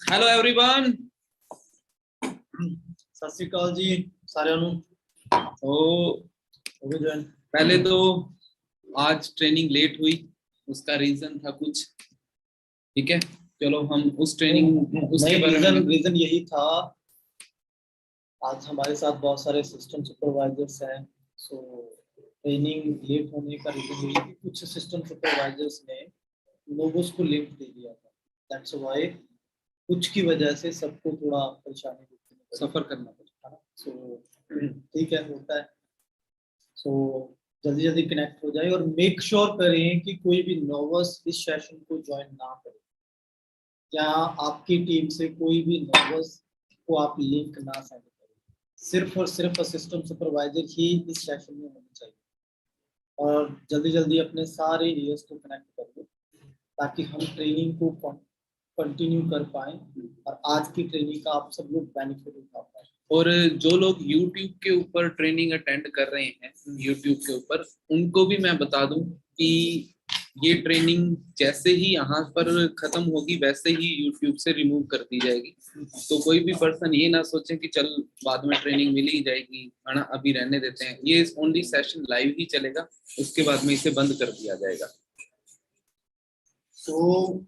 Hello everyone. सत श्री अकाल जी साਰਿਆਂ ਨੂੰ। पहले तो आज ट्रेनिंग लेट हुई, उसका रीजन था कुछ, ठीक है। चलो हम उस ट्रेनिंग उसके बारे में रीजन यही था, आज हमारे साथ बहुत सारे सिस्टम सुपरवाइजर्स हैं। सो ट्रेनिंग लेट होने का रीजन यही कि कुछ सिस्टम सुपरवाइजर्स ने लोगों को लिंक दे दिया था। दैट्स व्हाई कुछ की वजह से सबको थोड़ा परेशानी सफर करना पड़ा। सो ठीक है, होता है। सो जल्दी जल्दी कनेक्ट हो जाए और मेक श्योर करें कि कोई भी नर्वस इस सेशन को ज्वाइन ना करे, या आपकी टीम से कोई भी नर्वस को आप लिंक ना सेंड करें। सिर्फ और सिर्फ असिस्टेंट सुपरवाइजर ही इस सेशन में होना चाहिए, और जल्दी जल्दी अपने सारे ईयर्स को कनेक्ट कर दो ताकि हम ट्रेनिंग को कंटिन्यू कर पाए और आज की ट्रेनिंग का आप सब लोग बेनिफिट उठा पाए। और जो लोग YouTube के ऊपर ट्रेनिंग अटेंड कर रहे हैं YouTube के ऊपर, उनको भी मैं बता दूं कि ये ट्रेनिंग जैसे ही यहाँ पर खत्म होगी वैसे ही YouTube से रिमूव कर दी जाएगी। तो कोई भी पर्सन ये ना सोचे कि चल बाद में ट्रेनिंग मिल ही जाएगी, है ना, अभी रहने देते हैं। ये ओनली सेशन लाइव ही चलेगा, उसके बाद में इसे बंद कर दिया जाएगा। तो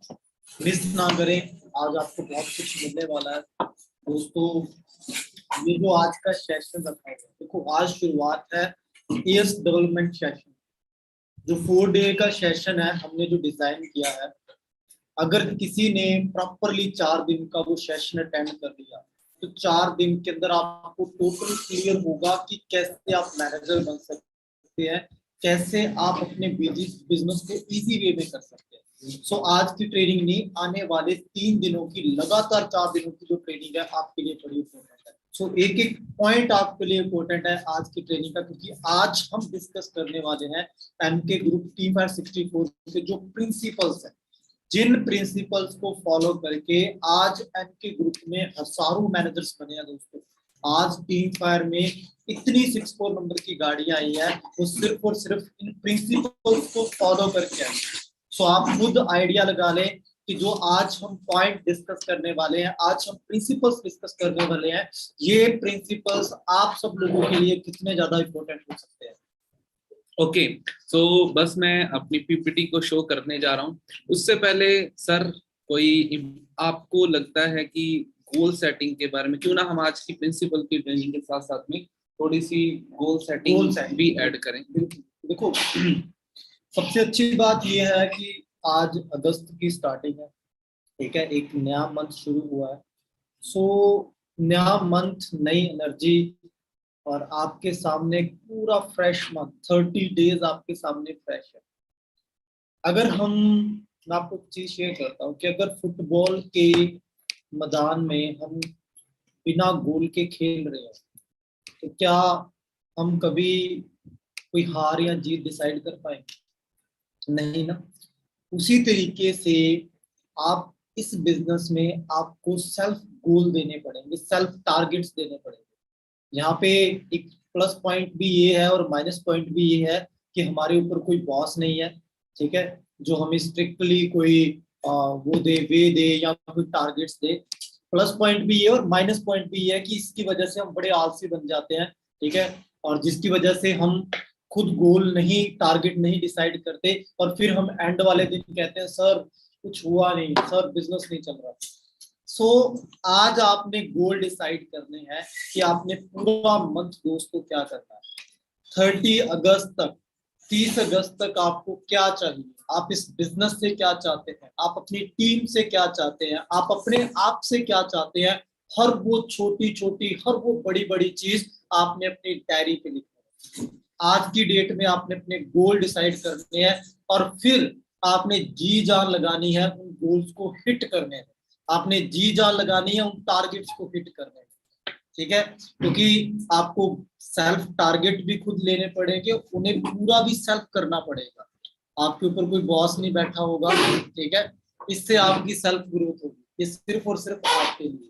मिस ना करें, आज आपको बहुत कुछ मिलने वाला है दोस्तों। ये जो आज का सेशन रखा है, देखो आज शुरुआत है एएस डेवलपमेंट सेशन, जो 4 डे का सेशन है। हमने जो डिजाइन किया है, अगर किसी ने प्रॉपरली 4 दिन का वो सेशन अटेंड कर लिया तो 4 दिन के अंदर आपको टोटल क्लियर होगा कि कैसे आप मैनेजर बन सकते हैं, कैसे आप अपने बिजनेस को इजी वे में कर सकते हैं। सो आज की ट्रेनिंग नहीं, आने वाले 3 दिनों की लगातार 4 दिनों की जो ट्रेनिंग है आपके लिए बड़ी इंपॉर्टेंट है। सो एक एक पॉइंट आपके लिए इंपॉर्टेंट है आज की ट्रेनिंग का, क्योंकि आज हम डिस्कस करने वाले हैं एमके ग्रुप टीम फायर 64 के जो प्रिंसिपल्स हैं, जिन प्रिंसिपल्स को फॉलो करके आज एमके ग्रुप में हजारों मैनेजर्स बने हैं दोस्तों। आज टीम फायर में इतनी 64 नंबर की गाड़ियां आई है, वो सिर्फ और सिर्फ इन प्रिंसिपल्स को फॉलो करके आई। सो आप खुद आइडिया लगा लें कि जो आज हम पॉइंट डिस्कस करने वाले हैं, आज हम प्रिंसिपल्स डिस्कस करने वाले हैं, ये प्रिंसिपल्स आप सब लोगों के लिए कितने ज्यादा इंपॉर्टेंट हो सकते हैं। ओके, तो बस मैं अपनी पीपीटी को शो करने जा रहा हूँ। उससे पहले सर, कोई आपको लगता है कि गोल सेटिंग के बारे में क्यों ना हम आज की प्रिंसिपल की ट्रेनिंग के साथ साथ में थोड़ी सी गोल सेटिंग भी ऐड करें। देखो सबसे अच्छी बात यह है कि आज अगस्त की स्टार्टिंग है, ठीक है, एक नया मंथ शुरू हुआ है। सो नया मंथ, नई एनर्जी, और आपके सामने पूरा फ्रेश मंथ, 30 डेज आपके सामने फ्रेश है। अगर मैं आपको चीज शेयर करता हूँ कि अगर फुटबॉल के मैदान में हम बिना गोल के खेल रहे हैं तो क्या हम कभी कोई हार या जीत डिसाइड कर पाएंगे? नहीं ना। उसी तरीके से आप इस बिजनेस में आपको सेल्फ गोल देने पड़ेंगे, सेल्फ टारगेट्स देने पड़ेंगे। यहाँ पे एक प्लस पॉइंट भी ये है और माइनस पॉइंट भी ये है कि हमारे ऊपर कोई बॉस नहीं है, ठीक है, जो हमें स्ट्रिक्टली कोई वो दे, वे दे या कोई टारगेट्स दे। प्लस पॉइंट भी ये और माइनस पॉइंट भी ये है कि इसकी वजह से हम बड़े आलसी बन जाते हैं, ठीक है, और जिसकी वजह से हम खुद गोल नहीं, टारगेट नहीं डिसाइड करते, और फिर हम एंड वाले दिन कहते हैं सर कुछ हुआ नहीं, सर बिजनेस नहीं चल रहा। सो आज आपने गोल डिसाइड करने हैं कि आपने पूरा मंथ दोस्तों क्या करना है। 30 अगस्त तक, 30 अगस्त तक आपको क्या चाहिए, आप इस बिजनेस से क्या चाहते हैं, आप अपनी टीम से क्या चाहते हैं, आप अपने आप से क्या चाहते हैं। हर वो छोटी छोटी, हर वो बड़ी बड़ी चीज आपने अपनी डायरी पे लिखना है। आज की डेट में आपने अपने गोल डिसाइड करने हैं और फिर आपने जी जान लगानी है उन गोल्स को हिट करने में, आपने जी जान लगानी है उन टारगेट्स को हिट करने में, ठीक है, क्योंकि आपको सेल्फ टारगेट भी खुद लेने पड़ेंगे, उन्हें पूरा भी सेल्फ करना पड़ेगा। आपके ऊपर कोई बॉस नहीं बैठा होगा, ठीक है, इससे आपकी सेल्फ ग्रोथ होगी, ये सिर्फ और सिर्फ आपके लिए,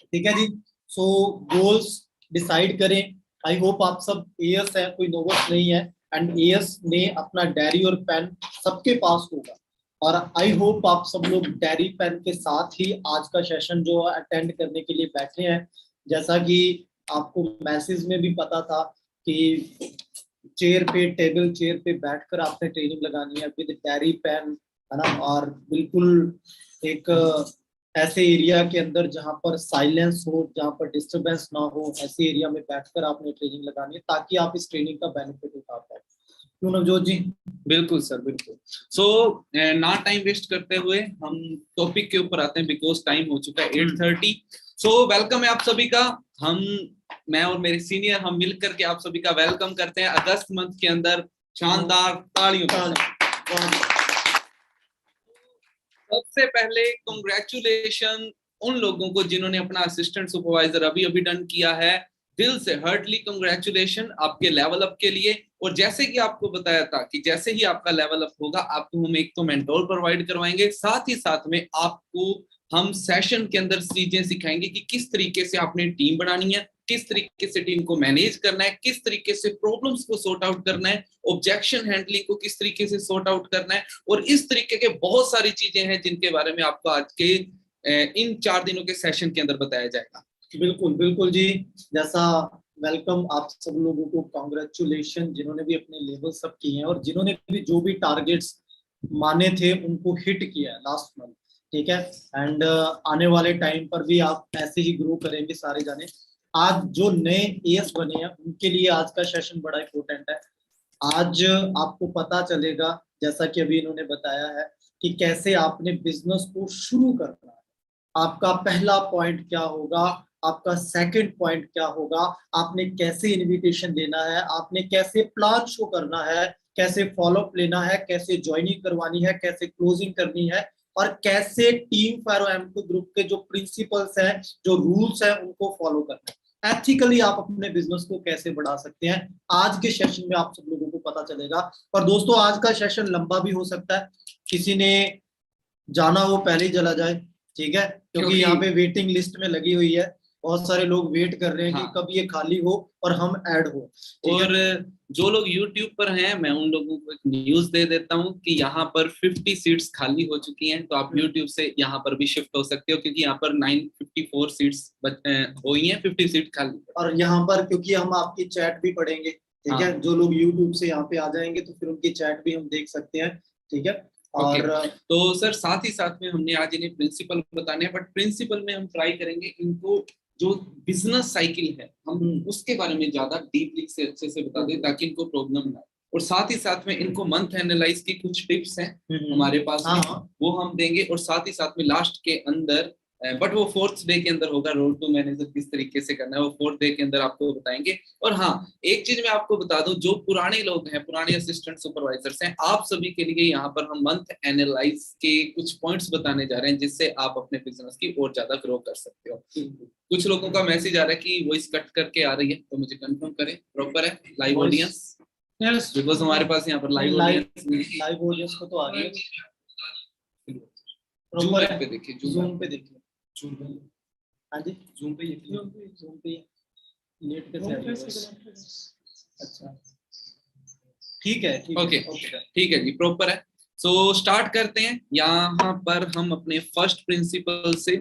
ठीक है जी। सो गोल्स डिसाइड करें। आई होप आप सब एएस है, कोई नोवस नहीं है, एंड एएस ने अपना डायरी और पेन सबके पास होगा। और आई होप आप सब लोग डायरी पेन के साथ ही आज का सेशन जो अटेंड करने के लिए बैठे हैं। जैसा कि आपको मैसेज में भी पता था कि टेबल चेयर पे बैठकर आपने ट्रेनिंग लगानी है विद डायरी पेन, है ना। और बिल्कुल एक ऐसे एरिया के अंदर जहां पर साइलेंस हो, जहां पर डिस्टरबेंस ना हो, ऐसे एरिया में बैठकर आपने ट्रेनिंग लगानी है ताकि आप इस ट्रेनिंग का बेनिफिट उठा पाए। क्यों नवजोत जी? बिल्कुल सर, बिल्कुल। सो ना टाइम वेस्ट करते हुए हम टॉपिक के ऊपर आते हैं, बिकॉज टाइम हो चुका है 8:30। सो वेलकम है आप सभी का। मैं और मेरे सीनियर हम मिलकर के आप सभी का वेलकम करते हैं अगस्त मंथ के अंदर शानदार तालियों के साथ। सबसे पहले कंग्रेचुलेशन उन लोगों को जिन्होंने अपना असिस्टेंट सुपरवाइजर अभी अभी डन किया है। दिल से हार्टली कंग्रेचुलेशन आपके लेवल अप के लिए। और जैसे कि आपको बताया था कि जैसे ही आपका लेवल अप होगा आपको हम एक तो मेंटोर प्रोवाइड करवाएंगे, साथ ही साथ में आपको हम सेशन के अंदर चीजें सिखाएंगे कि किस तरीके से आपने टीम बनानी है, किस तरीके से टीम को मैनेज करना है, किस तरीके से प्रॉब्लम्स को सॉर्ट आउट करना है, ऑब्जेक्शन हैंडलिंग को किस तरीके से सॉर्ट आउट करना है, और इस तरीके के बहुत सारी चीजें हैं जिनके बारे में आपको आज के इन 4 दिनों के सेशन के अंदर बताया जाएगा। बिल्कुल बिल्कुल जी। जैसा वेलकम आप सब लोगों को, कॉन्ग्रेचुलेशन जिन्होंने भी अपने लेवल सब किए हैं और जिन्होंने भी जो भी टारगेट्स माने थे उनको हिट किया है लास्ट मंथ, ठीक है। एंड आने वाले टाइम पर भी आप ऐसे ही ग्रो करेंगे सारे जाने। आज जो नए एएस बने हैं उनके लिए आज का सेशन बड़ा इंपॉर्टेंट है। आज आपको पता चलेगा, जैसा कि अभी इन्होंने बताया है, कि कैसे आपने बिजनेस को शुरू करना है। आपका पहला पॉइंट क्या होगा, आपका सेकंड पॉइंट क्या होगा, आपने कैसे इनविटेशन देना है, आपने कैसे प्लान शो करना है, कैसे फॉलोअप लेना है, कैसे ज्वाइनिंग करवानी है, कैसे क्लोजिंग करनी है, और कैसे टीम फायरो एम2 ग्रुप के जो प्रिंसिपल्स हैं, जो रूल्स हैं, उनको फॉलो करना है। एथिकली आप अपने बिजनेस को कैसे बढ़ा सकते हैं, आज के सेशन में आप सब लोगों को पता चलेगा। और दोस्तों आज का सेशन लंबा भी हो सकता है, किसी ने जाना हो पहले ही चला जाए, ठीक है, क्योंकि यहाँ पे वेटिंग लिस्ट में लगी हुई है, बहुत सारे लोग वेट कर रहे हैं कि कब ये खाली हो और हम ऐड हो। और जो लोग YouTube पर हैं मैं उन लोगों को एक न्यूज दे देता हूँ कि यहाँ पर 50 सीट्स खाली हो चुकी हैं, तो आप YouTube से यहाँ पर भी शिफ्ट हो सकते हो क्योंकि यहाँ पर 954 सीट्स हुई हैं, 50 सीट खाली। और यहाँ पर क्योंकि हम आपकी चैट भी पढ़ेंगे, ठीक है, जो लोग YouTube से यहाँ पे आ जाएंगे तो फिर उनकी चैट भी हम देख सकते हैं, ठीक है। और तो सर साथ ही साथ में हमने आज इन्हें प्रिंसिपल बताने हैं, बट प्रिंसिपल में हम ट्राई करेंगे इनको जो बिजनेस साइकिल है हम उसके बारे में ज्यादा डीपली से अच्छे से बता दें ताकि इनको प्रॉब्लम ना। और साथ ही साथ में इनको मंथ एनालाइज की कुछ टिप्स हैं हमारे पास वो हम देंगे, और साथ ही साथ में लास्ट के अंदर बट वो 4th डे के अंदर होगा, रोड टू मैनेजर किस तरीके से करना है वो 4th डे के अंदर आपको बताएंगे। और हाँ, एक चीज मैं आपको बता दूं, जो पुराने लोग हैं, पुराने असिस्टेंट सुपरवाइजर्स हैं, आप सभी के लिए यहाँ पर हम मंथ एनालाइज के कुछ पॉइंट्स बताने जा रहे हैं जिससे आप अपने बिजनेस की और ज्यादा ग्रो कर सकते हो। कुछ लोगों का मैसेज आ रहा है कि वॉइस कट करके आ रही है, तो मुझे कंफर्म करें प्रॉपर है लाइव ऑडियंस। यस, बिकॉज हमारे पास यहाँ पर लाइव ऑडियंस को तो आ गई, जूम पे देखिए, जूम पे देखिए, हाँ जी, जूम पे नेट कैसे? अच्छा ठीक है, ओके ठीक है जी, प्रॉपर है। सो स्टार्ट करते हैं यहाँ पर हम अपने फर्स्ट प्रिंसिपल से।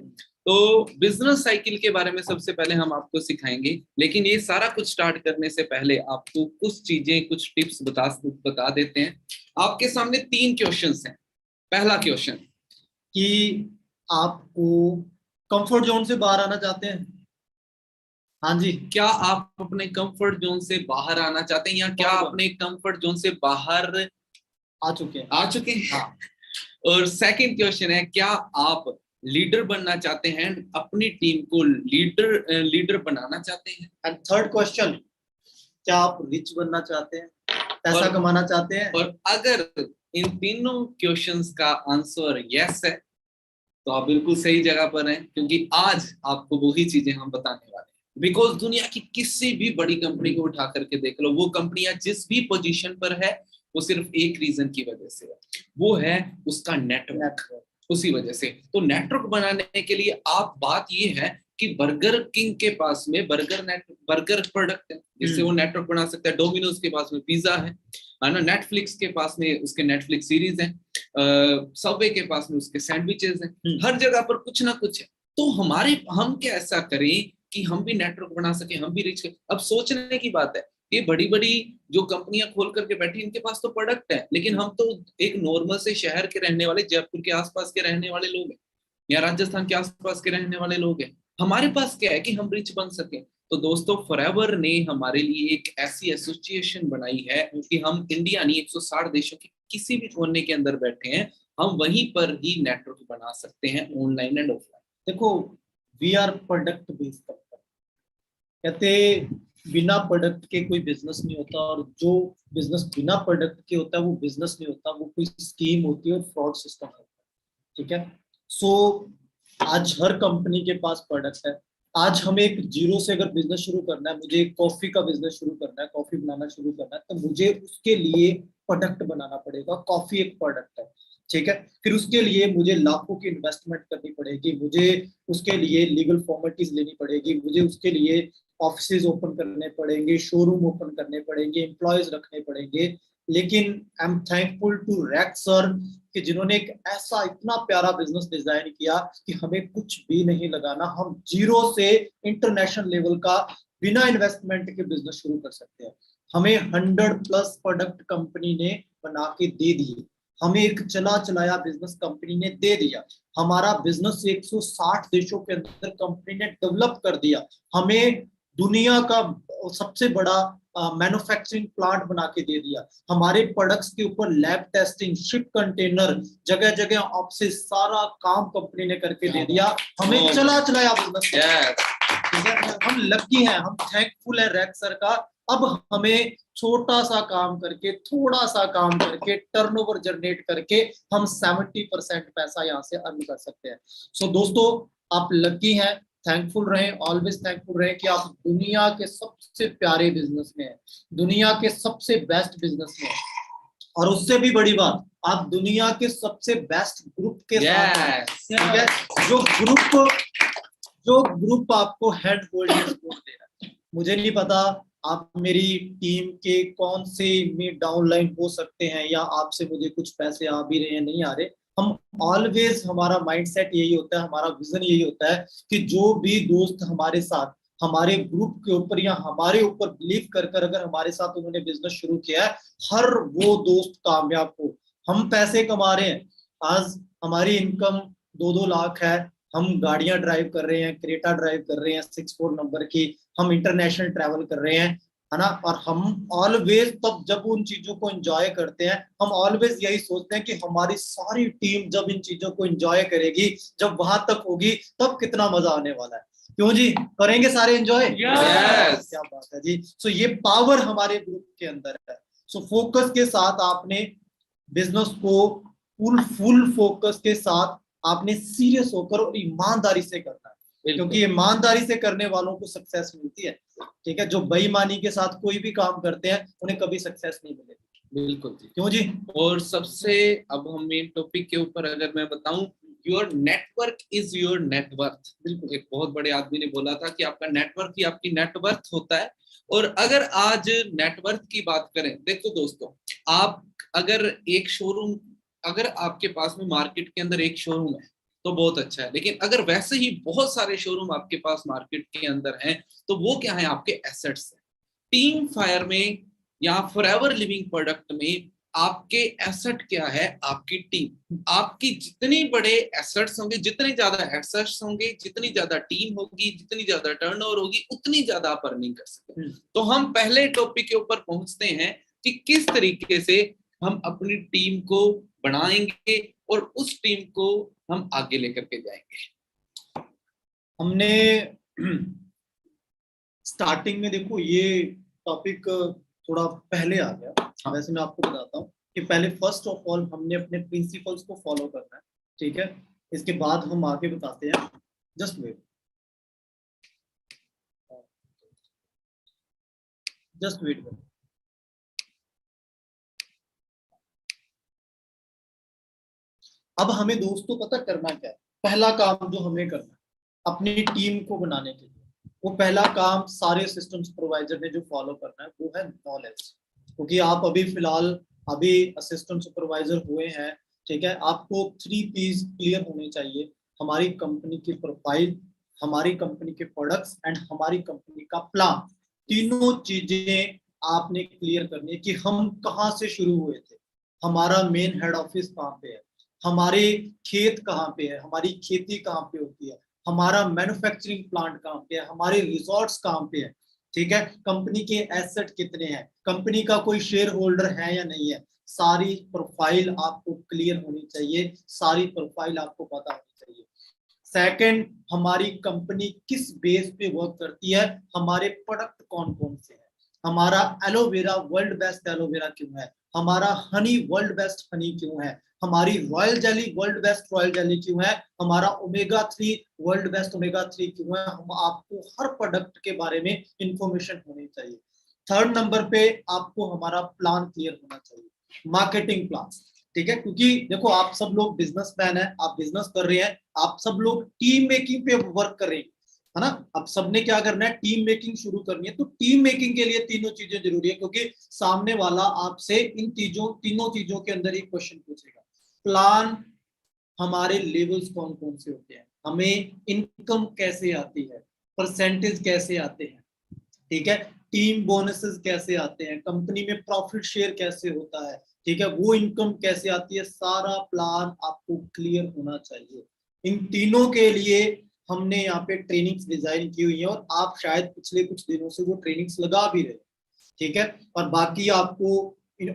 तो बिजनेस साइकिल के बारे में सबसे पहले हम आपको सिखाएंगे, लेकिन ये सारा कुछ स्टार्ट करने से पहले आपको कुछ चीजें, कुछ टिप्स बता देते हैं। आपके सामने 3 क्वेश्चंस हैं। पहला क्वेश्चन कि आपको कंफर्ट जोन से बाहर आना चाहते हैं? हाँ जी, क्या आप अपने कंफर्ट जोन से बाहर आना चाहते हैं या क्या अपने कंफर्ट जोन से बाहर आ चुके हैं? हाँ। और सेकंड क्वेश्चन है, क्या आप लीडर बनना चाहते हैं, अपनी टीम को लीडर बनाना चाहते हैं? एंड थर्ड क्वेश्चन, क्या आप रिच बनना चाहते हैं, पैसा कमाना चाहते हैं? और अगर इन तीनों क्वेश्चंस का आंसर यस है तो आप बिल्कुल सही जगह पर हैं, क्योंकि आज आपको वही चीजें हम बताने वाले हैं। बिकॉज दुनिया की किसी भी बड़ी कंपनी को उठा करके देख लो, वो कंपनियां जिस भी पोजीशन पर है वो सिर्फ एक रीजन की वजह से है, वो है उसका नेटवर्क। उसी वजह से तो नेटवर्क बनाने के लिए आप, बात ये है कि बर्गर किंग के पास में बर्गर प्रोडक्ट है जिससे वो नेटवर्क बना सकता है, डोमिनोज के पास में पिज्जा है, है ना। नेटफ्लिक्स के पास में उसके नेटफ्लिक्स सीरीज हैं, सबवे के पास में उसके सैंडविचेस हैं, हर जगह पर कुछ ना कुछ है। तो हम क्या ऐसा करें कि हम भी नेटवर्क बना सके, हम भी रिच। अब सोचने की बात है, ये बड़ी बड़ी जो कंपनियां खोल करके बैठी, इनके पास तो प्रोडक्ट है, लेकिन हम तो एक नॉर्मल से शहर के रहने वाले, जयपुर के आसपास के रहने वाले लोग हैं, या राजस्थान के आसपास के रहने वाले लोग हैं। हमारे पास क्या है कि हम रिच बन सके। तो दोस्तों, फॉरएवर ने हमारे लिए एक ऐसी एसोसिएशन बनाई है कि हम इंडिया नहीं, 160 देशों के किसी भी कोने के अंदर बैठे हैं, हम वहीं पर ही नेटवर्क बना सकते हैं, ऑनलाइन एंड ऑफलाइन। देखो, we are product based company. कहते बिना प्रोडक्ट के कोई बिजनेस नहीं होता, और जो बिजनेस बिना प्रोडक्ट के होता है वो बिजनेस नहीं होता, वो कोई स्कीम होती है और फ्रॉड सिस्टम होता है। ठीक है। सो आज हर कंपनी के पास प्रोडक्ट है। आज हमें एक जीरो से अगर बिजनेस शुरू करना है, मुझे एक कॉफी का बिजनेस शुरू करना है, कॉफी बनाना शुरू करना है, तो मुझे उसके लिए प्रोडक्ट बनाना पड़ेगा। कॉफी एक प्रोडक्ट है। ठीक है। फिर उसके लिए मुझे लाखों की इन्वेस्टमेंट करनी पड़ेगी, मुझे उसके लिए लीगल फॉर्मेलिटीज लेनी पड़ेगी, मुझे उसके लिए ऑफिसेज ओपन करने पड़ेंगे, शोरूम ओपन करने पड़ेंगे, एम्प्लॉयज रखने पड़ेंगे। लेकिन आई एम थैंकफुल टू रैक सर कि जिन्होंने एक ऐसा इतना प्यारा बिजनेस डिजाइन किया कि हमें कुछ भी नहीं लगाना, हम जीरो से इंटरनेशनल लेवल का बिना इन्वेस्टमेंट के बिजनेस शुरू कर सकते हैं। हमें 100+ प्रोडक्ट कंपनी ने बना के दे दिए, हमें एक चला चलाया बिजनेस कंपनी ने दे दिया, हमारा बिजनेस 160 देशों के अंदर कंपनी ने डेवलप कर दिया, हमें दुनिया का सबसे बड़ा मैन्युफैक्चरिंग प्लांट बना के दे दिया, हमारे प्रोडक्ट्स के ऊपर लैब टेस्टिंग, शिप कंटेनर, जगह जगह ऑफिस, सारा काम कंपनी ने करके दे दिया, हमें चला चलाया बिजनेस। हम लकी हैं, हम थैंकफुल है रैक सर का। अब हमें छोटा सा काम करके, थोड़ा सा काम करके, टर्नओवर जनरेट करके हम 70% पैसा यहाँ से अर्न कर सकते हैं। सो दोस्तों, आप लकी हैं, थैंकफुल रहें, ऑलवेज थैंकफुल रहें कि आप दुनिया के सबसे प्यारे बिजनेस में हैं, दुनिया के सबसे बेस्ट बिजनेस में हैं, और उससे भी बड़ी बात, आप दुनिया के सबसे बेस्ट ग्रुप के साथ हैं। ठीक है। जो ग्रुप आपको हैंड होल्डिंग सपोर्ट दे रहा है। मुझे नहीं पता आप मेरी टीम के कौन से में डाउनलाइन हो सकते हैं, या आपसे मुझे कुछ पैसे आ भी रहे हैं, नहीं आ रहे। हम ऑलवेज, हमारा माइंडसेट यही होता है, हमारा विजन यही होता है कि जो भी दोस्त हमारे साथ, हमारे ग्रुप के ऊपर या हमारे ऊपर बिलीव कर कर अगर हमारे साथ उन्होंने बिजनेस शुरू किया है, हर वो दोस्त कामयाब हो। हम पैसे कमा रहे हैं, आज हमारी इनकम 2-2 लाख है, हम गाड़ियां ड्राइव कर रहे हैं, क्रेटा ड्राइव कर रहे हैं 64 नंबर की, हम इंटरनेशनल ट्रैवल कर रहे हैं, है ना। और हम ऑलवेज तब जब उन चीजों को एंजॉय करते हैं, हम ऑलवेज यही सोचते हैं कि हमारी सारी टीम जब इन चीजों को एंजॉय करेगी, जब वहां तक होगी, तब कितना मजा आने वाला है। क्यों जी, करेंगे सारे एंजॉय? Yes. क्या बात है जी। सो ये पावर हमारे ग्रुप के अंदर है। सो फोकस के साथ आपने बिजनेस को फुल फोकस के साथ आपने सीरियस होकर और ईमानदारी से करना है, क्योंकि ईमानदारी से करने वालों को सक्सेस मिलती है। ठीक है। जो बेईमानी के साथ कोई भी काम करते हैं, उन्हें कभी सक्सेस नहीं मिलेगी। बिल्कुल जी। क्यों जी? और सबसे, अब हम मेन टॉपिक के ऊपर अगर मैं बताऊं, your network is your net worth. बिल्कुल, एक बहुत बड़े आदमी ने बोला था कि आपका नेटवर्क ही आपकी नेटवर्थ होता है। और अगर आज नेटवर्थ की बात करें, देखो दोस्तों, आप अगर एक शोरूम, अगर आपके पास में मार्केट के अंदर एक शोरूम है तो बहुत अच्छा है, लेकिन अगर वैसे ही बहुत सारे शोरूम आपके पास मार्केट के अंदर हैं, तो वो क्या है? आपके एसेट्स हैं। टीम फायर में या फॉरएवर लिविंग प्रोडक्ट में आपके एसेट क्या है? आपकी टीम। आपकी जितने बड़े एसेट्स होंगे, जितने ज्यादा एसेट्स होंगे, जितनी ज्यादा टीम होगी, जितनी ज्यादा टर्नओवर होगी, उतनी ज्यादा आप अर्निंग कर सकते हैं। तो हम पहले टॉपिक के ऊपर पहुंचते हैं कि किस तरीके से हम अपनी टीम को बढ़ाएंगे और उस टीम को हम आगे लेकर के जाएंगे। हमने स्टार्टिंग में, देखो ये टॉपिक थोड़ा पहले आ गया। वैसे मैं आपको बताता हूँ कि पहले फर्स्ट ऑफ ऑल हमने अपने प्रिंसिपल्स को फॉलो करना है। ठीक है। इसके बाद हम आगे बताते हैं। Just wait, just wait. अब हमें दोस्तों पता करना क्या है? पहला काम जो हमें करना है अपनी टीम को बनाने के लिए, वो पहला काम सारे सिस्टम्स प्रोवाइडर ने जो फॉलो करना है, वो है नॉलेज। क्योंकि आप अभी फिलहाल अभी असिस्टेंट सुपरवाइजर हुए हैं, ठीक है। आपको 3 P's क्लियर होने चाहिए, हमारी कंपनी की प्रोफाइल, हमारी कंपनी के प्रोडक्ट्स एंड हमारी कंपनी का प्लान। तीनों चीजें आपने क्लियर करनी है कि हम कहाँ से शुरू हुए थे, हमारा मेन हेड ऑफिस कहाँ पे है, हमारे खेत कहाँ पे है, हमारी खेती कहाँ पे होती है, हमारा मैन्युफैक्चरिंग प्लांट कहाँ पे है, हमारे रिजॉर्ट्स कहाँ पे है, ठीक है। कंपनी के एसेट कितने हैं, कंपनी का कोई शेयर होल्डर है या नहीं है, सारी प्रोफाइल आपको क्लियर होनी चाहिए, सारी प्रोफाइल आपको पता होनी चाहिए। सेकंड, हमारी कंपनी किस बेस पे वर्क करती है, हमारे प्रोडक्ट कौन कौन से हैं, हमारा एलोवेरा वर्ल्ड बेस्ट एलोवेरा क्यों है, हमारा हनी वर्ल्ड बेस्ट हनी क्यों है, हमारी royal jelly world best royal jelly क्यों है, हमारा ओमेगा 3 वर्ल्ड बेस्ट ओमेगा 3 क्यों है। हम आपको हर प्रोडक्ट के बारे में इंफॉर्मेशन होनी चाहिए। थर्ड नंबर पे आपको हमारा प्लान क्लियर होना चाहिए, मार्केटिंग प्लान, ठीक है। क्योंकि देखो आप सब लोग बिजनेसमैन है, आप बिजनेस कर रहे हैं, आप सब लोग टीम मेकिंग पे वर्क कर रहे हैं, है ना। अब सबने क्या करना है, टीम मेकिंग शुरू करनी है। तो टीम मेकिंग के लिए तीनों चीजें जरूरी है, क्योंकि सामने वाला आपसे इन तीनों चीजों के अंदर एक क्वेश्चन पूछेगा। प्लान, हमारे लेवल्स कौन कौन से होते हैं, हमें इनकम कैसे आती है, परसेंटेज कैसे आते हैं, ठीक है, टीम बोनसेस कैसे आते हैं, कंपनी में प्रॉफिट शेयर कैसे होता है, ठीक है, वो इनकम कैसे आती है, सारा प्लान आपको क्लियर होना चाहिए। इन तीनों के लिए हमने यहाँ पे ट्रेनिंग्स डिजाइन की हुई है, और आप शायद पिछले कुछ दिनों से वो ट्रेनिंग्स लगा भी रहे, ठीक है। और बाकी आपको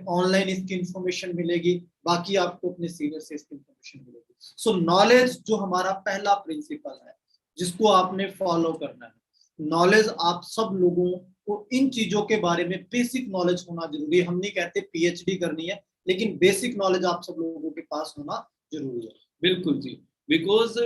ऑनलाइन इसकी इंफॉर्मेशन मिलेगी, बाकी आपको अपने सीनियर से इसकी इंफॉर्मेशन मिलेगी। सो नॉलेज जो हमारा पहला प्रिंसिपल है, जिसको आपने फॉलो करना है। नॉलेज, आप सब लोगों को इन चीजों के बारे में बेसिक नॉलेज होना जरूरी है। हम नहीं कहते पीएचडी करनी है, लेकिन बेसिक नॉलेज आप सब लोगों के पास होना जरूरी है। बिल्कुल जी, बिकॉज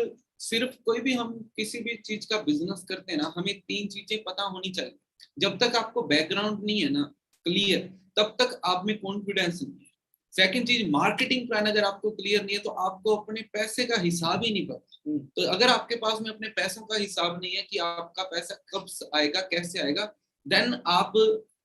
सिर्फ कोई भी हम किसी भी चीज का बिजनेस करते हैं ना, हमें 3 चीजें पता होनी चाहिए। जब तक आपको बैकग्राउंड नहीं है ना क्लियर, तब तक आप में कॉन्फिडेंस नहीं है। सेकंड चीज, मार्केटिंग प्लान अगर आपको क्लियर नहीं है तो आपको अपने पैसे का हिसाब ही नहीं पता। तो अगर आपके पास में अपने पैसों का हिसाब नहीं है कि आपका पैसा कब आएगा, कैसे आएगा, देन आप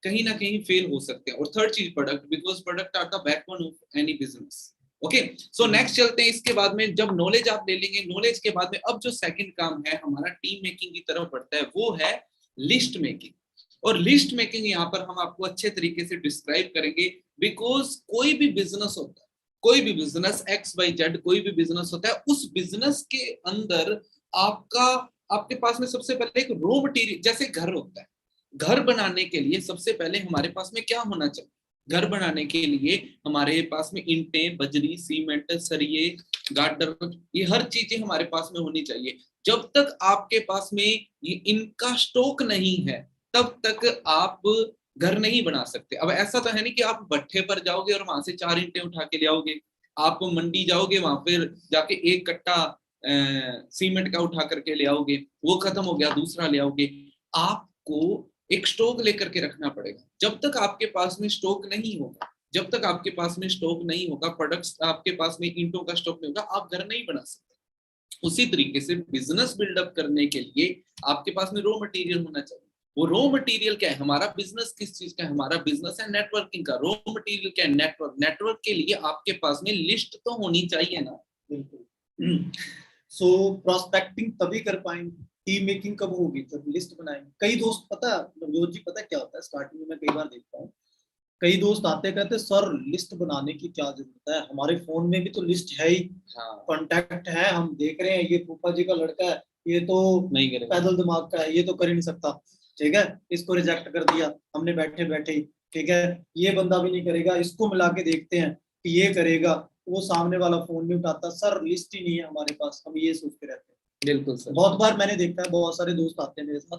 कहीं ना कहीं फेल हो सकते हैं। और थर्ड चीज, product, because product are the backbone of any business. Okay, so next चलते हैं। इसके बाद में जब नॉलेज आप ले लेंगे, नॉलेज के बाद में अब जो सेकंड काम है हमारा टीम मेकिंग की तरफ बढ़ता है, वो है लिस्ट मेकिंग। और लिस्ट मेकिंग यहाँ पर हम आपको अच्छे तरीके से डिस्क्राइब करेंगे, बिकॉज कोई भी बिजनेस होता है, कोई भी बिजनेस XYZ कोई भी बिजनेस होता है, उस बिजनेस के अंदर आपका आपके पास में सबसे पहले एक रॉ मटेरियल, जैसे घर होता है, घर बनाने के लिए सबसे पहले हमारे पास में क्या होना चाहिए, घर बनाने के लिए हमारे पास में ईंटें, बजरी, सीमेंट, सरिये, गार्डर, ये हर चीजें हमारे पास में होनी चाहिए। जब तक आपके पास में ये इनका स्टॉक नहीं है, तब तक आप घर नहीं बना सकते। अब ऐसा तो है नहीं कि आप भट्ठे पर जाओगे और वहां से 4 ईंटें उठा के ले आओगे। आप मंडी जाओगे, वहां पर जाके 1 कट्टा सीमेंट का उठा करके ले आओगे, वो खत्म हो गया, दूसरा ले आओगे। आपको एक स्टॉक लेकर के रखना पड़ेगा। जब तक आपके पास में स्टॉक नहीं होगा, जब तक आपके पास में स्टॉक नहीं होगा, प्रोडक्ट्स आपके पास में ईंटों का स्टॉक नहीं होगा, आप घर नहीं बना सकते। उसी तरीके से बिजनेस बिल्डअप करने के लिए आपके पास में रॉ मटेरियल होना चाहिए। वो रॉ मटेरियल क्या है, हमारा बिजनेस किस चीज का है, हमारा बिजनेस है नेटवर्किंग का। रॉ मटेरियल क्या है, नेटवर्क। नेटवर्क के लिए आपके पास में लिस्ट तो होनी चाहिए ना। बिल्कुल। सो प्रोस्पेक्टिंग तभी कर पाएंगे, टीम मेकिंग कब होगी, जब लिस्ट बनाएंगे। कई दोस्त, पता नवजोत जी, पता क्या होता है, स्टार्टिंग में मैं कई बार देखता हूँ, कई दोस्त आते कहते सर लिस्ट बनाने की क्या जरूरत है, हमारे फोन में भी तो लिस्ट है ही, कांटेक्ट है, हम देख रहे हैं ये फूफा जी का लड़का है, ये तो नहीं करेगा, पैदल दिमाग का है, ये तो कर ही नहीं सकता, ठीक है, इसको रिजेक्ट कर दिया हमने बैठे बैठे ही, ठीक है, ये बंदा भी नहीं करेगा, इसको मिला के देखते हैं कि ये करेगा। वो सामने वाला फोन नहीं उठाता, सर लिस्ट ही नहीं है हमारे पास, हम ये सोचते रहते हैं। बिल्कुल सर, बहुत बार मैंने देखा है, बहुत सारे दोस्त आते हैं मेरे साथ,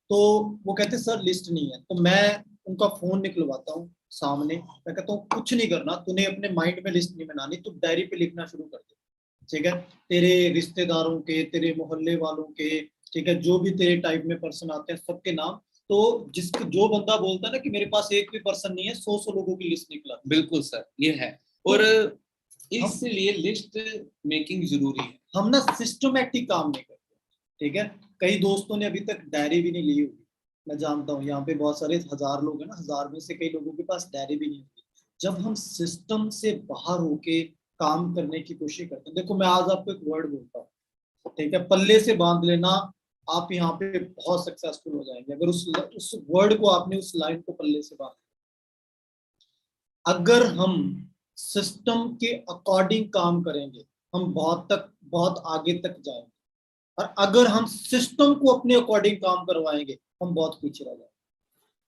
तो वो कहते हैं सर लिस्ट नहीं है, तो मैं उनका फोन निकलवाता हूँ सामने, मैं कहता हूँ कुछ नहीं करना, तूने अपने माइंड में लिस्ट नहीं बनानी, तू डायरी पे लिखना शुरू कर दे, ठीक है, तेरे रिश्तेदारों के, तेरे मोहल्ले वालों के, ठीक है, जो भी तेरे टाइप में पर्सन आते हैं सबके नाम। तो जो बंदा बोलता है ना कि मेरे पास एक भी पर्सन नहीं है, 100 लोगों की लिस्ट निकला। बिल्कुल सर, ये है, और इसलिए लिस्ट मेकिंग जरूरी है। हम ना सिस्टमैटिक काम नहीं करते, ठीक है। कई दोस्तों ने अभी तक डायरी भी नहीं ली होगी, मैं जानता हूँ यहाँ पे बहुत सारे 1000 लोग हैं ना, 1000 में से कई लोगों के पास डायरी भी नहीं होती। जब हम सिस्टम से बाहर होके काम करने की कोशिश करते हैं, देखो मैं आज आपको एक वर्ड बोलता हूँ, ठीक है, पल्ले से बांध लेना, आप यहाँ पे बहुत सक्सेसफुल हो जाएंगे अगर उस वर्ड को आपने, उस लाइन को पल्ले से बांध। अगर हम सिस्टम के अकॉर्डिंग काम करेंगे, हम बहुत आगे तक जाएंगे, और अगर हम सिस्टम को अपने अकॉर्डिंग काम करवाएंगे, हम बहुत पीछे रह जाएंगे।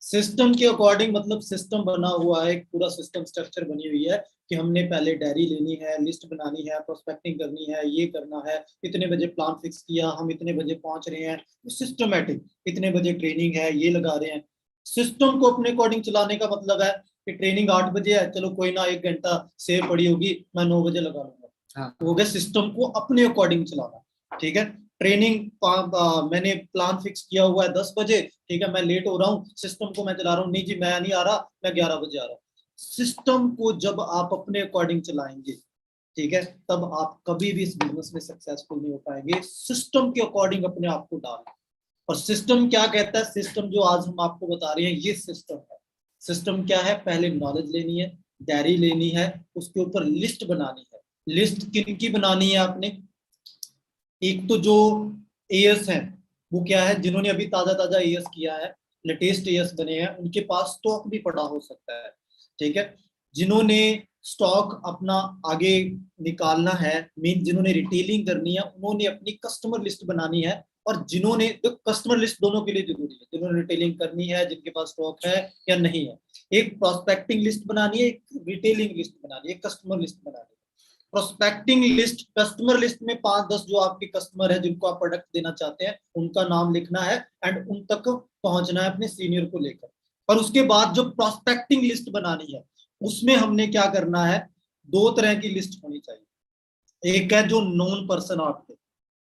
सिस्टम के अकॉर्डिंग मतलब सिस्टम बना हुआ है, एक पूरा सिस्टम स्ट्रक्चर बनी हुई है कि हमने पहले डायरी लेनी है, लिस्ट बनानी है, प्रोस्पेक्टिंग करनी है, ये करना है, इतने बजे प्लान फिक्स किया, हम इतने बजे पहुंच रहे हैं, सिस्टमेटिक, इतने बजे ट्रेनिंग है, ये लगा रहे हैं। सिस्टम को अपने अकॉर्डिंग चलाने का मतलब है कि ट्रेनिंग 8 बजे है, चलो कोई ना, 1 घंटा सेव पड़ी होगी, मैं 9 बजे लगा लूंगा। हाँ, हो गया सिस्टम को अपने अकॉर्डिंग चलाना। ठीक है, ट्रेनिंग मैंने प्लान फिक्स किया हुआ है 10 बजे, ठीक है, मैं लेट हो रहा हूँ, सिस्टम को मैं चला रहा हूँ, नहीं जी मैं नहीं आ रहा, मैं 11 बजे आ रहा हूँ। सिस्टम को जब आप अपने अकॉर्डिंग चलाएंगे, ठीक है, तब आप कभी भी इस बिजनेस में सक्सेसफुल नहीं हो पाएंगे। सिस्टम के अकॉर्डिंग अपने आप को डालें। और सिस्टम क्या कहता है, सिस्टम जो आज हम आपको बता रहे हैं ये सिस्टम है। सिस्टम क्या है, पहले नॉलेज लेनी है, डायरी लेनी है, उसके ऊपर लिस्ट बनानी है। लिस्ट किन की बनानी है आपने, एक तो जो एएस हैं, वो क्या है, जिन्होंने अभी ताजा ताजा एएस किया है, लेटेस्ट एएस बने हैं, उनके पास स्टॉक भी पड़ा हो सकता है। ठीक है, जिन्होंने स्टॉक अपना आगे निकालना है, मीन जिन्होंने रिटेलिंग करनी है, उन्होंने अपनी कस्टमर लिस्ट बनानी है। और जिन्होंने, तो कस्टमर लिस्ट दोनों के लिए जरूरी है, जिन्होंने रिटेलिंग करनी है, जिनके पास स्टॉक है या नहीं है, एक प्रोस्पेक्टिंग लिस्ट बनानी है, एक रिटेलिंग लिस्ट बनानी है, एक कस्टमर लिस्ट बनानी है। प्रोस्पेक्टिंग लिस्ट, कस्टमर लिस्ट में 5-10 जो आपके कस्टमर है जिनको आप प्रोडक्ट देना चाहते हैं, उनका नाम लिखना है एंड उन तक पहुंचना है अपने सीनियर को लेकर। और उसके बाद जो प्रोस्पेक्टिंग लिस्ट बनानी है, उसमें हमने क्या करना है, 2 तरह की लिस्ट होनी चाहिए। एक है जो नोन पर्सन आपके,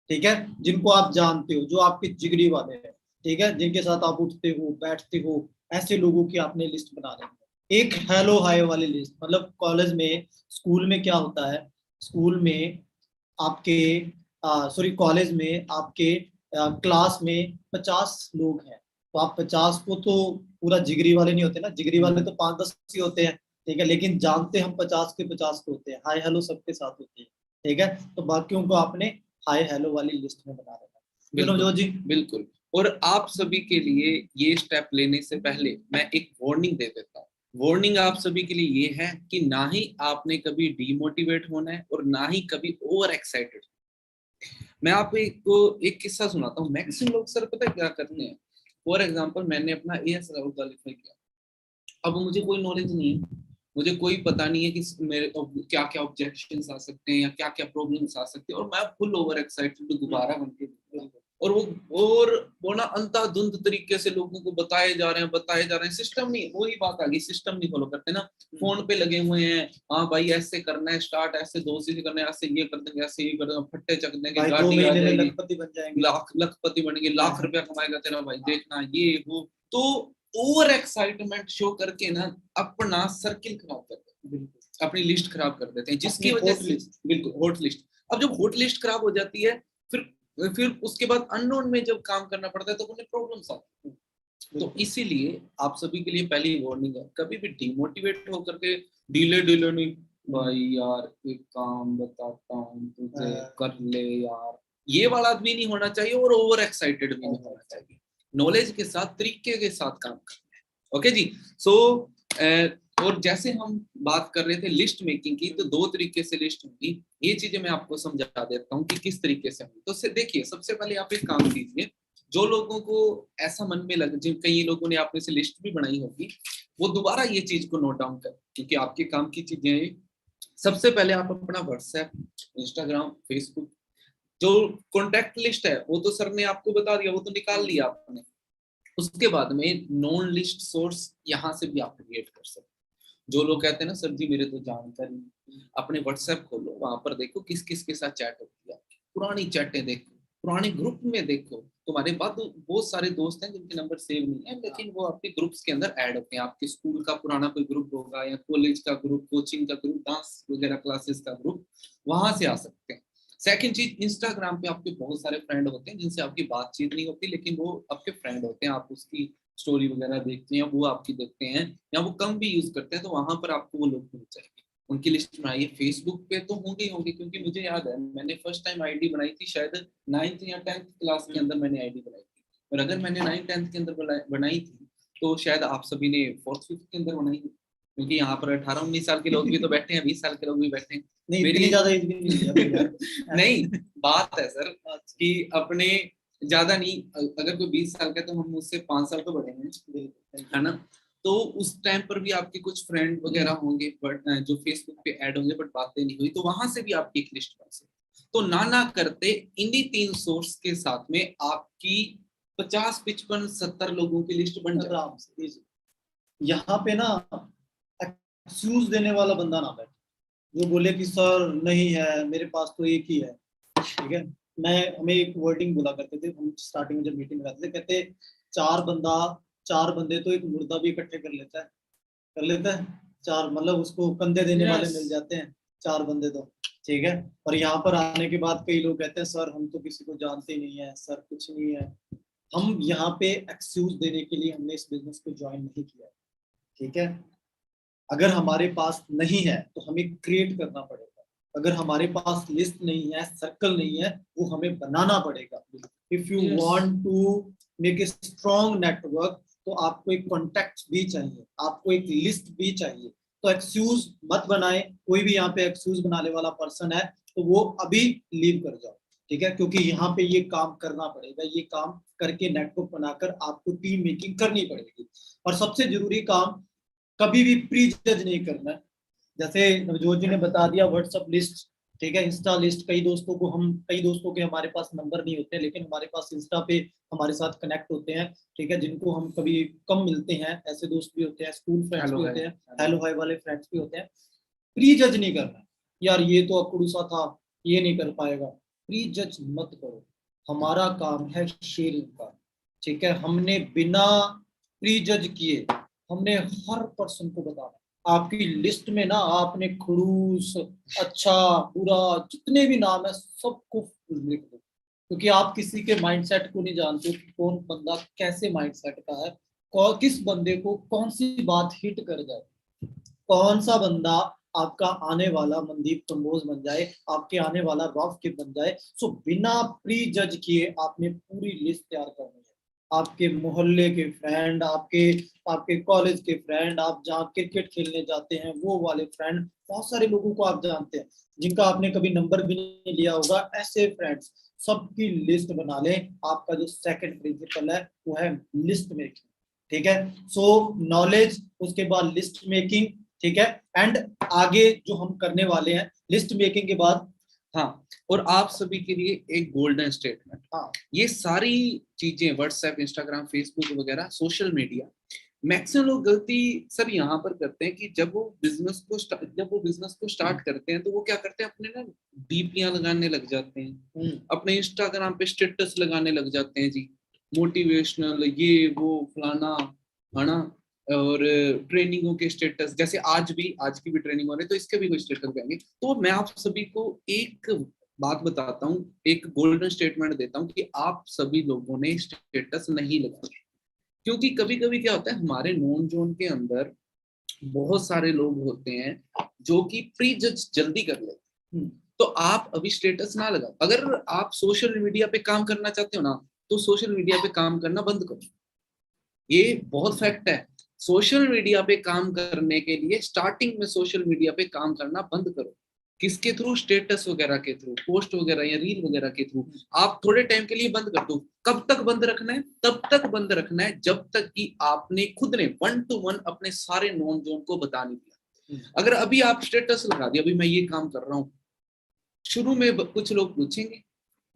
ठीक है, जिनको आप जानते हो, जो आपके जिगरी वाले हैं, ठीक है, जिनके साथ आप उठते हो बैठते हो, ऐसे लोगों की आपने लिस्ट बना लेनी है। एक हेलो हाय वाली लिस्ट, मतलब कॉलेज में, स्कूल में क्या होता है, स्कूल में आपके, सॉरी कॉलेज में आपके क्लास में 50 लोग हैं, तो आप 50 को तो पूरा जिगरी वाले नहीं होते ना, जिगरी वाले तो 5-10 ही होते हैं, ठीक है, लेकिन जानते हम 50 के 50 को होते हैं, हाय हेलो सबके साथ होती है। ठीक है, तो बाकियों को आपने हाय हेलो वाली लिस्ट में बना देना। बिल्कुल जी बिल्कुल। और आप सभी के लिए ये स्टेप लेने से पहले मैं एक वार्निंग दे देता हूँ। वार्निंग आप सभी के लिए ये है कि ना ही आपने कभी डीमोटिवेट होना है और ना ही कभी ओवर एक्साइटेड। मैं आपको एक किस्सा सुनाता हूँ। मैक्सिमम लोग सर पता है क्या करते हैं, फॉर एग्जाम्पल मैंने अपना एएस क्वालिफाई किया, अब मुझे कोई नॉलेज नहीं है, मुझे कोई पता नहीं है कि मेरे क्या क्या ऑब्जेक्शंस आ सकते हैं या क्या क्या प्रॉब्लम्स आ सकते हैं, और मैं फुल ओवर एक्साइटेड दोबारा बन के, और वो ना अंधाधुंध तरीके से लोगों को बताए जा रहे हैं। सिस्टम नहीं, वही बात आ गई, सिस्टम नहीं फॉलो करते ना, फोन पे लगे हुए हैं, हाँ भाई ऐसे करना है स्टार्ट, ऐसे 2 चीज करना है, ऐसे ये कर देंगे, ऐसे ये कर देंगे, फट्टे चक देंगे, गाड़ी आ जाएगी, लखपति बन जाएंगे, लखपति बनेंगे, लाख रुपया कमाएगा तेरा भाई, देखना ये वो। तो ओवर एक्साइटमेंट शो करके ना अपना सर्किल खराब कर देते हैं, अपनी लिस्ट खराब कर देते हैं, जिसकी वजह से, बिल्कुल हॉट लिस्ट। अब जब हॉट लिस्ट खराब हो जाती है, फिर उसके बाद अननोन में जब काम करना पड़ता है तो उन्हें प्रॉब्लम्स आती है। तो इसीलिए आप सभी के लिए पहली वार्निंग है, कभी भी डिमोटिवेट होकर के डिले नहीं, भाई यार एक काम बताता हूँ तुझे, कर ले यार, ये वाला भी नहीं होना चाहिए और ओवर एक्साइटेड भी नहीं होना चाहिए। नॉलेज के साथ, तरीके के साथ काम करना है। ओके जी। सो और जैसे हम बात कर रहे थे लिस्ट मेकिंग की, तो 2 तरीके से लिस्ट होगी। ये चीजें मैं आपको समझा देता हूँ कि किस तरीके से होगी। तो देखिए, सबसे पहले आप एक काम कीजिए, जो लोगों को ऐसा मन में लगे, जिन कई लोगों ने आप में से लिस्ट भी बनाई होगी, वो दोबारा ये चीज को नोट डाउन करें, क्योंकि आपके काम की चीजें। सबसे पहले आप अपना व्हाट्सएप, इंस्टाग्राम, फेसबुक, जो कॉन्टेक्ट लिस्ट है वो तो सर ने आपको बता दिया, वो तो निकाल लिया आपने। उसके बाद में नॉन लिस्ट सोर्स यहाँ से भी आप क्रिएट कर सकते हैं। जो लोग कहते हैं ना सर जी मेरे तो जानकारी, अपने व्हाट्सएप खोलो, वहां पर देखो किस किस के साथ चैट होती है, पुरानी चैटें देखो, पुराने ग्रुप में देखो, तुम्हारे बाद बहुत सारे दोस्त हैं जिनके नंबर सेव नहीं है, लेकिन वो आपके ग्रुप्स के अंदर ऐड होते हैं। आपके स्कूल का पुराना कोई ग्रुप होगा, या कॉलेज का ग्रुप, कोचिंग का ग्रुप, डांस वगैरह क्लासेस का ग्रुप, वहां से आ सकते हैं। सेकंड चीज, इंस्टाग्राम पे आपके बहुत सारे फ्रेंड होते हैं जिनसे आपकी बातचीत नहीं होती, लेकिन वो आपके फ्रेंड होते हैं, आप उसकी स्टोरी वगैरह देखते हैं, वो आपकी देखते हैं, या वो कम भी यूज करते हैं, तो वहां पर आपको वो लोग मिल जाएंगे, उनकी लिस्ट बनाइए। फेसबुक पे तो होंगे ही होंगे, क्योंकि मुझे याद है मैंने फर्स्ट टाइम आईडी बनाई थी शायद 9th या 10th क्लास के अंदर मैंने आईडी बनाई थी, और अगर मैंने 9th 10th के अंदर बनाई थी तो शायद आप सभी ने 4th 5th के अंदर बनाई, क्योंकि यहाँ पर 18-19 साल के लोग भी तो बैठे हैं, 20 साल के लोग भी बैठे हैं। नहीं, मेरी इतनी ज्यादा एज भी नहीं है अभी यार। नहीं, बात है सर कि अपने ज्यादा नहीं, अगर कोई 20 साल का है तो हम उससे 5 साल तो बड़े हैं, है ना। तो उस टाइम पर भी आपके कुछ फ्रेंड वगैरह होंगे, बट जो फेसबुक पे ऐड होंगे, बट बातें नहीं हुई, तो वहां से भी आपकी एक लिस्ट बन सकती। तो ना करते इन्हीं 3 सोर्स के साथ में आपकी 50, 55, 70 लोगों की लिस्ट बन जाए आराम से। यहाँ पे ना एक्सक्यूज देने वाला बंदा ना बैठे जो बोले कि सर नहीं है, मेरे पास तो एक ही है, ठीक है। हमें एक वर्डिंग बोला करते थे हम स्टार्टिंग में जब मीटिंग में रहते थे, कहते 4 बंदे तो एक मुर्दा भी इकट्ठे कर लेता है। 4 मतलब उसको कंधे देने वाले मिल जाते हैं 4 बंदे तो, ठीक है। और यहाँ पर आने के बाद कई लोग कहते हैं सर हम तो किसी को जानते ही नहीं है, सर कुछ नहीं है। हम यहाँ पे एक्सक्यूज देने के लिए हमने इस बिजनेस को ज्वाइन नहीं किया, ठीक है। अगर हमारे पास नहीं है तो हमें क्रिएट करना पड़ेगा, अगर हमारे पास लिस्ट नहीं है, सर्कल नहीं है, वो हमें बनाना पड़ेगा। If you want to make a strong network, तो आपको एक कॉन्टेक्ट भी चाहिए, आपको एक लिस्ट भी चाहिए। तो एक्सक्यूज मत बनाए, कोई भी यहाँ पे एक्सक्यूज बनाने वाला पर्सन है तो वो अभी लीव कर जाओ, ठीक है। क्योंकि यहाँ पे ये काम करना पड़ेगा, ये काम करके नेटवर्क बनाकर आपको टीम मेकिंग करनी पड़ेगी। और सबसे जरूरी काम, कभी भी प्री जज नहीं करना है। जैसे नवजोत जी ने बता दिया व्हाट्सएप लिस्ट, ठीक है, इंस्टा लिस्ट। कई दोस्तों के हमारे पास नंबर नहीं होते, लेकिन हमारे पास इंस्टा पे हमारे साथ कनेक्ट होते हैं, ठीक है, जिनको हम कभी कम मिलते हैं, ऐसे दोस्त भी होते हैं, स्कूल फ्रेंड्स भी होते हैं, हेलो हाय वाले फ्रेंड्स भी होते हैं। प्री जज नहीं करना, यार ये तो अकड़ू सा था, ये नहीं कर पाएगा, प्री जज मत करो। हमारा काम है शेयरिंग का, ठीक है। हमने बिना प्री जज किए हमने हर पर्सन को बताना। आपकी लिस्ट में ना आपने खड़ूस, अच्छा, बुरा, जितने भी नाम है सबको लिख दो, क्योंकि आप किसी के माइंडसेट को नहीं जानते कि कौन बंदा कैसे माइंडसेट का है, किस बंदे को कौन सी बात हिट कर जाए, कौन सा बंदा आपका आने वाला मनदीप कंबोज बन जाए, आपके आने वाला रॉफ किप बन जाए। सो बिना प्री जज किए आपने पूरी लिस्ट तैयार करनी है। आपके मोहल्ले के फ्रेंड, आपके कॉलेज के फ्रेंड, आप जहाँ क्रिकेट खेलने जाते हैं वो वाले फ्रेंड, बहुत सारे लोगों को आप जानते हैं जिनका आपने कभी नंबर भी नहीं लिया होगा, ऐसे फ्रेंड्स सबकी लिस्ट बना लें। आपका जो सेकंड प्रिंसिपल है वो है लिस्ट मेकिंग, ठीक है। सो नॉलेज, उसके बाद लिस्ट मेकिंग, ठीक है। एंड आगे जो हम करने वाले हैं लिस्ट मेकिंग के बाद, हाँ, और आप सभी के लिए एक गोल्डन स्टेटमेंट, हाँ, ये सारी चीजें व्हाट्सएप, इंस्टाग्राम, फेसबुक वगैरह सोशल मीडिया, मैक्सिमम लोग गलती सर यहाँ पर करते हैं कि जब वो बिजनेस को स्टार्ट करते हैं तो वो क्या करते हैं, अपने ना डीपियां लगाने लग जाते हैं, अपने इंस्टाग्राम पे स्टेटस लगाने लग जाते हैं जी, मोटिवेशनल ये वो फलाना, है ना, और ट्रेनिंगों के स्टेटस, जैसे आज की भी ट्रेनिंग हो रही है तो इसके भी कोई स्टेटस देंगे। तो मैं आप सभी को एक बात बताता हूँ, एक गोल्डन स्टेटमेंट देता हूँ कि आप सभी लोगों ने स्टेटस नहीं लगाना, क्योंकि कभी कभी क्या होता है, हमारे नॉन जोन के अंदर बहुत सारे लोग होते हैं जो कि प्री जज जल्दी कर लेते हैं। तो आप अभी स्टेटस ना लगाओ। अगर आप सोशल मीडिया पे काम करना चाहते हो ना, तो सोशल मीडिया पे काम करना बंद करो, ये बहुत फैक्ट है। सोशल मीडिया पे काम करने के लिए स्टार्टिंग में सोशल मीडिया पे काम करना बंद करो। किसके थ्रू? स्टेटस वगैरह के थ्रू, पोस्ट वगैरह या रील वगैरह के थ्रू आप थोड़े टाइम के लिए बंद कर दो। कब तक बंद रखना है? तब तक बंद रखना है जब तक कि आपने खुद ने 1 to 1 अपने सारे नॉन जोन को बता नहीं दिया। अगर अभी आप स्टेटस लगा दिया, अभी मैं ये काम कर रहा हूँ, शुरू में कुछ लोग पूछेंगे,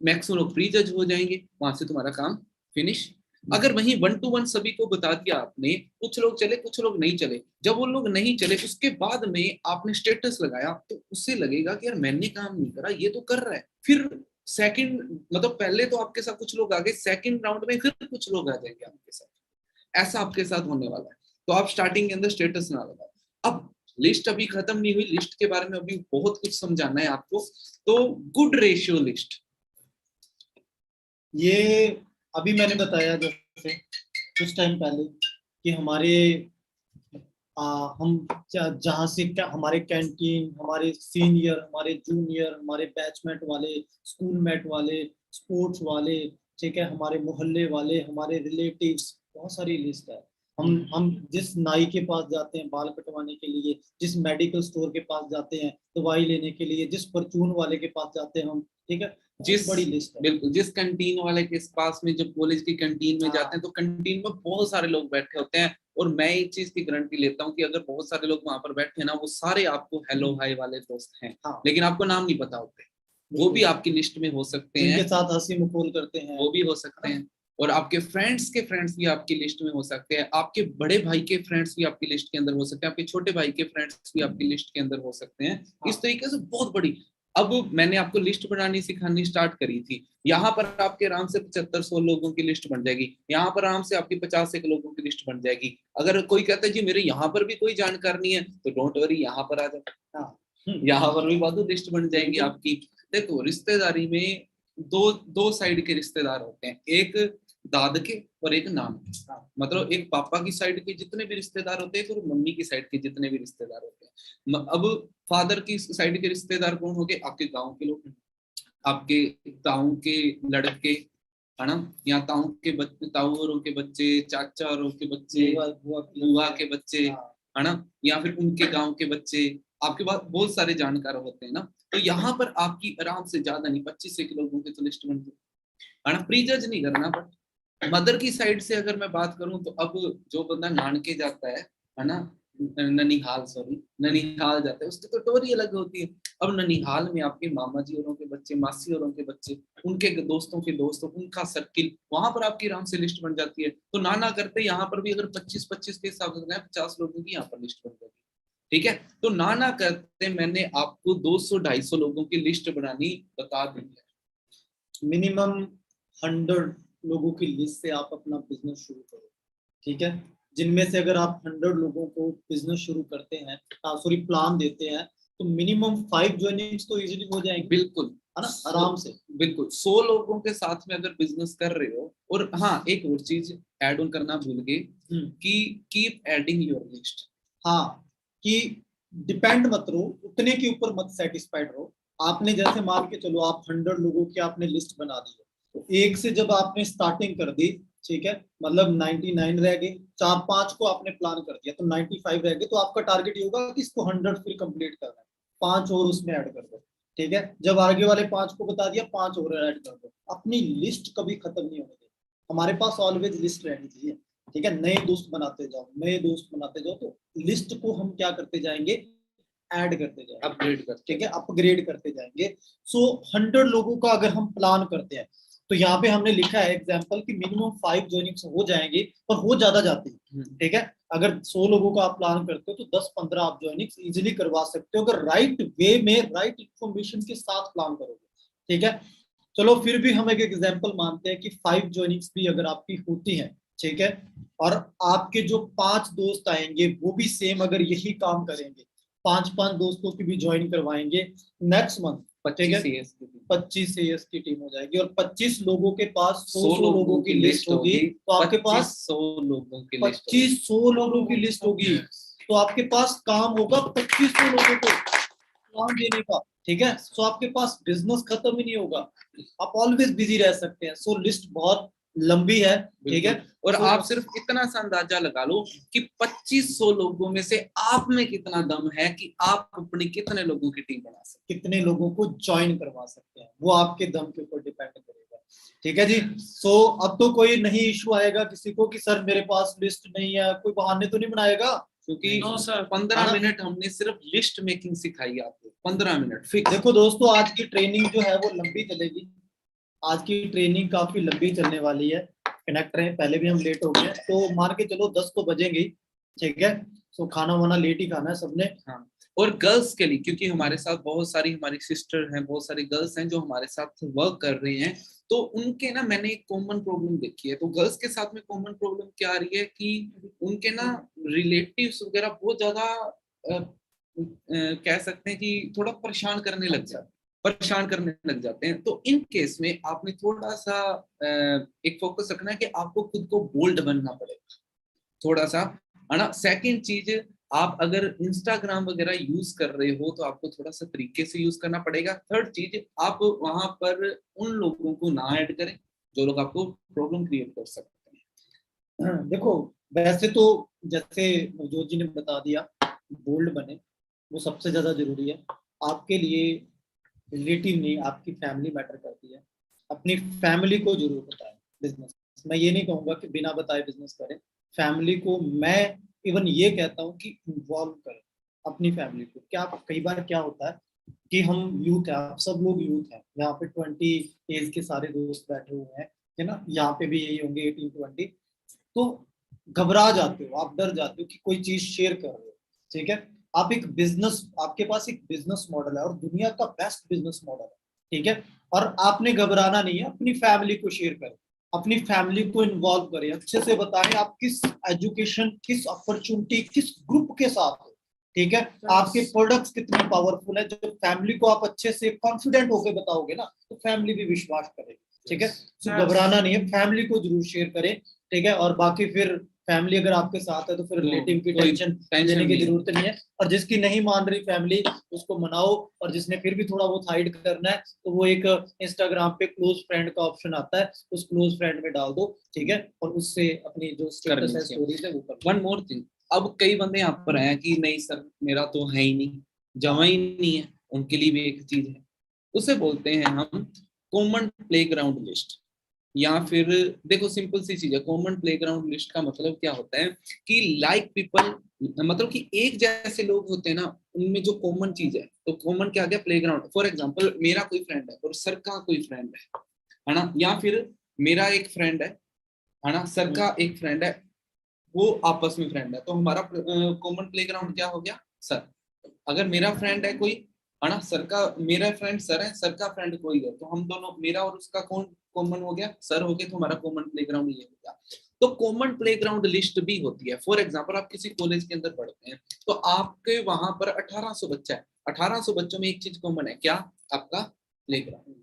मैक्सिमम लोग प्री जज हो जाएंगे, वहां से तुम्हारा काम फिनिश। अगर वहीं 1 to 1 सभी को बता दिया आपने, कुछ लोग चले कुछ लोग नहीं चले, जब वो लोग नहीं चले उसके बाद में आपने स्टेटस लगाया तो उससे लगेगा कि यार मैंने काम नहीं करा, ये तो कर रहा है। फिर सेकंड, मतलब पहले तो आपके साथ कुछ लोग आ गए, सेकंड राउंड में फिर कुछ लोग आ जाएंगे आपके साथ, ऐसा आपके साथ होने वाला है। तो आप स्टार्टिंग के अंदर स्टेटस ना लगाओ। अब लिस्ट अभी खत्म नहीं हुई, लिस्ट के बारे में अभी बहुत कुछ समझाना है आपको। तो गुड रेशियो लिस्ट, ये अभी मैंने बताया जैसे कुछ टाइम पहले कि हमारे हम जहाँ से क्या हमारे कैंटीन, हमारे सीनियर, हमारे जूनियर, हमारे बैचमेट वाले, स्कूल मेट वाले, स्पोर्ट्स वाले, ठीक है, हमारे मोहल्ले वाले, हमारे रिलेटिव्स, बहुत सारी लिस्ट है। हम जिस नाई के पास जाते हैं बाल कटवाने के लिए, जिस मेडिकल स्टोर के पास जाते हैं दवाई लेने के लिए, जिस परचून वाले के पास जाते हैं हम, ठीक है, जिस बड़ी लिस्ट है। बिल्कुल जिस कैंटीन वाले के पास में, जब कॉलेज की कैंटीन में जाते हैं तो कैंटीन में बहुत सारे लोग बैठे होते हैं, और मैं एक चीज की गारंटी लेता हूँ कि अगर बहुत सारे लोग वहां पर बैठे हैं ना, वो सारे आपको हेलो हाय वाले दोस्त हैं। हाँ, लेकिन आपको नाम नहीं पता होते, वो भी आपकी लिस्ट में हो सकते हैं, जिनके साथ हंसी मखौल करते हैं वो भी हो सकते हैं। और आपके फ्रेंड्स के फ्रेंड्स भी आपकी लिस्ट में हो सकते हैं, आपके बड़े भाई के फ्रेंड्स भी आपकी लिस्ट के अंदर हो सकते हैं, आपके छोटे भाई के फ्रेंड्स भी आपकी लिस्ट के अंदर हो सकते हैं। इस तरीके से बहुत बड़ी, अब मैंने आपको लिस्ट बनानी सिखानी स्टार्ट करी थी, यहाँ पर आपके आराम से 75-100 लोगों की लिस्ट बन जाएगी, यहाँ पर आराम से आपकी 50-1 लोगों की लिस्ट बन जाएगी। अगर कोई कहता है जी मेरे यहाँ पर भी कोई जानकार नहीं है, तो डोंट वरी, यहाँ पर आ जाओ, यहाँ पर भी बहुत लिस्ट बन जाएगी आपकी। देखो रिश्तेदारी में दो दो साइड के रिश्तेदार होते हैं, एक दाद के और एक नाम के। मतलब एक पापा की साइड के जितने भी रिश्तेदार होते हैं, और मम्मी की साइड के जितने भी रिश्तेदार होते हैं। अब फादर की साइड के रिश्तेदार कौन हो गए? आपके गांव के लोग, आपके ताऊ के लड़के, है ना, या ताऊ के बच्चे, ताऊ औरों के बच्चे, चाचा औरों के बच्चे, बुआ के बच्चे, है ना, या फिर उनके गांव के बच्चे, आपके पास बहुत सारे जानकार होते हैं ना। तो यहाँ पर आपकी आराम से ज्यादा नहीं, 25 लोगों की तो लिस्ट बन गई, है ना। प्री जज नहीं करना, बट मदर की साइड से अगर मैं बात करूं तो अब जो बंदा नानके जाता है ना, ननिहाल, सॉरी ननिहाल जाता है, उसकी तो टोरी अलग होती है। अब ननिहाल में आपके मामा जी औरों के बच्चे, मासी औरों के बच्चे, उनके दोस्तों के दोस्त, उनका सर्किल, वहां पर आपकी आराम से लिस्ट बन जाती है। तो ना करते यहाँ पर भी अगर 25-25 के हिसाब से 50 लोगों की यहाँ पर लिस्ट बन जाती है, ठीक है। तो ना करते मैंने आपको 200-250 लोगों की लिस्ट बनानी बता दी है। मिनिमम 100 लोगों की लिस्ट से आप अपना बिजनेस शुरू करो, ठीक है। जिनमें से अगर आप 100 लोगों को बिजनेस शुरू करते हैं, सॉरी प्लान देते हैं, तो मिनिमम 5 ज्वाइनिंग्स तो इजीली हो जाएंगे। बिल्कुल, है ना, आराम से। बिल्कुल 100 लोगों के साथ में अगर बिजनेस कर रहे हो। और हाँ, एक और चीज ऐड ऑन करना भूल गए कि कीप एडिंग योर लिस्ट। हाँ, कि डिपेंड मत रहो, उतने के ऊपर मत सेटिस्फाइड रहो। आपने जैसे मान के चलो आप 100 लोगों की आपने लिस्ट बना दी है, तो एक से जब आपने स्टार्टिंग कर दी, ठीक है, मतलब 99 रह गए, 4-5 को आपने प्लान कर दिया तो 95 रह गए, तो आपका टारगेट ये होगा कि इसको 100 फिर कंप्लीट करना है, 5 और उसमें ऐड कर दो, ठीक है। जब आगे वाले 5 को बता दिया, 5 और ऐड कर दो। अपनी लिस्ट कभी खत्म नहीं होने देती, हमारे पास ऑलवेज लिस्ट रहनी चाहिए, ठीक है। नए दोस्त बनाते जाओ, नए दोस्त बनाते जाओ, तो लिस्ट को हम क्या करते जाएंगे, ऐड करते जाएंगे, अपग्रेड करते, ठीक है, अपग्रेड करते जाएंगे। सो 100 लोगों का अगर हम प्लान करते हैं, तो यहाँ पे हमने लिखा है एग्जांपल कि मिनिमम 5 ज्वाइनिंग्स हो जाएंगे, पर हो ज्यादा जाती है, ठीक है। अगर 100 लोगों का आप प्लान करते हो तो 10-15 आप ज्वाइनिंग्स इजीली करवा सकते हो, अगर राइट वे में राइट इंफॉर्मेशन के साथ प्लान करोगे, ठीक है। चलो फिर भी हम एक एग्जांपल मानते हैं कि 5 ज्वाइनिंग्स भी अगर आपकी होती हैं, ठीक है, और आपके जो 5 दोस्त आएंगे वो भी सेम अगर यही काम करेंगे, 5-5 दोस्तों की भी ज्वाइन करवाएंगे, नेक्स्ट मंथ 25 सीएस की टीम हो जाएगी, और 25 लोगों के पास 100 लोगों की लिस्ट होगी, तो आपके पास 100 लोगों की लिस्ट, 2500 लोगों की लिस्ट होगी, तो आपके पास काम होगा 2500 लोगों को काम देने का, ठीक है। सो आपके पास बिजनेस खत्म ही नहीं होगा, आप ऑलवेज बिजी रह सकते हैं। सो लिस्ट बहुत लंबी है, ठीक है। और आप सिर्फ इतना सा अंदाजा लगा लो कि 2500 लोगों में से आप में कितना दम है कि आप अपनी कितने लोगों की टीम बना सकते, कितने लोगों को ज्वाइन करवा सकते हैं, वो आपके दम के ऊपर डिपेंड करेगा, ठीक है जी। सो अब तो कोई नहीं इशू आएगा किसी को कि सर मेरे पास लिस्ट नहीं है, कोई बहाने तो नहीं बनाएगा, क्योंकि 15 मिनट हमने सिर्फ लिस्ट मेकिंग सिखाई आपको, 15 मिनट फिक्स। देखो दोस्तों, आज की ट्रेनिंग जो है वो लंबी चलेगी, आज की ट्रेनिंग काफी लंबी चलने वाली है, कनेक्ट रहे, पहले भी हम लेट हो गए, तो मान के चलो 10 तो बजेंगे, ठीक है। सो खाना वाना लेट ही खाना है सबने। हाँ, और गर्ल्स के लिए, क्योंकि हमारे साथ बहुत सारी हमारी सिस्टर हैं, बहुत सारी गर्ल्स हैं जो हमारे साथ वर्क कर रही हैं, तो उनके ना मैंने एक कॉमन प्रॉब्लम देखी है। तो गर्ल्स के साथ में कॉमन प्रॉब्लम क्या आ रही है कि उनके ना रिलेटिव्स वगैरह बहुत ज्यादा कह सकते हैं कि थोड़ा परेशान करने लग जाते हैं। तो इन केस में आपने थोड़ा सा एक फोकस रखना है कि आपको खुद को बोल्ड बनना पड़ेगा थोड़ा सा, है ना। सेकंड चीज, आप अगर इंस्टाग्राम वगैरह यूज कर रहे हो तो आपको थोड़ा सा तरीके से यूज करना पड़ेगा। थर्ड चीज, आप वहां पर उन लोगों को ना ऐड करें जो लोग आपको प्रॉब्लम क्रिएट कर सकते हैं। देखो, वैसे तो जैसे नवजोत जी ने बता दिया, बोल्ड बने, वो सबसे ज्यादा जरूरी है आपके लिए। रिलेटिव नहीं, आपकी फैमिली मैटर करती है। अपनी फैमिली को जरूर बताएं बिजनेस। मैं ये नहीं कहूंगा कि बिना बताए बिजनेस करें। फैमिली को मैं इवन ये कहता हूँ कि इन्वॉल्व करें अपनी फैमिली को। क्या कई बार क्या होता है कि हम यूथ है, आप सब लोग यूथ हैं, यहाँ पे 20 एज के सारे दोस्त बैठे हुए हैं, है ना, यहाँ पे भी यही होंगे 18-20। तो घबरा जाते हो, आप डर जाते हो कि कोई चीज शेयर कर रहे हो, ठीक है। आप एक बिजनेस, आपके पास एक बिजनेस मॉडल है और दुनिया का बेस्ट बिजनेस मॉडल है, ठीक है। और आपने घबराना नहीं है, अपनी फैमिली को शेयर करें, अपनी फैमिली को इन्वॉल्व करें, अच्छे से बताएं आप किस एजुकेशन, किस अपॉर्चुनिटी, किस ग्रुप के साथ हो, ठीक है। आपके प्रोडक्ट्स कितने पावरफुल है, जब फैमिली को आप अच्छे से कॉन्फिडेंट होकर बताओगे ना तो फैमिली भी विश्वास करेगी, ठीक है। तो घबराना नहीं है, फैमिली को जरूर शेयर करें, ठीक है। और बाकी फिर फैमिली अगर आपके साथ है तो फिर रिलेटिव की टेंशन लेने की जरूरत नहीं है। और जिसकी नहीं मान रही फैमिली, उसको मनाओ। और जिसने फिर भी थोड़ा बहुत हाइड करना है तो वो एक इंस्टाग्राम पे क्लोज फ्रेंड का ऑप्शन आता है, उस क्लोज फ्रेंड में डाल दो, ठीक है। और उससे अपनी जो स्टेटस है, स्टोरीज है, वो कर। वन मोर थिंग, अब कई बंदे यहाँ पर आए कि नहीं सर मेरा तो है ही नहीं, जमा ही नहीं है, उनके लिए भी एक चीज है, उसे बोलते हैं हम कॉमन प्लेग्राउंड लिस्ट। या फिर देखो सिंपल सी चीज है, कॉमन प्लेग्राउंड लिस्ट का मतलब क्या होता है कि लाइक पीपल, मतलब कि एक जैसे लोग होते हैं ना, उनमें जो कॉमन चीज है, तो कॉमन क्या गया, प्लेग्राउंड। फॉर एग्जांपल मेरा कोई फ्रेंड है और सर का कोई फ्रेंड है ना, या फिर मेरा एक फ्रेंड है ना, सर का एक फ्रेंड है, वो आपस में फ्रेंड है, तो हमारा कॉमन प्लेग्राउंड क्या हो गया, सर। अगर मेरा फ्रेंड है कोई, है ना, सर का, मेरा फ्रेंड सर है, सर का फ्रेंड कोई है, तो हम दोनों, मेरा और उसका कौन कॉमन हो गया, सर हो गया, तो हमारा कॉमन प्लेग्राउंड ये हो गया। तो कॉमन प्लेग्राउंड लिस्ट भी होती है। फॉर एग्जांपल आप किसी कॉलेज के अंदर पढ़ते हैं तो आपके वहां पर 1800 बच्चा है, 1800 बच्चों में एक चीज कॉमन है, क्या, आपका प्लेग्राउंड,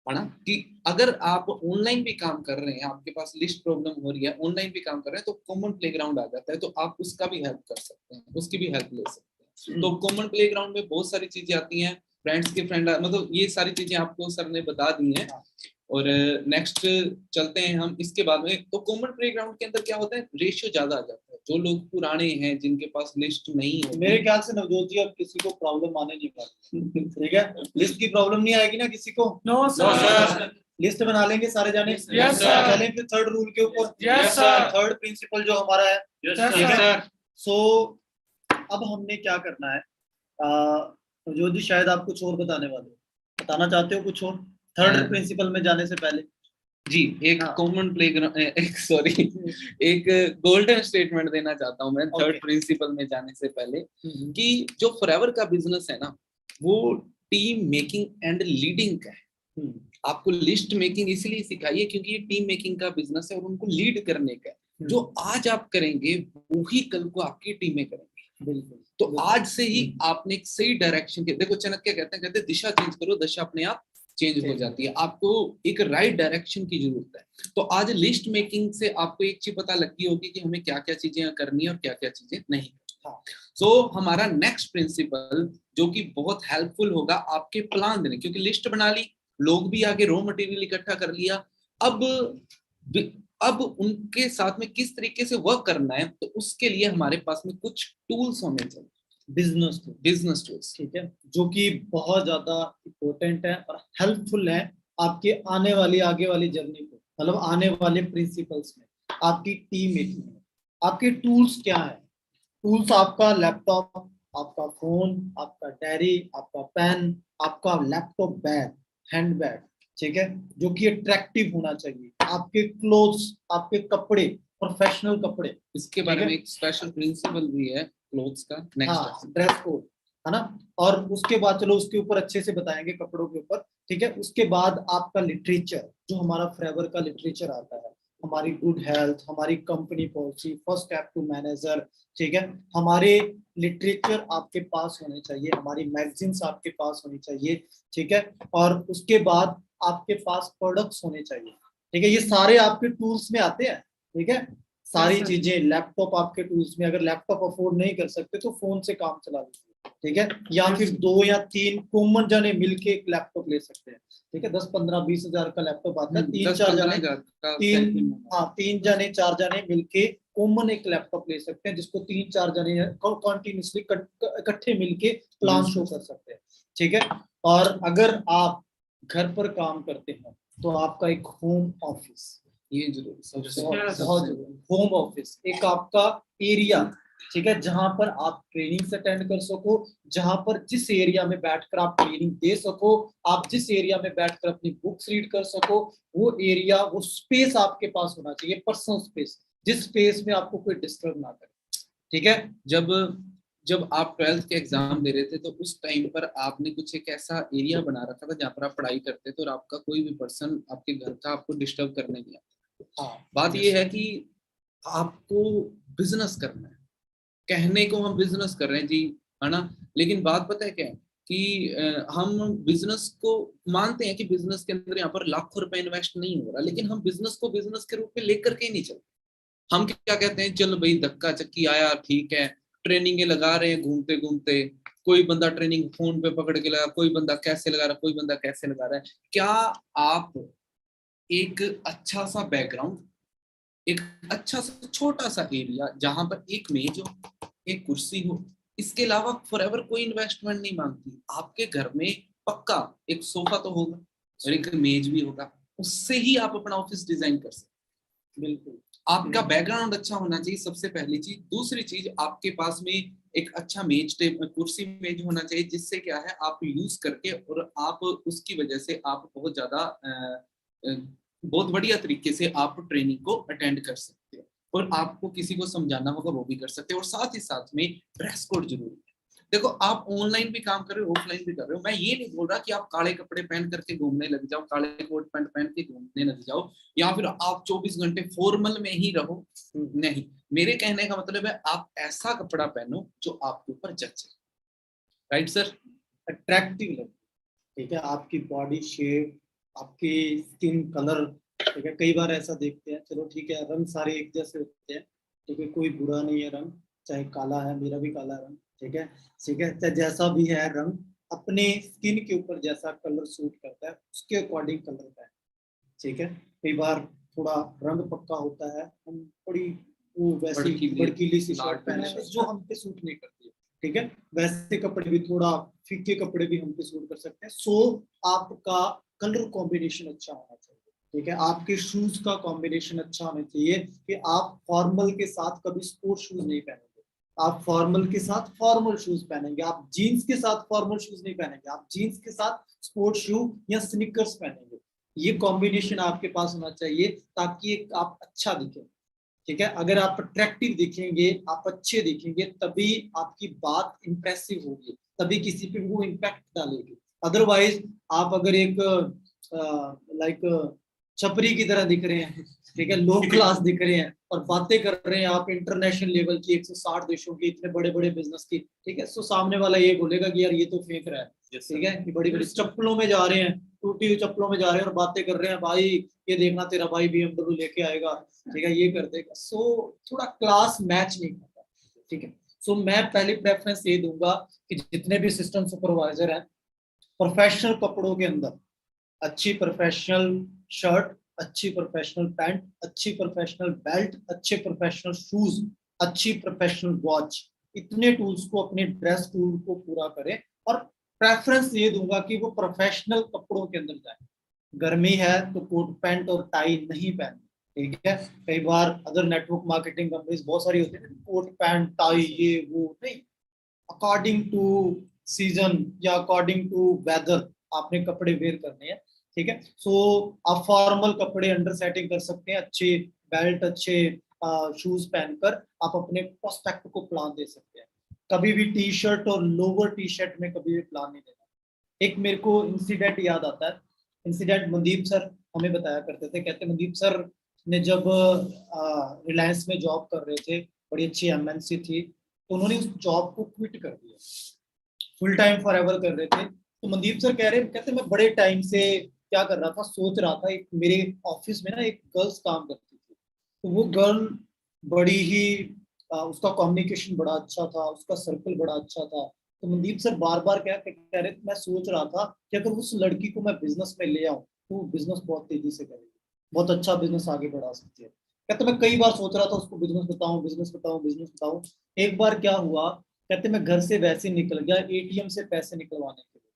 है ना। कि अगर आप ऑनलाइन भी काम कर रहे हैं, आपके पास लिस्ट प्रॉब्लम हो रही है, ऑनलाइन भी काम कर रहे हैं, तो कॉमन प्लेग्राउंड आ जाता है, तो आप उसका भी हेल्प कर सकते हैं, उसकी भी हेल्प ले सकते हैं। तो कॉमन प्लेग्राउंड में बहुत सारी चीजें आती हैं, फ्रेंड्स के फ्रेंड, मतलब ये सारी चीजें आपको सर ने बता दी हैं। और नेक्स्ट चलते हैं हम इसके बाद में। तो कॉमन प्लेग्राउंड के अंदर क्या होता है, रेशियो ज्यादा आ जाता है, जो लोग पुराने हैं जिनके पास लिस्ट नहीं होती, मेरे ख्याल से नवजोत जी अब किसी को प्रॉब्लम आने नहीं वाली, ठीक है। लिस्ट की प्रॉब्लम नहीं आएगी ना किसी को? No sir. लिस्ट बना लेंगे सारे जाने। Yes sir. चलें फिर थर्ड रूल के ऊपर। Yes sir. थर्ड प्रिंसिपल जो हमारा है, यस ठीक है। सर। सो अब हमने क्या करना है, नवजोत जी शायद आप कुछ और बताने वाले हो, बताना चाहते हो कुछ और थर्ड प्रिंसिपल में जाने से पहले? जी, एक कॉमन प्लेग्राउंड, एक सॉरी, एक गोल्डन स्टेटमेंट देना चाहता हूं मैं थर्ड प्रिंसिपल में जाने से पहले, कि जो फॉरएवर का बिजनेस है ना, वो टीम मेकिंग एंड लीडिंग का है। आपको लिस्ट मेकिंग इसलिए सिखाई है क्योंकि ये टीम मेकिंग का बिजनेस है और उनको लीड करने का है। जो आज आप करेंगे वही कल को आपकी टीमें करेंगे। बिल्कुल। तो आज से ही आपने एक सही डायरेक्शन के, देखो चाणक्य कहते हैं दिशा चेंज करो, दशा अपने आप चेंज हो जाती है। आपको एक राइट डायरेक्शन की जरूरत है। तो आज लिस्ट मेकिंग से आपको एक चीज पता लगती होगी कि हमें क्या क्या चीजें करनी है और क्या क्या चीजें नहीं। सो हमारा नेक्स्ट प्रिंसिपल जो कि बहुत हेल्पफुल होगा आपके प्लान देने, क्योंकि लिस्ट बना ली, लोग भी आगे रॉ मटेरियल इकट्ठा कर लिया, अब उनके साथ में किस तरीके से वर्क करना है, तो उसके लिए हमारे पास में कुछ टूल्स होने चाहिए, बिजनेस टूल्स, ठीक है, जो कि बहुत ज्यादा इम्पोर्टेंट है और हेल्पफुल है आपके आने वाली आगे वाली जर्नी को, मतलब आने वाले प्रिंसिपल्स में, आपकी टीम मेकिंग में। आपके टूल्स क्या है? टूल्स आपका लैपटॉप, आपका फोन, आपका डायरी, आपका पेन, आपका लैपटॉप बैग, हैंड बैग, ठीक है, जो कि अट्रैक्टिव होना चाहिए। आपके क्लोथ्स, आपके कपड़े, प्रोफेशनल कपड़े, इसके बारे में एक स्पेशल प्रिंसिपल भी है क्लोथ्स का, नेक्स्ट ड्रेस कोड, है ना। और उसके बाद चलो उसके ऊपर अच्छे से बताएंगे कपड़ों के ऊपर, ठीक है। उसके बाद आपका लिटरेचर, जो हमारा फॉरएवर का लिटरेचर आता है, हमारी गुड हेल्थ, हमारी company policy, first step to manager, ठीक है, हमारे लिटरेचर आपके पास होने चाहिए, हमारी मैगजीन्स आपके पास होनी चाहिए, ठीक है, और उसके बाद आपके पास प्रोडक्ट्स होने चाहिए, ठीक है, ये सारे आपके टूल्स में आते हैं, ठीक है, सारी सर। चीजें लैपटॉप आपके टूल्स में, अगर लैपटॉप अफोर्ड नहीं कर सकते तो फोन से काम चला लीजिए, ठीक है, या फिर 2 या 3 कॉमन जने मिलके एक लैपटॉप ले सकते हैं, ठीक है, 10-15-20 हजार का लैपटॉप आता है, 3-4 जने, 3 जने 4 जने मिलके कॉमन एक लैपटॉप ले सकते हैं, जिसको 3-4 जने कॉन्टिन्यूसली इकट्ठे मिलके प्लान शो कर सकते हैं, ठीक है, और अगर आप घर पर काम करते हैं तो आपका एक होम ऑफिस, ये जरूर सबसे बहुत जरूरी, होम ऑफिस एक आपका एरिया, ठीक है, जहां पर आप ट्रेनिंग अटेंड कर सको, जहां पर जिस एरिया में बैठकर आप ट्रेनिंग दे सको, आप जिस एरिया में बैठकर अपनी बुक्स रीड कर सको, वो एरिया, वो स्पेस आपके पास होना चाहिए, पर्सनल स्पेस, जिस स्पेस में आपको कोई डिस्टर्ब ना करे, ठीक है। जब जब आप 12th के एग्जाम दे रहे थे तो उस टाइम पर आपने कुछ एक ऐसा एरिया बना रखा था जहाँ पर आप पढ़ाई करते थे और आपका कोई भी पर्सन आपके घर का आपको डिस्टर्ब करने नहीं आता। हाँ, बात ये है कि आपको बिजनेस करना है, कहने को हम बिजनेस कर रहे हैं जी, है ना, लेकिन बात पता है क्या है कि हम बिजनेस को मानते हैं कि बिजनेस के अंदर यहाँ पर लाखों रुपए इन्वेस्ट नहीं हो रहा, लेकिन हम बिजनेस को बिजनेस के रूप में लेकर के ही नहीं चलते। हम क्या कहते हैं, चलो भाई धक्का चक्की आया ठीक है, ट्रेनिंगें लगा रहे हैं घूमते घूमते, कोई बंदा ट्रेनिंग फोन पे पकड़ के लगा, कोई बंदा कैसे लगा रहा, कोई बंदा कैसे लगा रहा है। क्या आप एक अच्छा सा बैकग्राउंड, एक अच्छा सा छोटा सा एरिया जहां पर एक मेज हो, एक कुर्सी हो, इसके अलावा फॉरएवर कोई इन्वेस्टमेंट नहीं मांगती। आपके घर में पक्का एक सोफा तो होगा और एक मेज भी होगा, उससे ही आप अपना ऑफिस डिजाइन कर सकते। बिल्कुल, आपका बैकग्राउंड अच्छा होना चाहिए सबसे पहली चीज। दूसरी चीज, आपके पास में एक अच्छा मेज टेबल कुर्सी मेज होना चाहिए, जिससे क्या है आप यूज करके और आप उसकी वजह से आप बहुत ज्यादा बहुत बढ़िया तरीके से आप ट्रेनिंग को अटेंड कर सकते हो और आपको किसी को समझाना होगा वो भी कर सकते हो। और साथ ही साथ में ड्रेस कोड जरूरी है। देखो आप ऑनलाइन भी काम कर रहे हो, ऑफलाइन भी कर रहे हो, मैं ये नहीं बोल रहा कि आप काले कपड़े पहन करके घूमने लग जाओ, काले कोट पैंट पहन के घूमने लग जाओ, या फिर आप 24 घंटे फॉर्मल में ही रहो। नहीं, मेरे कहने का मतलब है आप ऐसा कपड़ा पहनो जो आपके ऊपर जचे। Right sir? अट्रैक्टिव लगे, ठीक है, आपकी बॉडी शेप, आपकी स्किन कलर, ठीक है, कई बार ऐसा देखते हैं, चलो ठीक है रंग सारे एक जैसे होते हैं, ठीक है, कोई बुरा नहीं है रंग, चाहे काला है, मेरा भी काला रंग, ठीक है, ठीक है, चाहे जैसा भी है रंग, अपने स्किन के ऊपर जैसा कलर सूट करता है उसके अकॉर्डिंग कलर का है, ठीक है, कई बार थोड़ा रंग पक्का होता है, हम थोड़ी वो वैसी भड़कीली सी शर्ट पहने जो हम पे सूट नहीं करती है, ठीक है, वैसे कपड़े भी, थोड़ा फीके कपड़े भी हम पे सूट कर सकते हैं। सो आपका कलर कॉम्बिनेशन अच्छा होना चाहिए, ठीक है, आपके शूज का कॉम्बिनेशन अच्छा होना चाहिए कि आप फॉर्मल के साथ कभी स्पोर्ट शूज नहीं पहनेंगे, आप फॉर्मल के साथ फॉर्मल शूज पहनेंगे, आप जीन्स के साथ फॉर्मल शूज नहीं पहनेंगे, आप जीन्स के साथ स्पोर्ट शू या स्निकर्स पहनेंगे। ये कॉम्बिनेशन आपके पास होना चाहिए ताकि आप अच्छा दिखे, ठीक है, अगर आप अट्रैक्टिव दिखेंगे, आप अच्छे दिखेंगे, तभी आपकी बात इंप्रेसिव होगी, तभी किसी पे वो इम्पैक्ट डालेगी। अदरवाइज आप अगर एक लाइक छपरी की तरह दिख रहे हैं, ठीक है, लो क्लास दिख रहे हैं और बातें कर रहे हैं आप इंटरनेशनल लेवल की 160 देशों की, इतने बड़े बड़े बिजनेस की, ठीक है, सो सामने वाला ये बोलेगा कि यार ये तो फेंक रहा है, ठीक है, बड़ी बड़ी चप्पलों में जा रहे हैं, टूटी हुई चप्पलों में जा रहे हैं और बातें कर रहे हैं, भाई ये देखना तेरा भाई BMW लेके आएगा, ठीक है, ये कर देगा। सो थोड़ा क्लास मैच नहीं करता, ठीक है। सो मैं पहली प्रेफरेंस ये दूंगा कि जितने भी सिस्टम सुपरवाइजर हैं, प्रोफेशनल कपड़ों के अंदर अच्छी प्रोफेशनल शर्ट, अच्छी प्रोफेशनल पैंट, अच्छी प्रोफेशनल बेल्ट, अच्छे प्रोफेशनल शूज, अच्छी प्रोफेशनल वॉच, इतने टूल्स को अपने ड्रेस टूल को पूरा करें। और प्रेफरेंस ये दूंगा कि वो प्रोफेशनल कपड़ों के अंदर जाए। गर्मी है तो कोट पैंट और टाई नहीं पहने, ठीक है, कई बार अदर नेटवर्क मार्केटिंग कंपनीज बहुत सारी होती है, कोट पैंट टाई ये वो नहीं, अकॉर्डिंग टू सीजन या अकॉर्डिंग टू वेदर आपने कपड़े वेयर करने हैं, ठीक है। सो आप फॉर्मल कपड़े अंडर सेटिंग कर सकते हैं, अच्छे बेल्ट, अच्छे शूज पहनकर आप अपने प्रोस्पेक्ट को प्लान दे सकते हैं। कभी भी टी शर्ट और लोअर टी शर्ट में कभी भी प्लान नहीं देना। एक मेरे को इंसिडेंट याद आता है, इंसिडेंट मनदीप सर हमें बताया करते थे, कहते मनदीप सर ने जब रिलायंस में जॉब कर रहे थे, बड़ी अच्छी एमएनसी थी, तो उन्होंने उस जॉब को क्विट कर दिया, फुल टाइम फॉर एवर कर रहे थे। तो मनदीप सर कहते मैं बड़े टाइम से क्या कर रहा था, सोच रहा था, एक मेरे ऑफिस में ना एक गर्ल्स काम करती थी, तो वो गर्ल बड़ी ही उसका कम्युनिकेशन बड़ा अच्छा था, उसका सर्कल बड़ा अच्छा था। तो मनदीप सर बार बार क्या कह रहे थे, मैं सोच रहा था कि अगर उस लड़की को मैं बिजनेस में ले आऊं तो वो बिजनेस बहुत तेजी से करेगी, बहुत अच्छा बिजनेस आगे बढ़ा सकती है। कहते मैं कई बार सोच रहा था उसको बिजनेस बताऊं, बिजनेस बताऊं, बिजनेस बताऊं। एक बार क्या हुआ, कहते मैं घर से वैसे निकल गया एटीएम से पैसे निकलवाने के लिए,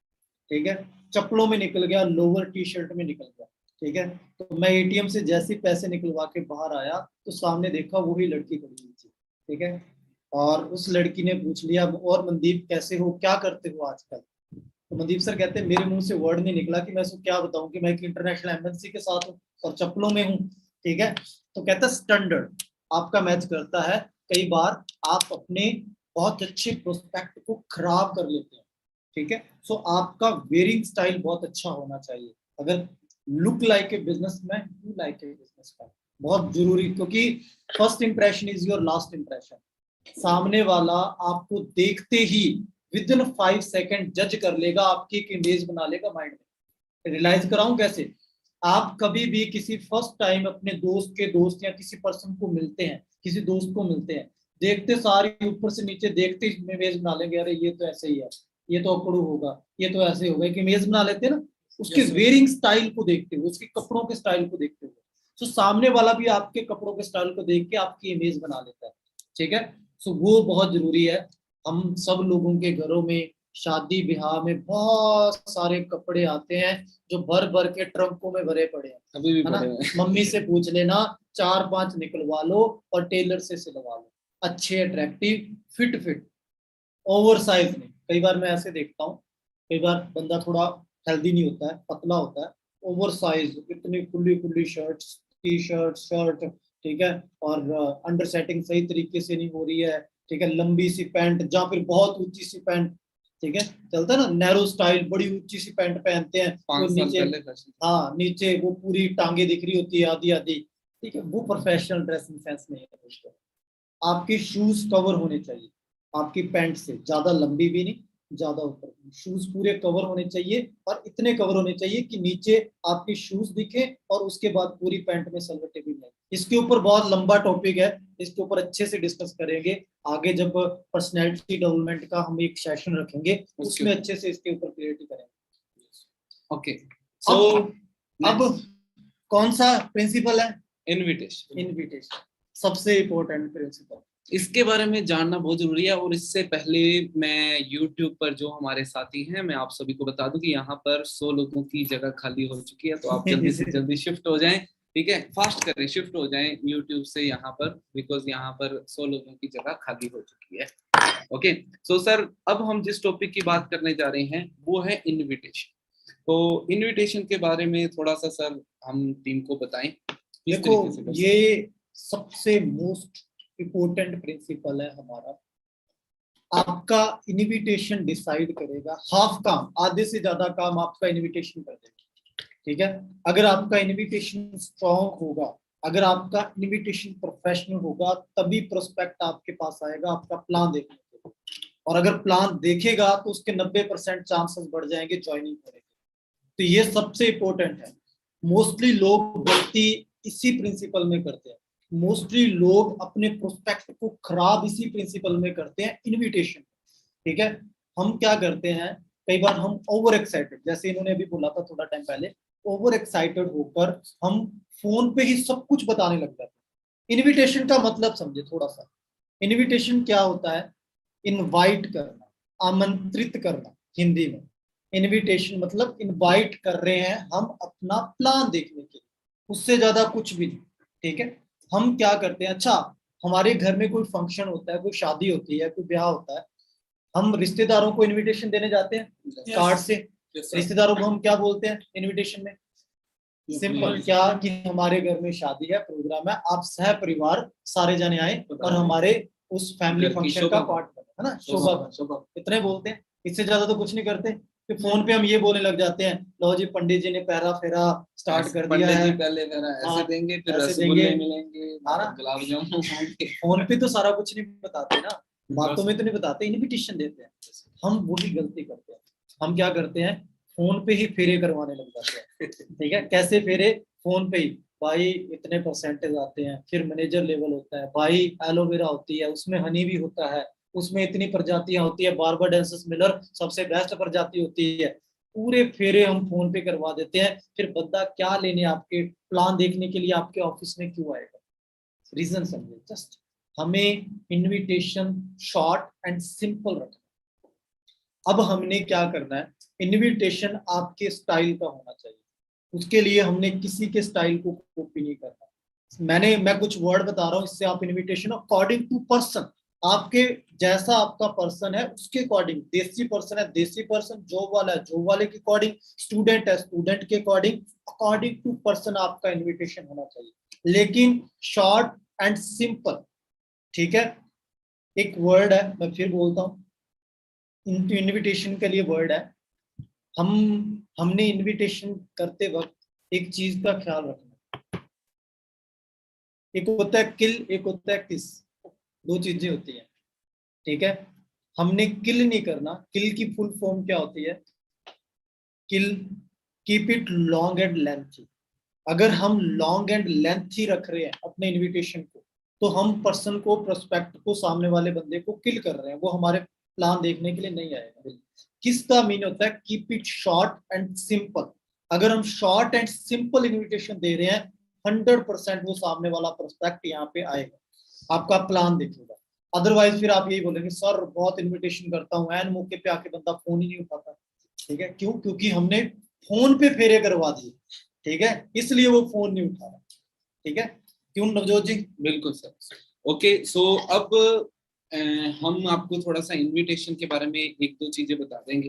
ठीक है, चप्पलों में निकल गया, लोअर टी शर्ट में निकल गया, ठीक है। तो मैं एटीएम से जैसे ही पैसे निकलवा के बाहर आया तो सामने देखा वही लड़की खड़ी हुई थी, ठीक है। और उस लड़की ने पूछ लिया, और मनदीप कैसे हो, क्या करते हो आजकल। तो मनदीप सर कहते हैं मेरे मुंह से वर्ड नहीं निकला कि मैं उसको क्या बताऊं कि मैं एक इंटरनेशनल एमएनसी के साथ हूँ और चप्पलों में हूँ, ठीक है। तो कहता है स्टैंडर्ड आपका मैच करता है, कई बार आप अपने बहुत अच्छे प्रोस्पेक्ट को खराब कर लेते हैं, ठीक है। सो आपका वेयरिंग स्टाइल बहुत अच्छा होना चाहिए। अगर look like a businessman, do like a businessman, बहुत जरूरी, क्योंकि first impression is your last impression. सामने वाला आपको देखते ही विद इन 5 सेकेंड जज कर लेगा, आपकी एक इमेज बना लेगा माइंड में। रियलाइज कराऊं कैसे, आप कभी भी किसी फर्स्ट टाइम अपने दोस्त के दोस्त या किसी पर्सन को मिलते हैं, किसी दोस्त को मिलते हैं, देखते सारी ऊपर से नीचे देखते इमेज बना लेंगे, अरे ये तो ऐसे ही है, ये तो अकड़ू होगा, ये तो ऐसे होगा, एक इमेज बना लेते हैं ना। उसके वेयरिंग स्टाइल को देखते हुए, उसके कपड़ों के स्टाइल को देखते हुए, तो सामने वाला भी आपके कपड़ों के स्टाइल को देख के आपकी इमेज बना लेता है, ठीक है। सो वो बहुत जरूरी है। हम सब लोगों के घरों में शादी ब्याह में बहुत सारे कपड़े आते हैं जो भर भर के ट्रंकों में भरे पड़े हैं, अभी भी है ना। पड़े हुए हैं। मम्मी से पूछ लेना, 4-5 निकलवा लो और टेलर से सिलवा लो, अच्छे अट्रैक्टिव फिट ओवर साइज में। कई बार मैं ऐसे देखता हूँ, कई बार बंदा थोड़ा हेल्दी नहीं होता है, पतला होता है, ओवर साइज इतनी खुली खुली शर्ट, टी शर्ट शर्ट, ठीक है, और अंडर सेटिंग सही तरीके से नहीं हो रही है, ठीक है, लंबी सी पैंट जहाँ फिर बहुत ऊंची सी पैंट, ठीक है, चलता है ना नैरो स्टाइल, बड़ी ऊंची सी पैंट पहनते हैं, वो 5 साल नीचे, पहले फैशन। हाँ नीचे वो पूरी टांगे दिख रही होती है आधी आधी, ठीक है, वो प्रोफेशनल ड्रेसिंग सेंस नहीं है दोस्तों। आपके शूज कवर होने चाहिए, आपकी पैंट से ज्यादा लंबी भी नहीं, ज्यादा ऊपर, शूज पूरे कवर होने चाहिए, और इतने कवर होने चाहिए कि नीचे आपके शूज दिखे और उसके बाद पूरी पैंट में सलवटें भी नहीं। इसके ऊपर बहुत लंबा टॉपिक है, इसके ऊपर अच्छे से डिस्कस करेंगे आगे, जब पर्सनैलिटी डेवलपमेंट का हम एक सेशन रखेंगे उसमें अच्छे से इसके ऊपर क्लियरिटी करेंगे। ओके, सो अब कौन सा प्रिंसिपल है, इनविटेशन। इनविटेशन, सबसे इंपॉर्टेंट प्रिंसिपल। इसके बारे में जानना बहुत जरूरी है। और इससे पहले मैं YouTube पर जो हमारे साथी हैं, मैं आप सभी को बता दूं कि यहाँ पर 100 लोगों की जगह खाली हो चुकी है, तो आप जल्दी से जल्दी शिफ्ट हो जाएं, ठीक है, फास्ट करें, शिफ्ट हो जाएं YouTube से यहाँ पर, बिकॉज यहाँ पर 100 लोगों की जगह खाली हो चुकी है। ओके, सो सर, अब हम जिस टॉपिक की बात करने जा रहे हैं वो है इनविटेशन। तो इनविटेशन के बारे में थोड़ा सा सर हम टीम को बताएं। देखो, ये सबसे मोस्ट इम्पोर्टेंट प्रिंसिपल है हमारा। आपका इनविटेशन डिसाइड करेगा हाफ काम, आधे से ज्यादा काम आपका इनविटेशन कर देगा, ठीक है। अगर आपका इनविटेशन स्ट्रॉन्ग होगा, अगर आपका इनविटेशन प्रोफेशनल होगा, तभी प्रोस्पेक्ट आपके पास आएगा आपका प्लान देखने के लिए। और अगर प्लान देखेगा तो उसके 90% चांसेस बढ़ जाएंगे ज्वाइनिंग करने के। तो ये सबसे इंपॉर्टेंट है। मोस्टली लोग गलती इसी प्रिंसिपल में करते हैं, मोस्टली लोग अपने प्रोस्पेक्ट को खराब इसी प्रिंसिपल में करते हैं, इनविटेशन, ठीक है। हम क्या करते हैं, कई बार हम ओवर एक्साइटेड, जैसे इन्होंने अभी बोला था थोड़ा टाइम पहले, ओवर एक्साइटेड होकर हम फोन पे ही सब कुछ बताने लग जाते हैं। इनविटेशन का मतलब समझे थोड़ा सा। इनविटेशन क्या होता है, इनवाइट करना, आमंत्रित करना हिंदी में। इनविटेशन मतलब इनवाइट कर रहे हैं हम अपना प्लान देखने के लिए, उससे ज्यादा कुछ भी नहीं, ठीक है। हम क्या करते हैं, अच्छा हमारे घर में कोई फंक्शन होता है, कोई शादी होती है, कोई ब्याह होता है, हम रिश्तेदारों को इनविटेशन देने जाते हैं कार्ड से। रिश्तेदारों को हम क्या बोलते हैं इनविटेशन में, सिंपल क्या कि हमारे घर में शादी है, प्रोग्राम है, आप सह परिवार सारे जने आए और हमारे उस फैमिली फंक्शन का पार्ट बने, है ना, शोभा, इतने बोलते हैं, इससे ज्यादा तो कुछ नहीं करते। कि फोन पे हम ये बोलने लग जाते हैं, लो जी पंडित जी ने पैरा फेरा स्टार्ट कर दिया पंडित जी है, पहले मेरा ऐसे हाँ, देंगे, फिर ऐसे रसगुल्ले देंगे, मिलेंगे, हाँ ना? गुलाब जामुन होंगे। फोन पे तो सारा कुछ नहीं बताते ना, बातों में तो नहीं बताते, इनविटेशन देते हैं। हम वही गलती करते हैं, हम क्या करते हैं, फोन पे ही फेरे करवाने लग जाते हैं। ठीक है, कैसे फेरे, फोन पे ही, भाई इतने परसेंटेज आते हैं, फिर मैनेजर लेवल होता है, भाई एलोवेरा होती है, उसमें हनी भी होता है, उसमें इतनी प्रजातियां होती है, बारबाडेंसिस मिलर सबसे बेस्ट प्रजाति होती है। पूरे फेरे हम फोन पे करवा देते हैं, फिर बंदा क्या लेने आपके प्लान देखने के लिए आपके ऑफिस में क्यों आएगा? रीजन समझे, जस्ट हमें इनविटेशन शॉर्ट एंड सिंपल रखना। अब हमने क्या करना है, इनविटेशन आपके स्टाइल का होना चाहिए, उसके लिए हमने किसी के स्टाइल को कॉपी नहीं करना। मैं कुछ वर्ड बता रहा हूँ, इससे आप इनविटेशन अकॉर्डिंग टू पर्सन, आपके जैसा आपका पर्सन है उसके अकॉर्डिंग, देसी पर्सन है देसी पर्सन, जॉब वाला है जॉब वाले के अकॉर्डिंग, स्टूडेंट है स्टूडेंट के अकॉर्डिंग, अकॉर्डिंग टू पर्सन आपका इनविटेशन होना चाहिए, लेकिन शॉर्ट एंड सिंपल। ठीक है, एक वर्ड है, मैं फिर बोलता हूँ, इनविटेशन के लिए वर्ड है, हमने इनविटेशन करते वक्त एक चीज का ख्याल रखना, एक होता है किल, एक होता है किस, दो चीजें होती हैं। ठीक है, हमने किल नहीं करना, किल की फुल फॉर्म क्या होती है, kill, keep it long and lengthy. अगर हम लॉन्ग एंड लेंथी रख रहे हैं अपने इनविटेशन को, तो हम पर्सन को, प्रोस्पेक्ट को, सामने वाले बंदे को किल कर रहे हैं, वो हमारे प्लान देखने के लिए नहीं आएगा। किसका मीन होता है, keep it short and simple. अगर हम शॉर्ट एंड सिंपल इनविटेशन दे रहे हैं, 100% वो सामने वाला प्रोस्पेक्ट यहाँ पे आएगा, आपका प्लान देखेगा। अदरवाइज फिर आप यही बोलेंगे, सर बहुत इनविटेशन करता हूँ, एन मौके पे आके बंदा फोन ही नहीं उठाता। ठीक है, क्यों? क्योंकि हमने फोन पे फेरे करवा दिए, ठीक है, इसलिए वो फोन नहीं उठा रहा। ठीक है, क्यों नवजोत जी? बिल्कुल सर। ओके, सो अब हम आपको थोड़ा सा इनविटेशन के बारे में एक दो चीजें बता देंगे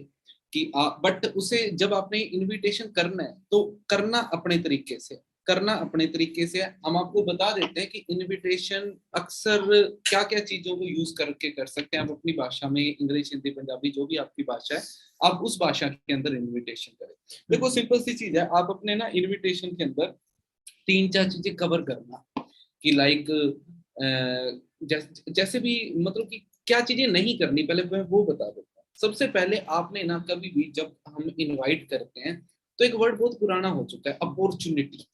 कि बट उसे जब आपने इनविटेशन करना है तो करना अपने तरीके से, करना अपने तरीके से। हम आपको बता देते हैं कि इनविटेशन अक्सर क्या क्या चीजों को यूज करके कर सकते हैं। आप अपनी भाषा में, इंग्लिश, हिंदी, पंजाबी, जो भी आपकी भाषा है, आप उस भाषा के अंदर इनविटेशन करें। देखो सिंपल सी चीज है, आप अपने ना इनविटेशन के अंदर 3-4 चीजें कवर करना कि लाइक जैसे भी, मतलब कि क्या चीजें नहीं करनी, पहले मैं वो बता देता हूँ। सबसे पहले आपने ना कभी भी जब हम इनवाइट करते हैं, तो एक वर्ड बहुत पुराना हो चुका है, अपॉर्चुनिटी,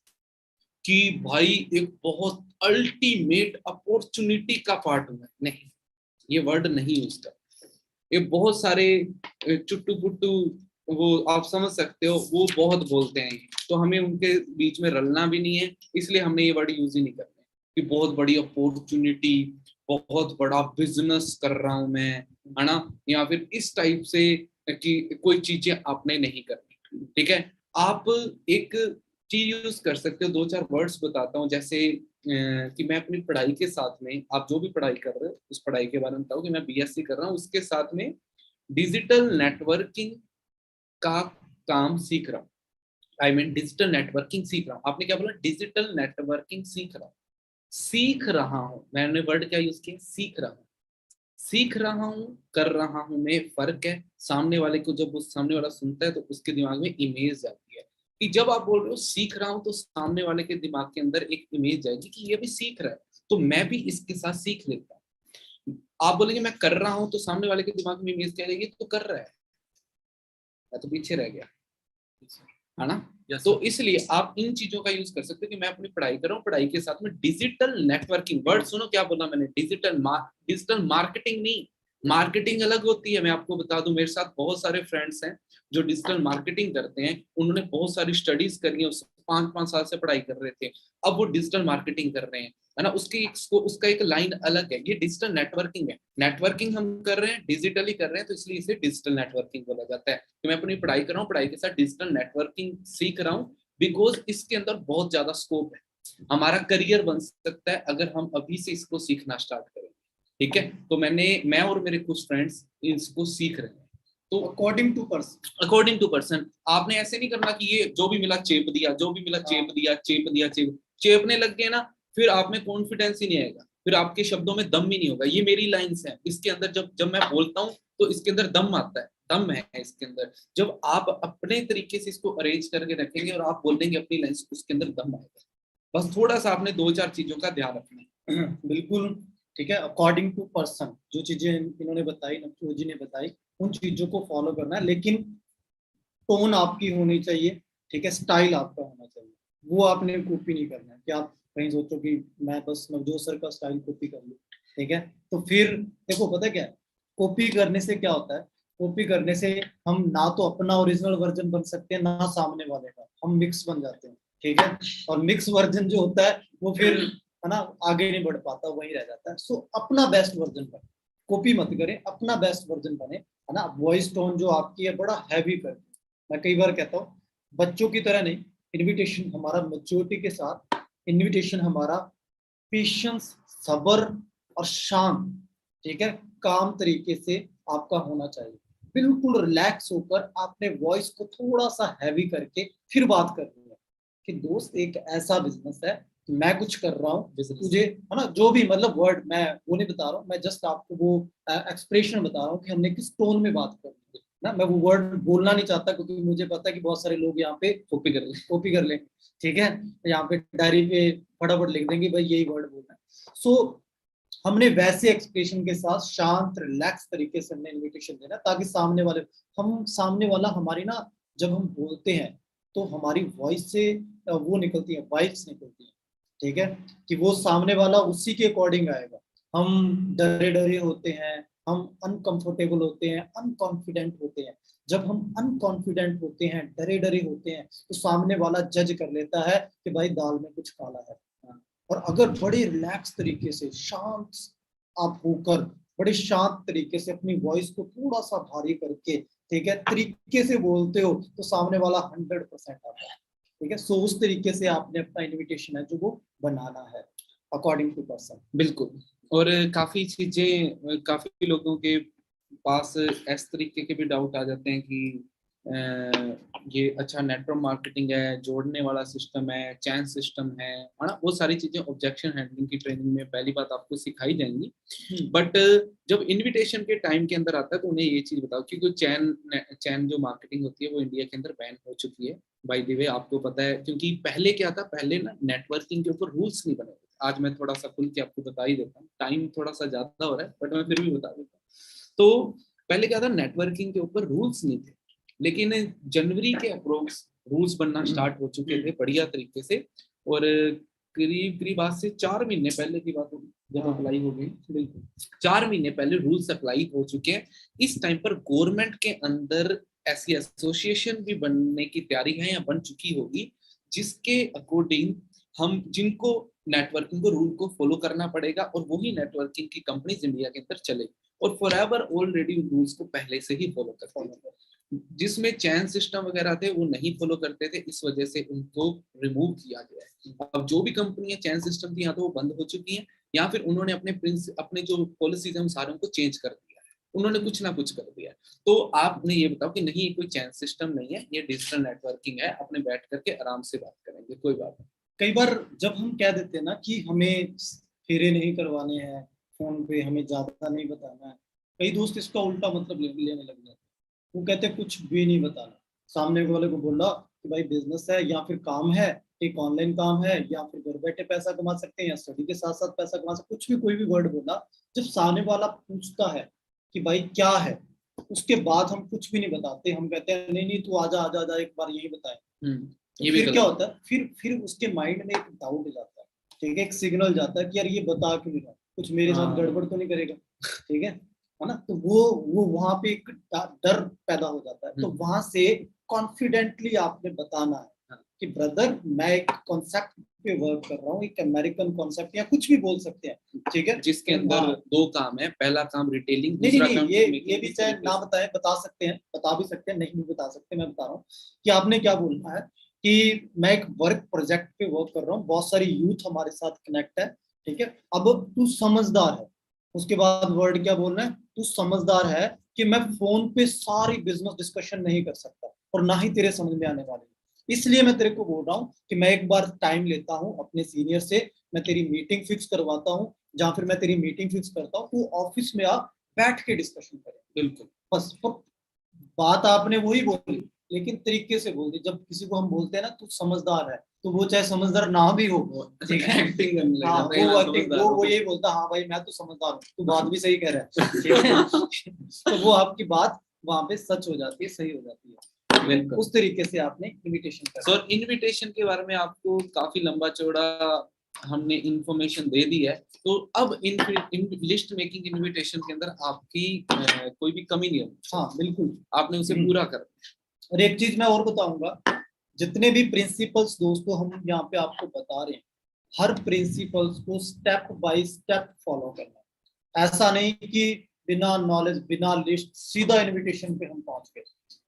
कि भाई एक बहुत अल्टीमेट अपॉर्चुनिटी का पार्ट हूं मैं। नहीं, ये वर्ड नहीं यूज कर। ये बहुत सारे चुट्टू पुट्टू, वो आप समझ सकते हो, वो बहुत बोलते हैं, तो हमें उनके बीच में रलना भी नहीं है, इसलिए हमने ये वर्ड यूज ही नहीं करना कि बहुत बड़ी अपॉर्चुनिटी, बहुत बड़ा बिजनेस कर रहा हूं मैं, है ना, या फिर इस टाइप से कि कोई चीजें आपने नहीं करनी। ठीक है, आप एक चीज यूज कर सकते हो, 2-4 वर्ड्स बताता हूँ, जैसे कि मैं अपनी पढ़ाई के साथ में, आप जो भी पढ़ाई कर रहे हो उस पढ़ाई के बारे में बताओ कि मैं बीएससी कर रहा हूँ, उसके साथ में डिजिटल नेटवर्किंग का काम सीख रहा हूँ। आई मीन डिजिटल नेटवर्किंग सीख रहा हूँ। आपने क्या बोला? डिजिटल नेटवर्किंग सीख रहा हूँ। सीख रहा हूँ, मैंने वर्ड क्या यूज किया? सीख रहा हूँ। सीख रहा हूँ, कर रहा हूँ में फर्क है। सामने वाले को, जब वो सामने वाला सुनता है तो उसके दिमाग में इमेज जाती है कि जब आप बोल रहे हो सीख रहा हूँ, तो सामने वाले के दिमाग के अंदर एक इमेज जाएगी कि ये भी सीख रहा है, तो मैं भी इसके साथ सीख लेता हूँ। आप बोलेंगे मैं कर रहा हूँ, तो सामने वाले के दिमाग में इमेज क्या रहेगी? तो कर रहा है, मैं तो पीछे रह गया, है ना। तो इसलिए आप इन चीजों का यूज कर सकते हो कि मैं अपनी पढ़ाई कर रहा हूँ, पढ़ाई के साथ में डिजिटल नेटवर्किंग। वर्ड सुनो क्या बोला मैंने, डिजिटल मार्केटिंग नहीं, मार्केटिंग अलग होती है। मैं आपको बता दूं, मेरे साथ बहुत सारे फ्रेंड्स हैं जो डिजिटल मार्केटिंग करते हैं, उन्होंने बहुत सारी स्टडीज करी है, 5-5 साल से पढ़ाई कर रहे थे, अब वो डिजिटल मार्केटिंग कर रहे हैं, है ना। उसका एक लाइन अलग है, ये डिजिटल नेटवर्किंग है। नेटवर्किंग हम कर रहे हैं, डिजिटली कर रहे हैं, तो इसलिए इसे डिजिटल नेटवर्किंग बोला जाता है कि मैं अपनी पढ़ाई कर रहा हूँ, पढ़ाई के साथ डिजिटल नेटवर्किंग सीख रहा हूँ, बिकॉज इसके अंदर बहुत ज्यादा स्कोप है, हमारा करियर बन सकता है अगर हम अभी से इसको सीखना स्टार्ट करें। ठीक है, तो मैं और मेरे कुछ फ्रेंड्स इसको सीख रहे हैं। तो अकॉर्डिंग टू पर्सन, आपने ऐसे नहीं करना कि ये जो भी मिला चेप दिया, जो भी मिला चेप दिया, चेप दिया, चेपने लग गए ना, फिर आप में कॉन्फिडेंस ही नहीं आएगा, फिर आपके शब्दों में दम ही नहीं होगा। ये मेरी लाइंस हैं, इसके अंदर जब जब मैं बोलता हूँ तो इसके अंदर दम आता है, दम है इसके अंदर। जब आप अपने तरीके से इसको अरेंज करके रखेंगे और आप बोल देंगे अपनी लाइन, उसके अंदर दम आएगा। बस थोड़ा सा आपने 2-4 चीजों का ध्यान रखना है। बिल्कुल ठीक है। अकॉर्डिंग टू पर्सन जो चीजें इन्होंने बताई, नवजोत जी ने बताई, उन चीजों को फॉलो करना है, लेकिन टोन आपकी होनी चाहिए, ठीक है, स्टाइल आपका होना चाहिए। वो आपने कॉपी नहीं करना है कि आप कहीं सोचो कि मैं बस नवजोत सर का स्टाइल कॉपी कर लूँ, ठीक है। तो फिर देखो पता क्या है, कॉपी करने से क्या होता है, कॉपी करने से हम ना तो अपना ओरिजिनल वर्जन बन सकते हैं, ना सामने वाले का, हम मिक्स बन जाते हैं, ठीक है। और मिक्स वर्जन जो होता है वो फिर है ना आगे नहीं बढ़ पाता, वहीं रह जाता है। सो अपना बेस्ट वर्जन बने, कॉपी मत करें, अपना बेस्ट वर्जन बने, है ना। वॉइस टोन जो आपकी है बड़ा हैवी कर, मैं कई बार कहता हूँ बच्चों की तरह नहीं, इनविटेशन हमारा मैच्योरिटी के साथ, इनविटेशन हमारा पेशेंस, सब्र और शांत, ठीक है, काम तरीके से आपका होना चाहिए। बिल्कुल रिलैक्स होकर आपने वॉइस को थोड़ा सा हैवी करके फिर बात करनी है कि दोस्त एक ऐसा बिजनेस है, मैं कुछ कर रहा हूँ, तुझे है ना, जो भी मतलब वर्ड मैं वो नहीं बता रहा हूँ, मैं जस्ट आपको वो एक्सप्रेशन बता रहा हूँ कि हमने किस टोन में बात करनी है ना। मैं वो वर्ड बोलना नहीं चाहता क्योंकि मुझे पता है कि बहुत सारे लोग यहाँ पे कॉपी कर लेंगे, ठीक है, यहाँ पे डायरी पे फटाफट लिख देंगे भाई यही वर्ड बोलना है। सो हमने वैसे एक्सप्रेशन के साथ शांत रिलैक्स तरीके से हमने इनविटेशन देना, ताकि सामने वाले, हम सामने वाला हमारी ना, जब हम बोलते हैं तो हमारी वॉइस से वो निकलती है, वाइब्स निकलती है, ठीक है, कि वो सामने वाला उसी के अकॉर्डिंग आएगा। हम डरे डरे होते हैं, हम अनकंफर्टेबल होते हैं, अनकॉन्फिडेंट होते हैं। जब हम अनकॉन्फिडेंट होते हैं, डरे डरे होते हैं, तो सामने वाला जज कर लेता है कि भाई दाल में कुछ काला है। और अगर बड़े रिलैक्स तरीके से शांत आप होकर, बड़े शांत तरीके से अपनी वॉइस को थोड़ा सा भारी करके, ठीक है, तरीके से बोलते हो, तो सामने वाला 100% आता है, ठीक है। सो उस तरीके से आपने अपना इनविटेशन है जो वो बनाना है अकॉर्डिंग टू पर्सन। बिल्कुल। और काफी चीजें, काफी लोगों के पास इस तरीके के भी डाउट आ जाते हैं कि ये अच्छा नेटवर्क मार्केटिंग है, जोड़ने वाला सिस्टम है, चैन सिस्टम है ना, वो सारी चीजें ऑब्जेक्शन हैंडलिंग की ट्रेनिंग में पहली बात आपको सिखाई जाएंगी। बट जब इनविटेशन के टाइम के अंदर आता है तो उन्हें ये चीज बताओ, क्योंकि चैन जो मार्केटिंग होती है वो इंडिया के अंदर बैन हो चुकी है, बाय द वे आपको पता है। क्योंकि पहले क्या था, पहले ना नेटवर्किंग के ऊपर रूल्स नहीं बने हुए थे। आज मैं थोड़ा सा खुल के आपको बता ही देता हूँ, टाइम थोड़ा सा ज्यादा हो रहा है बट मैं फिर भी बता देता हूँ। तो पहले क्या था, नेटवर्किंग के ऊपर रूल्स नहीं थे, लेकिन जनवरी के अप्रोक्स रूल्स बनना स्टार्ट हो चुके थे बढ़िया तरीके से। और करीब करीब आज से 4 महीने पहले की बात होगी जब अप्लाई हो गई, बिल्कुल 4 महीने पहले रूल्स अप्लाई हो चुके हैं। इस टाइम पर गवर्नमेंट के अंदर ऐसी एसोसिएशन भी बनने की तैयारी है या बन चुकी होगी, जिसके अकॉर्डिंग हम जिनको नेटवर्किंग को रूल को फॉलो करना पड़ेगा और वही नेटवर्किंग की कंपनीज इंडिया के अंदर चलेगी। और फॉर एवर ऑलरेडी रूल्स को पहले से ही फॉलो करते थे। जिसमें चैन सिस्टम वगैरह थे वो नहीं फॉलो करते थे, इस वजह से उनको रिमूव किया गया है। अब जो भी कंपनियां चैन सिस्टम थी या तो वो बंद हो चुकी हैं, या फिर उन्होंने अपने जो पॉलिसीज हैं सारों को चेंज कर दिया है, उन्होंने कुछ ना कुछ कर दिया है। तो आपने ये बताओ कि नहीं, ये कोई चैन सिस्टम नहीं है, ये डिजिटल नेटवर्किंग है, अपने बैठ करके आराम से बात करेंगे, कोई बात नहीं। कई बार जब हम कह देते हैं ना कि हमें फेरे नहीं करवाने हैं फोन पे, हमें ज्यादा नहीं बताना है, कई दोस्त इसका उल्टा मतलब लेने लग जाते हैं। वो कहते हैं कुछ भी नहीं बताना, सामने वाले को बोला कि भाई बिजनेस है या फिर काम है, एक ऑनलाइन काम है, या फिर घर बैठे पैसा कमा सकते हैं, या स्टडी के साथ साथ पैसा कमा सकते हैं, कुछ भी कोई भी वर्ड बोला, जब सामने वाला पूछता है कि भाई क्या है, उसके बाद हम कुछ भी नहीं बताते, हम कहते हैं नहीं नहीं तू आजा आजा आजा एक बार यही बताए। ये भी फिर क्या गलत होता है, फिर उसके माइंड में एक डाउट जाता है, ठीक है, एक सिग्नल जाता है कि यार ये बता क्यों नहीं रहा, कुछ मेरे साथ गड़बड़ तो नहीं करेगा, ठीक है ना। तो वो वहां पे एक डर पैदा हो जाता है। तो वहां से कॉन्फिडेंटली आपने बताना है कि ब्रदर मैं एक कॉन्सेप्ट पे वर्क कर रहा हूँ, एक अमेरिकन कॉन्सेप्ट, या कुछ भी बोल सकते हैं, ठीक है, जिसके अंदर 2 काम है, पहला काम रिटेलिंग, नहीं दूसरा नहीं काम ये भी चाहे ना बताए, बता सकते हैं, बता भी सकते हैं, नहीं भी बता सकते, मैं बता रहा हूँ कि आपने क्या बोलना है कि मैं एक वर्क प्रोजेक्ट पे वर्क कर रहा हूँ, बहुत सारी यूथ हमारे साथ कनेक्ट है, ठीक है, अब तू समझदार है। उसके बाद वर्ड क्या बोलना है, तू समझदार है कि मैं फोन पे सारी बिजनेस डिस्कशन नहीं कर सकता और ना ही तेरे समझ में आने वाले, इसलिए मैं तेरे को बोल रहा हूँ कि मैं एक बार टाइम लेता हूँ अपने सीनियर से, मैं तेरी मीटिंग फिक्स करवाता हूँ, जहां फिर मैं तेरी मीटिंग फिक्स करता हूँ, तू ऑफिस में आ, बैठ के डिस्कशन करें। बिल्कुल बस बात आपने वही बोली, लेकिन तरीके से बोल दी। जब किसी को हम बोलते हैं ना तू समझदार है, तो वो चाहे समझदार ना भी हो, ठीक है, एक्टिंग करने लग हाँ जाता है, वो हाँ, एक्टिंग समझदार वो हूँ। वो यही बोलता हाँ भाई मैं तो समझदार हूँ, तू बात भी सही कह रहा है, ठीक है। तो वो आपकी बात वहां पे सच हो जाती है, सही हो जाती है। बिल्कुल। उस तरीके से आपने इनविटेशन कर सर इनविटेशन के बारे में आपको काफी लंबा चौड़ा हमने इंफॉर्मेशन दे दी है, तो अब इन लिस्ट मेकिंग इनविटेशन के अंदर आपकी कोई भी कमी नहीं होगी। हाँ बिल्कुल, आपने उसे पूरा कर। और एक चीज मैं और बताऊंगा, जितने भी प्रिंसिपल्स दोस्तों हम यहाँ पे आपको बता रहे हैं, हर प्रिंसिपल्स को स्टेप बाय स्टेप फॉलो करना है। ऐसा नहीं कि बिना नॉलेज बिना लिस्ट सीधा इनविटेशन पे हम पहुंच गए,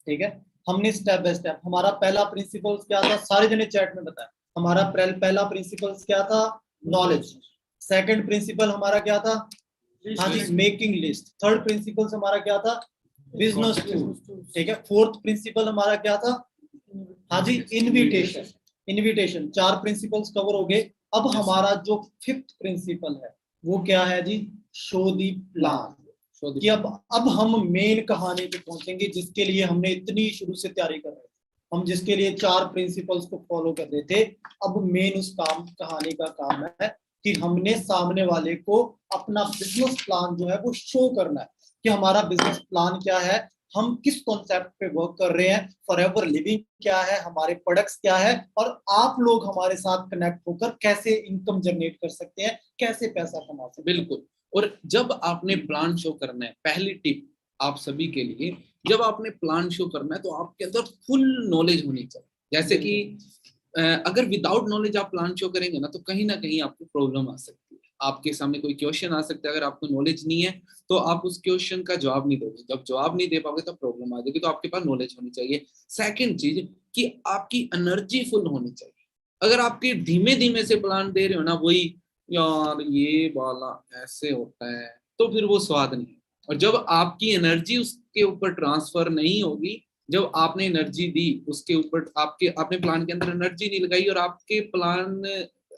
ठीक है। हमने स्टेप बाय स्टेप, हमारा पहला प्रिंसिपल्स क्या था, सारे जने चैट में बताया। हमारा पहला प्रिंसिपल्स क्या था, नॉलेज। सेकंड प्रिंसिपल हमारा क्या था, हाँ जी, मेकिंग लिस्ट। थर्ड प्रिंसिपल्स हमारा क्या था, बिजनेस टूल, ठीक है। फोर्थ प्रिंसिपल हमारा क्या था, हाँ जी, इनविटेशन। इनविटेशन, चार प्रिंसिपल्स कवर हो गए। अब हमारा जो फिफ्थ प्रिंसिपल है वो क्या है जी, शो दी प्लान। कि अब हम मेन कहानी पे पहुंचेंगे, जिसके लिए हमने इतनी शुरू से तैयारी कर रहे थे, हम जिसके लिए चार प्रिंसिपल्स को फॉलो कर रहे थे। अब मेन उस कहानी का काम है कि हमने सामने वाले को अपना बिजनेस प्लान जो है वो शो करना है, कि हमारा बिजनेस प्लान क्या है, हम किस कॉन्सेप्ट पे वर्क कर रहे हैं, फॉरएवर लिविंग क्या है, हमारे प्रोडक्ट्स क्या है, और आप लोग हमारे साथ कनेक्ट होकर कैसे इनकम जनरेट कर सकते हैं, कैसे पैसा कमा सकते हैं। बिल्कुल। और जब आपने प्लान शो करना है, पहली टिप आप सभी के लिए, जब आपने प्लान शो करना है तो आपके अंदर फुल नॉलेज होनी चाहिए। जैसे कि अगर विदाउट नॉलेज आप प्लान शो करेंगे ना, तो कहीं ना कहीं आपको प्रॉब्लम आ सकती है। आपके सामने कोई क्वेश्चन आ सकता है, अगर आपको नॉलेज नहीं है तो आप उस क्वेश्चन का जवाब नहीं दोगे। जब जवाब नहीं दे पाओगे तब प्रॉब्लम आ जाएगी। तो आपके पास नॉलेज होनी चाहिए। सेकंड चीज कि आपकी एनर्जी फुल होनी चाहिए। अगर आपके धीमे धीमे से प्लान दे रहे हो ना, वही यार ये वाला ऐसे होता है, तो फिर वो स्वाद नहीं है। और जब आपकी एनर्जी उसके ऊपर ट्रांसफर नहीं होगी, जब आपने एनर्जी दी उसके ऊपर, आपने प्लान के अंदर एनर्जी नहीं लगाई और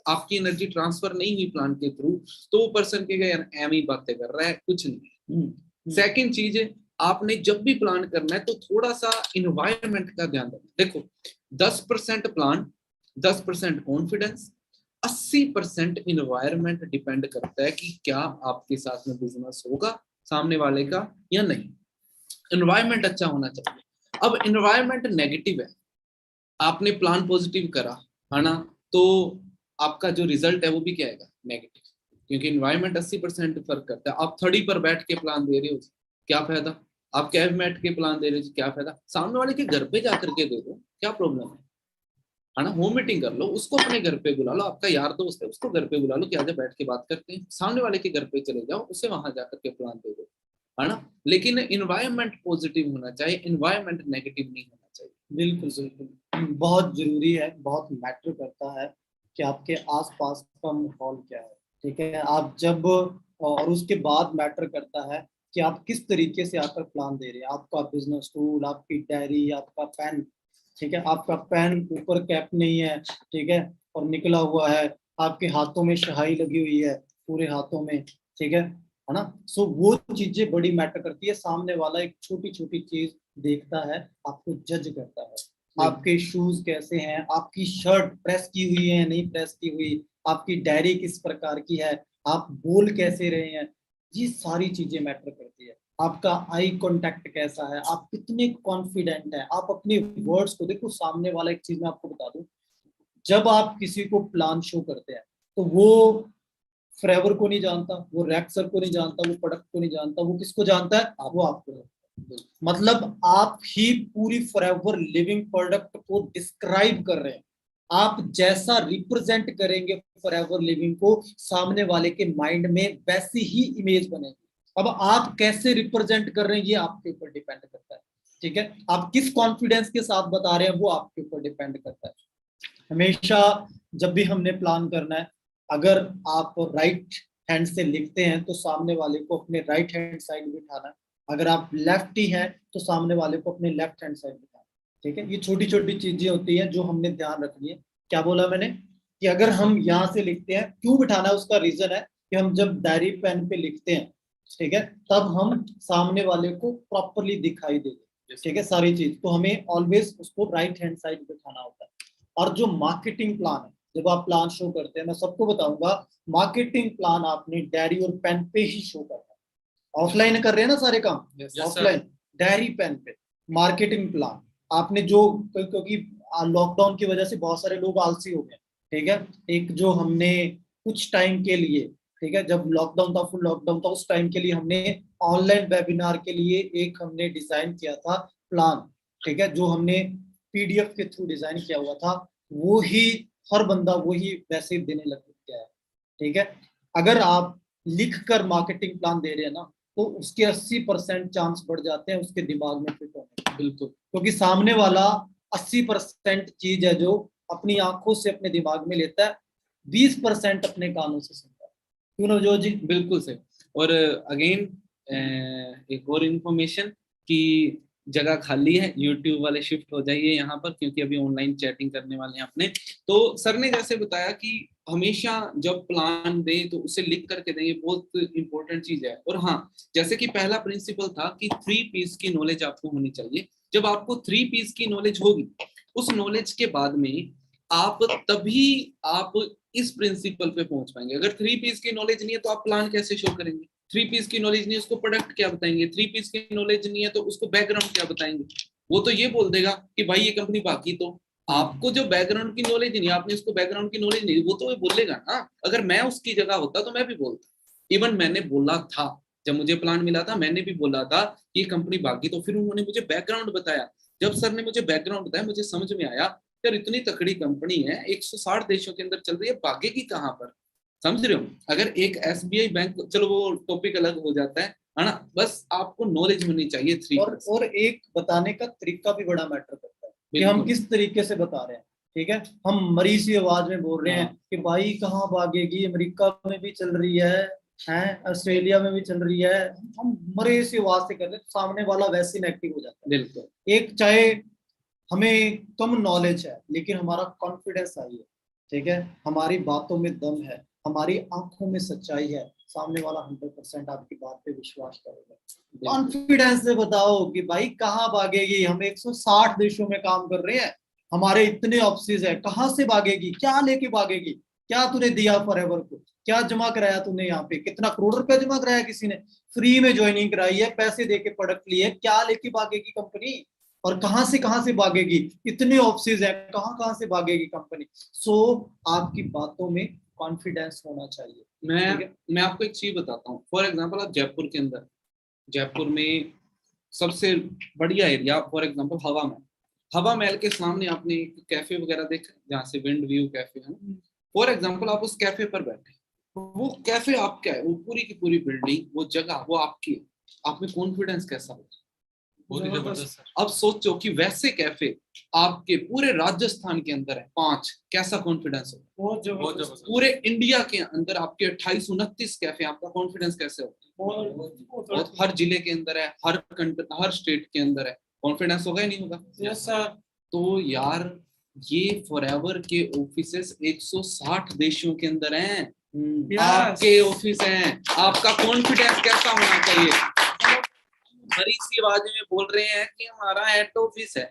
आपकी एनर्जी ट्रांसफर नहीं हुई प्लान के थ्रू, तो वो पर्सन के यार एम ही बातें कर रहा है, कुछ नहीं। सेकंड चीज, आपने जब भी प्लान करना है तो थोड़ा सा इन्वायरमेंट का ध्यान रखना। देखो 10% प्लान, 10% कॉन्फिडेंस, 80% इन्वायरमेंट डिपेंड करता है कि क्या आपके साथ में बिजनेस होगा सामने वाले का या नहीं। इन्वायरमेंट अच्छा होना चाहिए। अब इन्वायरमेंट नेगेटिव है, आपने प्लान पॉजिटिव करा है ना, तो आपका जो रिजल्ट है वो भी क्या आएगा, नेगेटिव। क्योंकि इन्वायरमेंट 80% फर्क करता है। आप 30 पर बैठ के प्लान दे रहे हो, क्या फायदा। आप कैब में बैठ के प्लान दे रहे हो, क्या फायदा। सामने वाले के घर पे जाकर के दे दो, क्या प्रॉब्लम है ना। होम मीटिंग कर लो, उसको अपने घर पे बुला लो, आपका यार दोस्त है उसको घर पे बुला लो कि आजा बैठ के बात करते हैं। सामने वाले के घर पे चले जाओ, उसे वहां जाकर के प्लान दे दो, है ना। लेकिन इन्वायरमेंट पॉजिटिव होना चाहिए, इन्वायरमेंट नेगेटिव नहीं होना चाहिए। बिल्कुल बिल्कुल, बहुत जरूरी है, बहुत मैटर करता है कि आपके आसपास का माहौल क्या है, ठीक है। आप जब, और उसके बाद मैटर करता है कि आप किस तरीके से आकर प्लान दे रहे हैं। आपका बिजनेस टूल, आपकी डायरी, आपका पेन, ठीक है। आपका पेन ऊपर कैप नहीं है, ठीक है, और निकला हुआ है, आपके हाथों में स्याही लगी हुई है पूरे हाथों में, ठीक है ना। सो वो चीजें बड़ी मैटर करती है। सामने वाला एक छोटी छोटी चीज देखता है, आपको जज करता है। आपके शूज कैसे हैं, आपकी शर्ट प्रेस की हुई है नहीं प्रेस की हुई, आपकी डायरी किस प्रकार की है, आप बोल कैसे रहे हैं, ये सारी चीजें मैटर करती है। आपका आई कांटेक्ट कैसा है, आप कितने कॉन्फिडेंट हैं, आप अपने वर्ड्स को देखो। सामने वाला, एक चीज मैं आपको बता दूं, जब आप किसी को प्लान शो करते हैं तो वो फ्रेवर को नहीं जानता, वो रैक्सर को नहीं जानता, वो प्रोडक्ट को नहीं जानता, वो किसको जानता है, वो आपको जानता है। मतलब आप ही पूरी फॉरएवर लिविंग प्रोडक्ट को डिस्क्राइब कर रहे हैं। आप जैसा रिप्रेजेंट करेंगे फॉरएवर लिविंग को, सामने वाले के माइंड में वैसी ही इमेज बनेगी। अब आप कैसे रिप्रेजेंट कर रहे हैं ये आपके ऊपर डिपेंड करता है, ठीक है। आप किस कॉन्फिडेंस के साथ बता रहे हैं वो आपके ऊपर डिपेंड करता है। हमेशा जब भी हमने प्लान करना है, अगर आप राइट हैंड से लिखते हैं तो सामने वाले को अपने राइट हैंड साइड बिठाना है। अगर आप लेफ्टी हैं तो सामने वाले को अपने लेफ्ट हैंड साइड बिठाना, ठीक है। ये छोटी छोटी चीजें होती हैं जो हमने ध्यान रखनी है। क्या बोला मैंने, कि अगर हम यहाँ से लिखते हैं, क्यों बिठाना है उसका रीजन है कि हम जब डायरी पेन पे लिखते हैं, ठीक है, तब हम सामने वाले को प्रॉपरली दिखाई देंगे। ठीक है, सारी चीज तो हमें ऑलवेज उसको राइट हैंड साइड पे खाना होता है। और जो मार्केटिंग प्लान है, जब आप प्लान शो करते हैं, मैं सबको बताऊंगा, मार्केटिंग प्लान आपने डायरी और पेन पे ही शो करना है। ऑफलाइन कर रहे हैं ना सारे काम, Yes, ऑफलाइन डायरी पेन पे मार्केटिंग प्लान आपने जो, क्योंकि लॉकडाउन की वजह से बहुत सारे लोग आलसी हो गए, ठीक है। एक जो हमने कुछ टाइम के लिए, ठीक है, जब लॉकडाउन था, फुल लॉकडाउन था, उस टाइम के लिए हमने ऑनलाइन वेबिनार के लिए एक हमने डिजाइन किया था प्लान, ठीक है, जो हमने पीडीएफ के थ्रू डिजाइन किया हुआ था, वो ही हर बंदा वही वैसे देने लग गया है, ठीक है। अगर आप लिख कर मार्केटिंग प्लान दे रहे हैं ना, तो उसके 80% चांस बढ़ जाते हैं उसके दिमाग में फिट होने के। बिल्कुल, क्योंकि सामने वाला 80% चीज है जो अपनी आंखों से अपने दिमाग में लेता है, 20% अपने कानों से सुनता है। क्यों नवजोत जी? बिल्कुल सही। और अगेन एक और इन्फॉर्मेशन कि जगह खाली है, यूट्यूब वाले शिफ्ट हो जाइए यहाँ पर, क्योंकि अभी ऑनलाइन चैटिंग करने वाले हैं अपने। तो सर ने जैसे बताया कि हमेशा जब प्लान दें तो उसे लिख करके दें, ये बहुत इंपॉर्टेंट चीज है। और हाँ, जैसे कि पहला प्रिंसिपल था कि 3 P's की नॉलेज आपको होनी चाहिए। जब आपको 3 P's की नॉलेज होगी, उस नॉलेज के बाद में आप तभी आप इस प्रिंसिपल पे पहुंच पाएंगे। अगर 3 P's की नॉलेज नहीं है तो आप प्लान कैसे शो करेंगे? 3 P's की नॉलेज नहीं है, उसको प्रोडक्ट क्या बताएंगे? 3 P's की नॉलेज नहीं है तो उसको बैकग्राउंड क्या बताएंगे? वो तो ये बोल देगा कि भाई ये कंपनी बाकी। तो आपको जो बैकग्राउंड की नॉलेज नहीं है, आपने उसको बैकग्राउंड की नॉलेज नहीं, वो तो वो बोलेगा ना। अगर मैं उसकी जगह होता तो मैं भी बोलता। इवन मैंने बोला था, जब मुझे प्लान मिला था मैंने भी बोला था कि ये कंपनी बाकी। तो फिर उन्होंने मुझे बैकग्राउंड बताया। जब सर ने मुझे बैकग्राउंड बताया, मुझे समझ में आया यार इतनी तकड़ी कंपनी है, 160 देशों के अंदर चल रही है, भागेगी कहाँ पर? समझ रहे हो? अगर एक एसबीआई बैंक, चलो वो टॉपिक अलग हो जाता है ना, बस आपको नॉलेज होनी चाहिए 3 और एक बताने का तरीका भी बड़ा मैटर करता है कि हम किस तरीके से बता रहे हैं, ठीक है। हम मरी सी आवाज में बोल रहे हैं कि भाई कहाँ भागेगी, अमेरिका में भी चल रही है, ऑस्ट्रेलिया में भी चल रही है, हम मरे सी आवाज से कर रहे हैं, सामने वाला वैसे नेगेटिव हो जाता है। बिल्कुल। एक चाहे हमें कम नॉलेज है लेकिन हमारा कॉन्फिडेंस आई है, ठीक है, हमारी बातों में दम है, हमारी आंखों में सच्चाई है, सामने वाला 100% आपकी बात पे विश्वास करेगा। कॉन्फिडेंस से बताओ कि भाई कहाँ भागेगी, हम 160 देशों में काम कर रहे हैं, हमारे इतने ऑफिस है, कहाँ से भागेगी, क्या लेके भागेगी, क्या तूने दिया फॉरएवर को, क्या जमा कराया तूने यहाँ पे, कितना करोड़ रुपया जमा कराया किसी ने, फ्री में ज्वाइनिंग कराई है, पैसे देके प्रोडक्ट लिए, क्या लेके भागेगी कंपनी, और कहां से भागेगी, इतने ऑफिस है, कहां से भागेगी कंपनी। सो आपकी बातों में कॉन्फिडेंस होना चाहिए। मैं आपको एक चीज बताता हूँ। फॉर एग्जांपल आप जयपुर के अंदर, जयपुर में सबसे बढ़िया एरिया, फॉर एग्जांपल हवा महल। हवा महल के सामने आपने एक कैफे वगैरह देखा जहाँ से विंड व्यू कैफे है। फॉर एग्जांपल आप उस कैफे पर बैठे, वो कैफे आपका है, वो पूरी की पूरी बिल्डिंग, वो जगह वो आपकी है। आप में कॉन्फिडेंस कैसा होगा? बहुत ही जबरदस्त। अब सोचो कि वैसे कैफे आपके पूरे राजस्थान के अंदर है 5, कैसा कॉन्फिडेंस होगा? बहुत जबरदस्त। पूरे इंडिया के अंदर आपके 28-29 कैफे, आपका कॉन्फिडेंस कैसे होगा? और हर जिले के अंदर है, हर स्टेट के अंदर है, कॉन्फिडेंस होगा ही नहीं होगा? Yes sir. तो यार ये फॉरएवर के ऑफिसेस 160 देशों के अंदर हैं। आपके ऑफिस हैं, आपका कॉन्फिडेंस कैसा होना चाहिए? बड़ी सी आवाज में बोल रहे हैं कि हमारा हेड ऑफिस है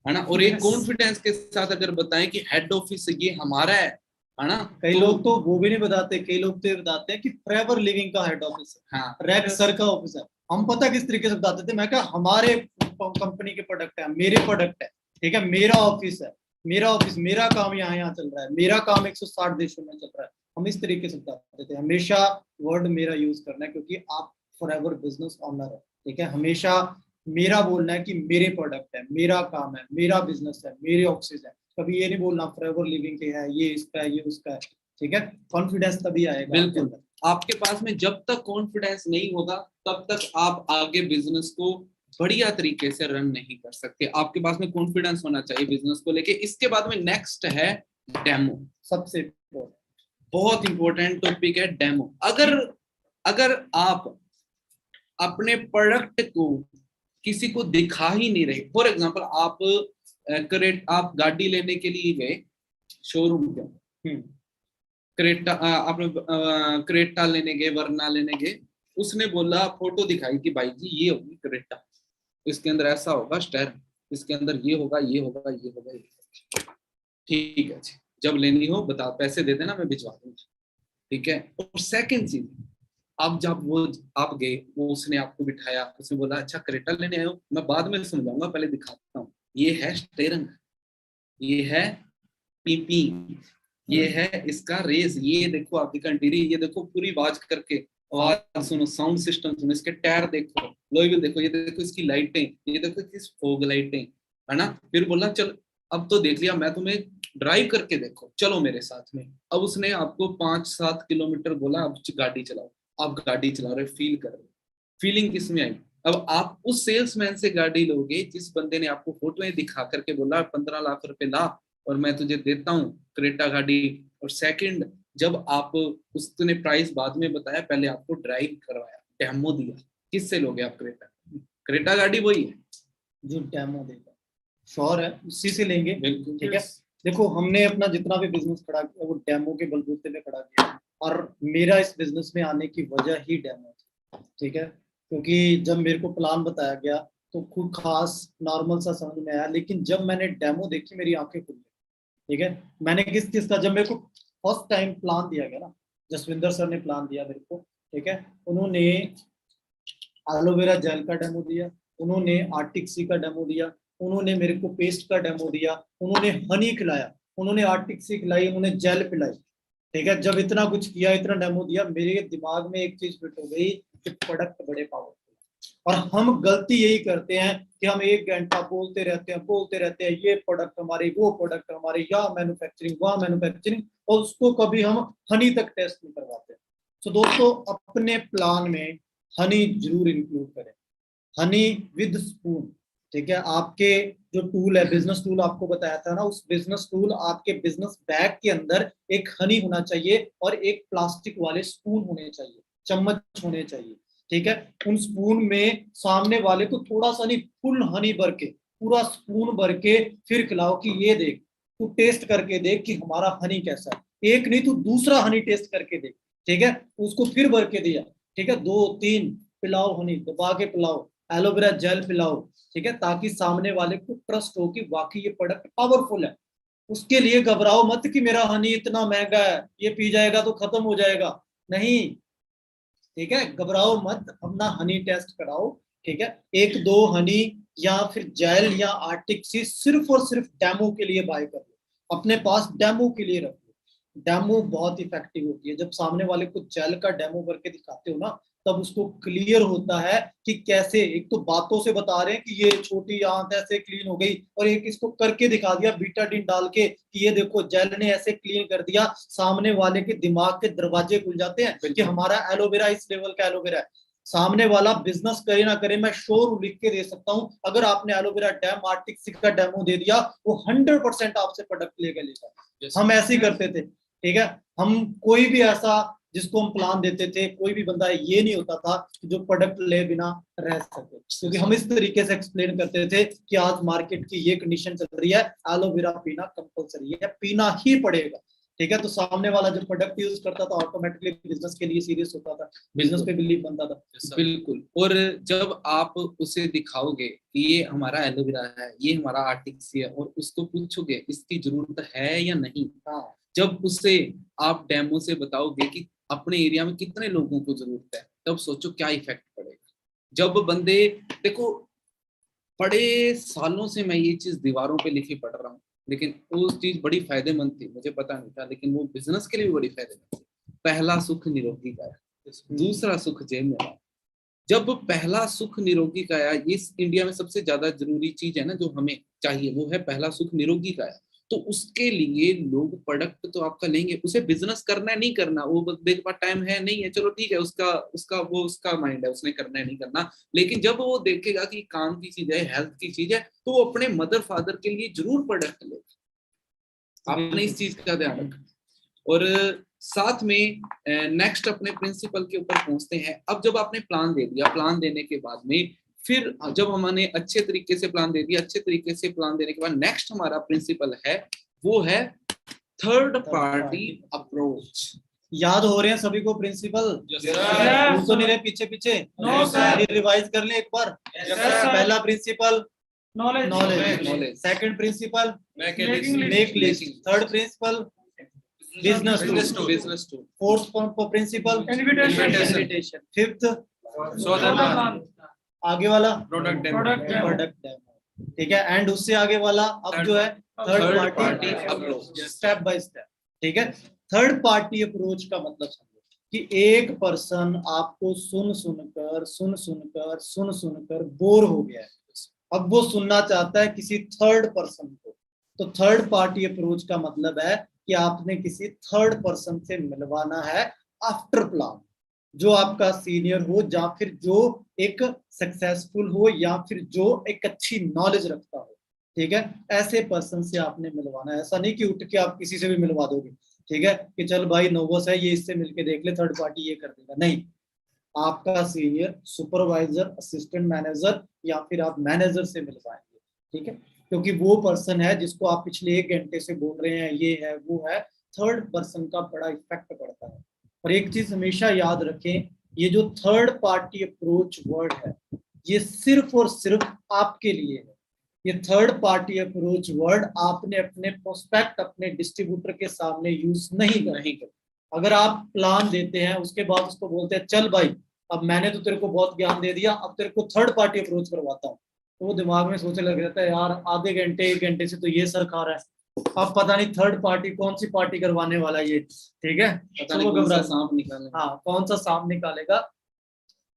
ना, और एक कॉन्फिडेंस के साथ अगर बताएं कि हेड ऑफिस ये हमारा है ना। कई लोग तो वो भी नहीं बताते, कई लोग तो बताते हैं कि फॉरएवर लिविंग का हेड ऑफिस है, हाँ, रैक सर का ऑफिस है। हम पता किस तरीके से बताते थे, मैं क्या, हमारे कंपनी के प्रोडक्ट है, मेरे प्रोडक्ट है, ठीक है, मेरा ऑफिस है, मेरा ऑफिस, मेरा काम यहाँ चल रहा है, मेरा काम 160 देशों में चल रहा है। हम इस तरीके से बताते थे। हमेशा वर्ड मेरा यूज करना है, क्योंकि आप फॉरएवर बिजनेस ऑनर है, ठीक है। हमेशा मेरा बोलना है कि मेरे प्रोडक्ट है, मेरा काम है, मेरा बिजनेस है, मेरे ऑफिस है। कभी ये नहीं बोलना फॉरएवर लिविंग के है, ये इसका है, ये उसका है, ठीक है। कॉन्फिडेंस तभी आएगा। बिल्कुल। आपके पास में जब तक कॉन्फिडेंस नहीं होगा तब तक आप आगे बिजनेस को बढ़िया तरीके से रन नहीं कर सकते। आपके पास में कॉन्फिडेंस होना चाहिए बिजनेस को लेके। इसके बाद में नेक्स्ट है डेमो। सबसे बहुत इंपॉर्टेंट टॉपिक है डेमो। अगर आप अपने प्रोडक्ट को किसी को दिखा ही नहीं रहे, फॉर एग्जांपल आप गाड़ी लेने के लिए गए शोरूम के अंदर, क्रेटा, आपने क्रेटा लेने गए, वरना लेने गए, उसने बोला, फोटो दिखाई कि भाई जी ये होगी क्रेटा, इसके अंदर ऐसा होगा स्टेयर, इसके अंदर ये होगा, ये होगा, ये होगा, ये होगा। ठीक है जी, जब लेनी हो बता, पैसे दे देना, मैं भिजवा दूंगा। ठीक है। और सेकंड चीज, अब जब वो आप गए, वो उसने आपको बिठाया, उसने बोला अच्छा क्रेटा लेने आए हो, मैं बाद में समझाऊंगा, पहले दिखाता हूँ। ये है स्टेयरिंग, ये है पीपी, ये है इसका रेस, ये देखो आपकी कंटीरी, ये देखो पूरी आवाज करके, आवाज सुनो, साउंड सिस्टम सुनो, इसके टायर देखो, लोई देखो, ये देखो इसकी लाइटें, ये देखो किस फोग लाइटें, है ना। फिर बोला चल अब तो देख लिया, मैं तुम्हें ड्राइव करके देखो, चलो मेरे साथ में। अब उसने आपको 5-7 किलोमीटर बोला, अब गाड़ी चलाओ। आप गाड़ी चला रहे, फील कर रहे, फीलिंग किस में आई। अब आप उस सेल्समैन से गाड़ी लोगे जिस बंदे ने आपको फोटोएं दिखा करके बोला 15 लाख रुपए ला और मैं तुझे देता हूँ क्रेटा गाड़ी। और सेकंड, जब आप उसने प्राइस बाद में बताया, पहले आपको ड्राइव करवाया, डेमो दिया, किससे लोगे आप क्रेटा? क्रेटा गाड़ी वही है जो डेमो देगा, श्योर है उसी से लेंगे। बिल्कुल। ठीक है, देखो हमने अपना जितना भी बिजनेस खड़ा किया वो डेमो के बलबूते पे खड़ा किया, और मेरा इस बिजनेस में आने की वजह ही डेमो थी। ठीक है, क्योंकि जब मेरे को प्लान बताया गया तो खुद खास नॉर्मल सा समझ में आया, लेकिन जब मैंने डेमो देखी मेरी आंखें खुल गई। ठीक है, मैंने किस चीज का, जब मेरे को फर्स्ट टाइम प्लान दिया गया ना, जसविंदर सर ने प्लान दिया मेरे को। ठीक है, उन्होंने एलोवेरा जेल का डेमो दिया, उन्होंने आर्टिक सी का डेमो दिया, उन्होंने मेरे को पेस्ट का डेमो दिया, उन्होंने हनी खिलाया, उन्होंने आर्टिक सी खिलाई, उन्होंने जेल पिलाई। ठीक है, जब इतना कुछ किया, इतना डेमो दिया, मेरे दिमाग में एक चीज फिट हो गई कि प्रोडक्ट बड़े पावरफुल। और हम गलती यही करते हैं कि हम 1 घंटा बोलते रहते हैं ये प्रोडक्ट हमारी, वो प्रोडक्ट हमारी, या मैन्युफैक्चरिंग, वहां मैन्युफैक्चरिंग, और उसको कभी हम हनी तक टेस्ट नहीं करवाते। तो दोस्तों अपने प्लान में हनी जरूर इंक्लूड करें, हनी विद स्पून। ठीक है, आपके जो टूल है, बिजनेस टूल आपको बताया था ना, उस बिजनेस टूल आपके बिजनेस बैग के अंदर एक हनी होना चाहिए और एक प्लास्टिक वाले स्पून होने चाहिए, चम्मच होने चाहिए। ठीक है, उन स्पून में सामने वाले को थोड़ा सा नहीं, फुल हनी भर के, पूरा स्पून भर के फिर खिलाओ कि ये देख, तू टेस्ट करके देख कि हमारा हनी कैसा है। एक नहीं, तू दूसरा हनी टेस्ट करके देख। ठीक है, उसको फिर भर के दिया। ठीक है, 2-3 पिलाओ, हनी दबा के पिलाओ, एलोवेरा जेल पिलाओ। ठीक है, ताकि सामने वाले को ट्रस्ट हो कि वाकई ये प्रोडक्ट पावरफुल है। उसके लिए घबराओ मत कि मेरा हनी इतना महंगा है, ये पी जाएगा तो खत्म हो जाएगा, नहीं। ठीक है, घबराओ मत, अपना हनी टेस्ट कराओ। ठीक है, 1-2 हनी या फिर जेल या आर्टिक सी सिर्फ और सिर्फ डेमो के लिए बाय कर लो, अपने पास डेमो के लिए रख लो। डेमो बहुत इफेक्टिव होती है, जब सामने वाले को जेल का डेमो करके दिखाते हो ना, तब उसको क्लियर होता है कि कैसे, एक तो बातों से बता रहे हैं कि ये छोटी आंत ऐसे क्लीन हो गई, और एक इसको करके दिखा दिया बीटाडीन डाल के कि ये देखो जेल ने ऐसे क्लीन कर दिया। सामने वाले के दिमाग के दरवाजे खुल जाते हैं कि हमारा एलोवेरा इस लेवल का एलोवेरा है। सामने वाला बिजनेस करे ना करे, मैं श्योर लिख के दे सकता हूँ, अगर आपने एलोवेरा डैम आर्टिक सिक का डेमो दे दिया, वो 100% आपसे प्रोडक्ट लेगा। हम ऐसे ही करते थे। ठीक है, हम कोई भी ऐसा जिसको हम प्लान देते थे, कोई भी बंदा ये नहीं होता था कि जो प्रोडक्ट ले बिना रह सके, क्योंकि हम इस तरीके से एक्सप्लेन करते थे कि आज मार्केट की ये कंडीशन चल रही है, एलोवेरा पीना कंपलसरी है, पीना ही पड़ेगा। ठीक है, तो सामने वाला जब प्रोडक्ट यूज करता था ऑटोमेटिकली बिजनेस के लिए सीरियस होता था, बिजनेस पे बिलीव बनता था। बिल्कुल। और जब आप उसे दिखाओगे कि ये हमारा एलोवेरा है, ये हमारा आर्टिक्स है, और उसको पूछोगे इसकी जरूरत है या नहीं, जब उसे आप डेमो से बताओगे कि अपने एरिया में कितने लोगों को जरूरत है, तब सोचो क्या इफेक्ट पड़ेगा। जब बंदे देखो, बड़े सालों से मैं ये चीज दीवारों पे लिखी पढ़ रहा हूँ, लेकिन वो चीज बड़ी फायदेमंद थी, मुझे पता नहीं था, लेकिन वो बिजनेस के लिए भी बड़ी फायदेमंद थी। पहला सुख निरोगी काया, दूसरा सुख जेब में आया। जब पहला सुख निरोगी काया, इस इंडिया में सबसे ज्यादा जरूरी चीज है ना जो हमें चाहिए, वो है पहला सुख निरोगी काया। तो उसके लिए लोग प्रोडक्ट तो आपका लेंगे, उसे बिजनेस करना है नहीं करना, वो बंदे के पास टाइम है नहीं है, चलो ठीक है, उसका उसका वो उसका माइंड है, उसने करना है नहीं करना। लेकिन जब वो देखेगा कि काम की चीज है, हेल्थ की चीज है, तो वो अपने मदर फादर के लिए जरूर प्रोडक्ट लेगा। आपने इस चीज का ध्यान रखना। और साथ में नेक्स्ट अपने प्रिंसिपल के ऊपर पहुंचते हैं। अब जब आपने प्लान दे दिया, प्लान देने के बाद में फिर जब हमने अच्छे तरीके से प्लान दे दिया, अच्छे तरीके से प्लान देने के बाद नेक्स्ट हमारा प्रिंसिपल है, वो है थर्ड पार्टी अप्रोच। याद हो रहे हैं सभी को प्रिंसिपल? Yes, तो नहीं रहे पीछे पीछे? No, sir. रिवाइज कर ले एक बार। Yes, sir. पहला principle Knowledge. Knowledge, second principle Making list. Make list, third principle business business to fourth principle Invitation. Fifth So the plan. आगे वाला Product demo. प्रोडक्ट डेमो, ठीक है। एंड उससे आगे वाला अब Third जो है third third party party approach. Step by step, ठीक है। थर्ड पार्टी अप्रोच का मतलब समझो कि एक पर्सन आपको सुन सुनकर बोर हो गया है, अब वो सुनना चाहता है किसी थर्ड पर्सन को। तो थर्ड पार्टी अप्रोच का मतलब है कि आपने किसी थर्ड पर्सन से मिलवाना है आफ्टर प्लान, जो आपका सीनियर हो या फिर जो एक सक्सेसफुल हो या फिर जो एक अच्छी नॉलेज रखता हो, ठीक है। ऐसे पर्सन से आपने मिलवाना है। ऐसा नहीं कि उठ के आप किसी से भी मिलवा दोगे, ठीक है, कि चल भाई नोवस है ये इससे मिलके देख ले, थर्ड पार्टी ये कर देगा। नहीं, आपका सीनियर, सुपरवाइजर, असिस्टेंट मैनेजर या फिर आप मैनेजर से मिलवाएंगे, ठीक है, क्योंकि वो पर्सन है जिसको आप पिछले 1 घंटे से बोल रहे हैं ये है वो है। थर्ड पर्सन का बड़ा इफेक्ट पड़ता है। और एक चीज हमेशा याद रखें, ये जो थर्ड पार्टी अप्रोच वर्ड है ये सिर्फ और सिर्फ आपके लिए है। ये थर्ड पार्टी अप्रोच वर्ड आपने अपने प्रोस्पेक्ट, अपने डिस्ट्रीब्यूटर के सामने यूज नहीं कर। अगर आप प्लान देते हैं उसके बाद उसको बोलते हैं चल भाई अब मैंने तो तेरे को बहुत ज्ञान दे दिया, अब तेरे को थर्ड पार्टी अप्रोच करवाता हूँ, तो वो दिमाग में सोचने लग जाता है यार आधे घंटे 1 घंटे से तो ये सर खा रहा है, अब पता नहीं थर्ड पार्टी कौन सी पार्टी करवाने वाला ये, ठीक है। पता नहीं कौन सा सांप निकालेगा। हाँ, कौन सा सांप निकालेगा,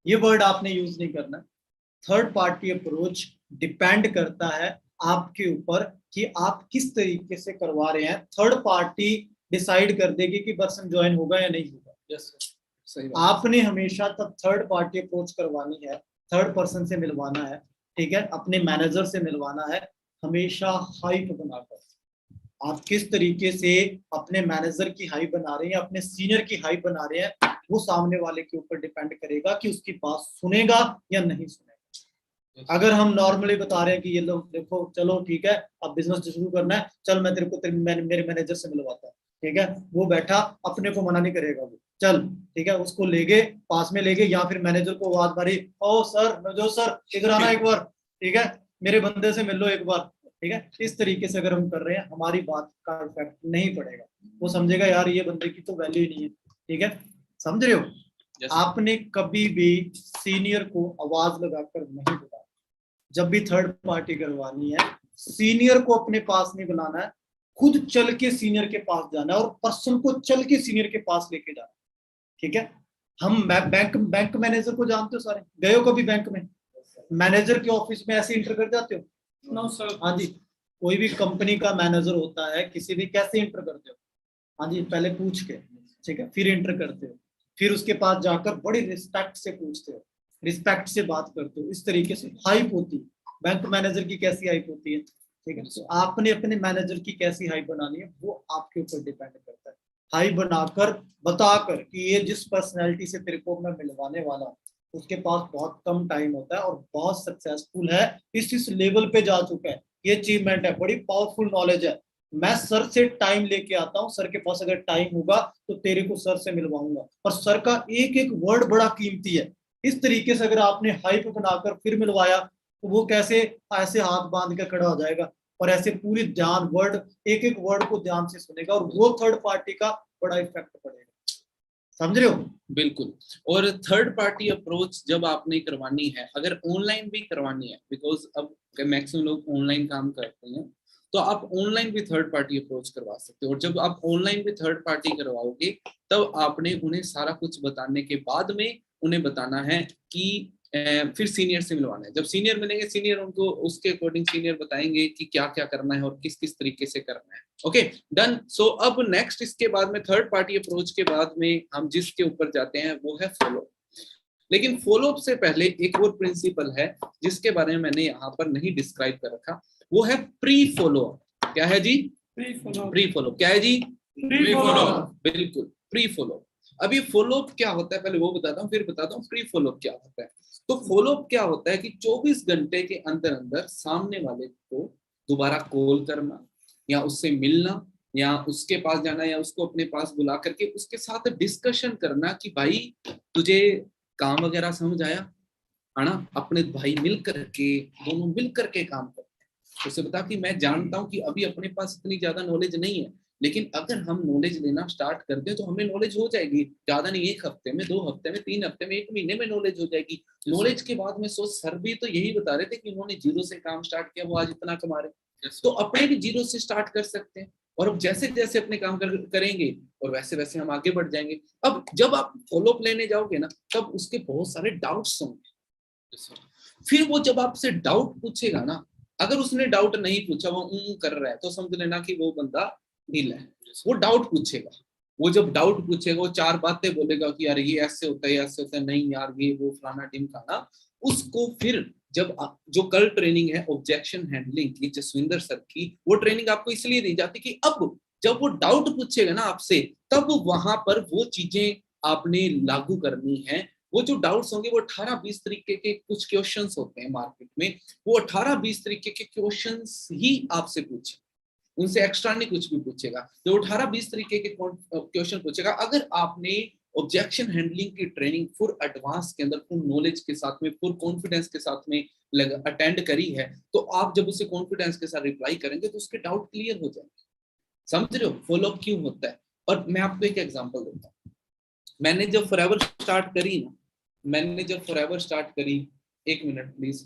ये वर्ड आपने यूज नहीं करना। थर्ड पार्टी अप्रोच डिपेंड करता है आपके ऊपर कि आप किस तरीके से करवा रहे हैं। थर्ड पार्टी डिसाइड कर देगी कि पर्सन ज्वाइन होगा या नहीं होगा। यस सही बात। आपने हमेशा तब थर्ड पार्टी अप्रोच करवानी है, थर्ड पर्सन से मिलवाना है, ठीक है, अपने मैनेजर से मिलवाना है, हमेशा हाइप बनाकर। आप किस तरीके से अपने मैनेजर की हाइप बना रहे हैं, अपने सीनियर की हाइप बना रहे हैं, वो सामने वाले के ऊपर डिपेंड करेगा कि उसकी बात सुनेगा या नहीं सुनेगा। अगर हम नॉर्मली बता रहे हैं कि ये लोग देखो चलो ठीक है अब बिजनेस शुरू करना है, चल मैं तेरे को मेरे मैनेजर से मिलवाता हूँ, ठीक है, वो बैठा अपने को मना नहीं करेगा, वो चल ठीक है उसको ले गए पास में ले गए, या फिर मैनेजर को आवाज मारी ओ सर नवजोत सर इधर आना एक बार, ठीक है मेरे बंदे से मिल लो एक बार, ठीक है। इस तरीके से अगर हम कर रहे हैं हमारी बात का इफेक्ट नहीं पड़ेगा, वो समझेगा यार ये बंदे की तो वैल्यू ही नहीं है, ठीक है, समझ रहे हो। Yes. आपने कभी भी सीनियर को आवाज लगाकर नहीं बुलाया। जब भी थर्ड पार्टी करवानी है सीनियर को अपने पास नहीं बुलाना है, खुद चल के सीनियर के पास जाना है और पर्सन को चल के सीनियर के पास लेके जाना, ठीक है। हम बैंक मैनेजर को जानते हो सारे, गए हो कभी बैंक में, मैनेजर के ऑफिस में ऐसे इंटर कर जाते हो? No, sir. हाँ जी, कोई भी कंपनी का मैनेजर होता है किसी भी, कैसे इंटर करते हो? हाँ जी, पहले पूछ के, ठीक है, फिर इंटर करते हो, फिर उसके पास जाकर बड़ी रिस्पेक्ट से पूछते हो, रिस्पेक्ट से बात करते हो, इस तरीके से हाइप होती है। बैंक मैनेजर की कैसी हाइप होती है, ठीक है, तो आपने अपने मैनेजर की कैसी हाइप बनानी है वो आपके ऊपर डिपेंड करता है। हाइप बनाकर बताकर कि ये जिस पर्सनैलिटी से तेरे को मैं मिलवाने वाला हूँ उसके पास बहुत कम टाइम होता है और बहुत सक्सेसफुल है, इस लेवल पे जा चुका है, ये अचीवमेंट है, बड़ी पावरफुल नॉलेज है, मैं सर से टाइम लेके आता हूँ, सर के पास अगर टाइम होगा तो तेरे को सर से मिलवाऊंगा, और सर का एक एक वर्ड बड़ा कीमती है। इस तरीके से अगर आपने हाइप बनाकर फिर मिलवाया तो वो कैसे ऐसे हाथ बांध के खड़ा हो जाएगा और ऐसे पूरी ध्यान वर्ड एक एक वर्ड को ध्यान से सुनेगा और वो थर्ड पार्टी का बड़ा इफेक्ट पड़ेगा, समझ रहे हो। बिल्कुल। और थर्ड पार्टी अप्रोच जब आपने करवानी है, अगर ऑनलाइन भी करवानी है, बिकॉज अब मैक्सिमम लोग ऑनलाइन काम करते हैं, तो आप ऑनलाइन भी थर्ड पार्टी अप्रोच करवा सकते हो। और जब आप ऑनलाइन भी थर्ड पार्टी करवाओगे तब आपने उन्हें सारा कुछ बताने के बाद में उन्हें बताना है कि फिर सीनियर से मिलवाना है। जब सीनियर मिलेंगे सीनियर उनको उसके अकॉर्डिंग सीनियर बताएंगे कि क्या क्या करना है और किस किस तरीके से करना है। Okay done. सो अब नेक्स्ट इसके बाद में थर्ड पार्टी अप्रोच के बाद में हम जिसके ऊपर जाते हैं वो है फॉलो। लेकिन फॉलो अप से पहले एक और प्रिंसिपल है जिसके बारे में मैंने यहाँ पर नहीं डिस्क्राइब कर रखा, वो है प्री फॉलो। क्या है जी? Pre follow. क्या है जी? Pre follow. बिल्कुल, प्री फॉलो। अभी फॉलो अप क्या होता है पहले वो बताता हूँ, फिर बताता हूँ प्री फॉलो अप क्या होता है। तो फॉलो अप क्या होता है कि 24 घंटे के अंदर अंदर सामने वाले को दोबारा कॉल करना या उससे मिलना या उसके पास जाना या उसको अपने पास बुला करके उसके साथ डिस्कशन करना कि भाई तुझे काम वगैरह समझ आया, है ना। अपने भाई मिल करके, दोनों मिल करके काम करते हैं। उसे बता कि मैं जानता हूँ कि अभी अपने पास इतनी ज्यादा नॉलेज नहीं है, लेकिन अगर हम नॉलेज लेना स्टार्ट कर दें तो हमें नॉलेज हो जाएगी, ज्यादा नहीं, 1 हफ्ते में, 2 हफ्ते में, 3 हफ्ते में, 1 महीने में नॉलेज हो जाएगी। नॉलेज के बाद में सोच, सर भी तो यही बता रहे थे कि उन्होंने जीरो से काम स्टार्ट किया, वो आज इतना कमा रहे। तो अपने भी जीरो से स्टार्ट कर सकते हैं, और अब जैसे जैसे अपने काम करेंगे और वैसे वैसे हम आगे बढ़ जाएंगे। अब जब आप फॉलोअप लेने जाओगे ना, तब उसके बहुत सारे डाउट्स होंगे। फिर वो जब आपसे डाउट पूछेगा ना, अगर उसने डाउट नहीं पूछा, वो कर रहा है, तो समझ लेना कि वो बंदा ढीला है। वो डाउट पूछेगा, वो जब डाउट पूछेगा वो 4 बातें बोलेगा कि यार ये ऐसे होता है, ऐसे होता है, नहीं यार ये वो फलाना ढिमकाना। उसको फिर जब जो कल ट्रेनिंग है ऑब्जेक्शन हैंडलिंग की जसविंदर सर की, वो ट्रेनिंग आपको इसलिए दी जाती कि अब जब वो डाउट पूछेगा ना आपसे, तब वहां पर वो चीजें आपने लागू करनी है। वो जो डाउट्स होंगे वो 18-20 तरीके के कुछ क्वेश्चंस होते हैं मार्केट में, वो 18-20 तरीके के क्वेश्चंस ही आपसे पूछे, उनसे एक्स्ट्रा नहीं कुछ भी पूछेगा। जो 18-20 तरीके के क्वेश्चन पूछेगा, अगर आपने ऑब्जेक्शन हैंडलिंग की ट्रेनिंग फुल एडवांस के अंदर, फुल नॉलेज के साथ में, फुल कॉन्फिडेंस के साथ में अटेंड करी है, तो आप जब उसे कॉन्फिडेंस के साथ रिप्लाई करेंगे तो उसके डाउट क्लियर हो जाएंगे। समझ रहे हो फॉलोअप क्यों होता है? और मैं आपको एक एग्जांपल देता हूँ। मैंने जब फॉरएवर स्टार्ट करी ना, मैंने जब फॉरएवर स्टार्ट करी, 1 मिनट प्लीज,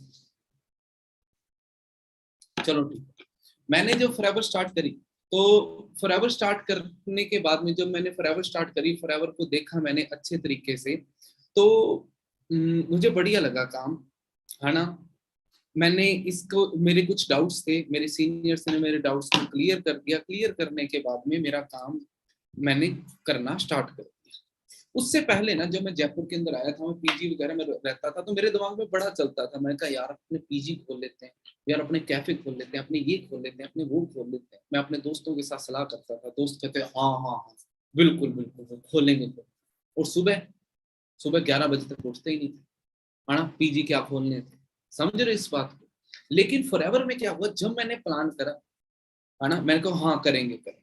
चलो ठीक। मैंने जब फॉरएवर स्टार्ट करी, तो फॉरएवर स्टार्ट करने के बाद में जब मैंने फॉरएवर स्टार्ट करी, फॉरएवर को देखा मैंने अच्छे तरीके से, तो मुझे बढ़िया लगा काम, है ना। मैंने इसको, मेरे कुछ डाउट्स थे, मेरे सीनियर्स ने मेरे डाउट्स को क्लियर कर दिया। क्लियर करने के बाद में मेरा काम मैंने करना स्टार्ट कर दिया। उससे पहले ना, जब मैं जयपुर के अंदर आया था, मैं पीजी वगैरह में रहता था, तो मेरे दिमाग में बड़ा चलता था। मैं कहा यार अपने पीजी खोल लेते हैं, यार अपने कैफे खोल लेते हैं, अपने ये खोल लेते हैं, अपने वो खोल लेते हैं। मैं अपने दोस्तों के साथ सलाह करता था, दोस्त कहते हाँ हाँ हाँ बिल्कुल बिल्कुल खोलेंगे तो। और सुबह सुबह 11 बजे तक उठते ही नहीं थे, है ना, पीजी क्या खोलने थे। समझ रहे इस बात को? लेकिन फॉरएवर में क्या हुआ, जब मैंने प्लान करा, है ना, मैंने कहा हाँ करेंगे करेंगे,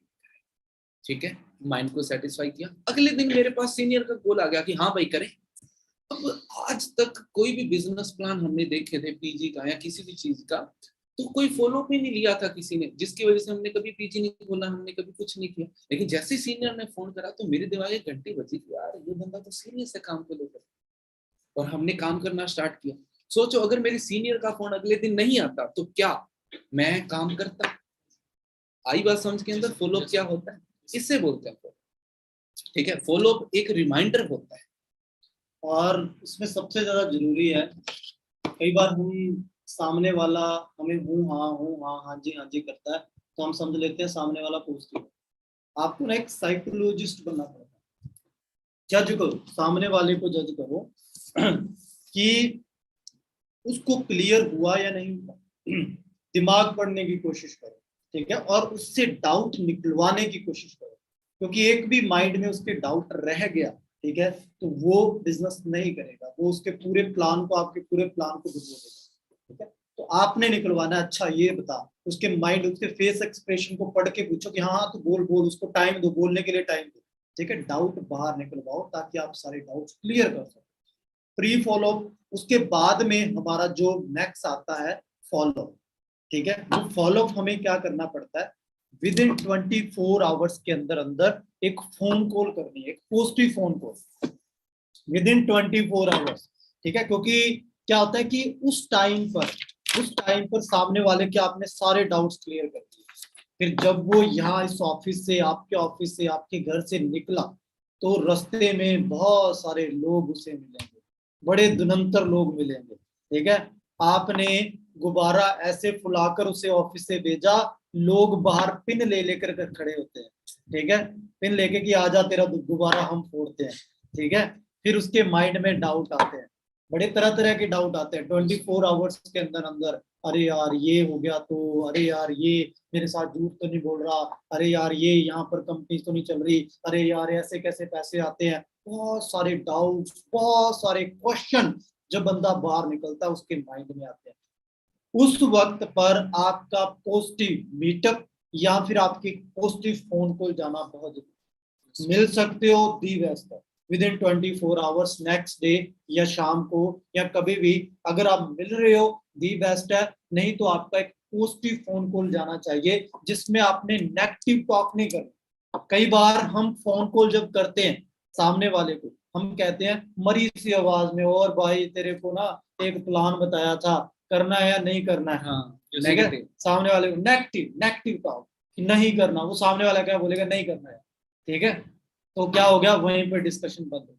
ठीक है, माइंड को सेटिस्फाई किया। अगले दिन मेरे पास सीनियर का कॉल आ गया कि हाँ भाई करें। अब आज तक कोई भी बिजनेस प्लान हमने देखे थे पीजी का या किसी भी चीज का, तो कोई फॉलो भी नहीं लिया था किसी ने, जिसकी वजह से हमने कभी पीजी नहीं खोला, हमने कभी कुछ नहीं किया। लेकिन जैसे सीनियर ने फोन करा तो मेरे दिमाग में घंटी बजी कि यार ये बंदा तो सीरियस है काम को लेकर, और हमने काम करना स्टार्ट किया। सोचो अगर मेरे सीनियर का फोन अगले दिन नहीं आता तो क्या मैं काम करता? आई बात समझ के अंदर? फॉलो क्या होता है, इससे बोलते हैं follow, ठीक है। फॉलो एक रिमाइंडर होता है। और इसमें सबसे ज्यादा जरूरी है, कई बार हम सामने वाला हमें हूँ हाँ जी करता है, तो हम समझ लेते हैं सामने वाला पॉजिटिव है। आपको ना एक साइकोलॉजिस्ट बनना पड़ता है। जज करो, सामने वाले को जज करो कि उसको क्लियर हुआ या नहीं हुआ। दिमाग पढ़ने की कोशिश करो, ठीक है, और उससे डाउट निकलवाने की कोशिश करो, क्योंकि एक भी माइंड में उसके डाउट रह गया, ठीक है, तो वो बिजनेस नहीं करेगा, वो उसके पूरे प्लान को, आपके पूरे प्लान को डुबो देगा, ठीक है। तो आपने निकलवाना, अच्छा ये बता, उसके माइंड, उसके फेस एक्सप्रेशन को पढ़ के पूछो कि हाँ तो बोल बोल, उसको टाइम दो, बोलने के लिए टाइम दो, ठीक है। डाउट बाहर निकलवाओ ताकि आप सारे डाउट्स क्लियर कर सको। प्री फॉलो, उसके बाद में हमारा जो नेक्स्ट आता है फॉलो, ठीक है। वो फॉलो हमें क्या करना पड़ता है, विद इन 24 आवर्स के अंदर अंदर एक फोन कॉल करनी है, एक positive phone call with in 24 hours, ठीक है। क्योंकि क्या होता है कि उस टाइम पर सामने वाले के आपने सारे डाउट्स क्लियर कर दिए, फिर जब वो यहाँ इस ऑफिस से, आपके ऑफिस से, आपके घर से निकला, तो रास्ते में बहुत सारे लोग उसे मिलेंगे, बड़े धुरंधर लोग मिलेंगे, ठीक है। आपने गुब्बारा ऐसे फुलाकर उसे ऑफिस से भेजा, लोग बाहर पिन ले लेकर खड़े होते हैं, ठीक है, पिन लेके कि आजा तेरा गुब्बारा हम फोड़ते हैं, ठीक है। फिर उसके माइंड में डाउट आते हैं, बड़े तरह तरह के डाउट आते हैं 24 आवर्स के अंदर अंदर। अरे यार ये हो गया तो, अरे यार ये मेरे साथ झूठ तो नहीं बोल रहा, अरे यार ये यहाँ पर कंपनी तो नहीं चल रही, अरे यार ऐसे कैसे पैसे आते हैं, बहुत सारे डाउट्स, बहुत सारे क्वेश्चन जब बंदा बाहर निकलता है उसके माइंड में आते हैं। उस वक्त पर आपका पॉजिटिव मीटअप या फिर आपकी पॉजिटिव फोन कॉल जाना बहुत जरूरी। मिल सकते हो दी बेस्ट है, with in 24 hours, next day या शाम को या कभी भी अगर आप मिल रहे हो दी बेस्ट है। नहीं तो आपका एक पॉजिटिव फोन कॉल जाना चाहिए जिसमें आपने नेगेटिव टॉक नहीं करना। कई बार हम फोन कॉल जब करते हैं सामने वाले को, हम कहते हैं मरी सी आवाज में, और भाई तेरे को ना एक प्लान बताया था, करना है या नहीं करना है। हाँ, जो ठीक है, negative। सामने वाले को नेगेटिव नेगेटिव टॉक कि नहीं करना, वो सामने वाला क्या बोलेगा, नहीं करना है। ठीक है, तो क्या हो गया, वहीं पे डिस्कशन बंद हो।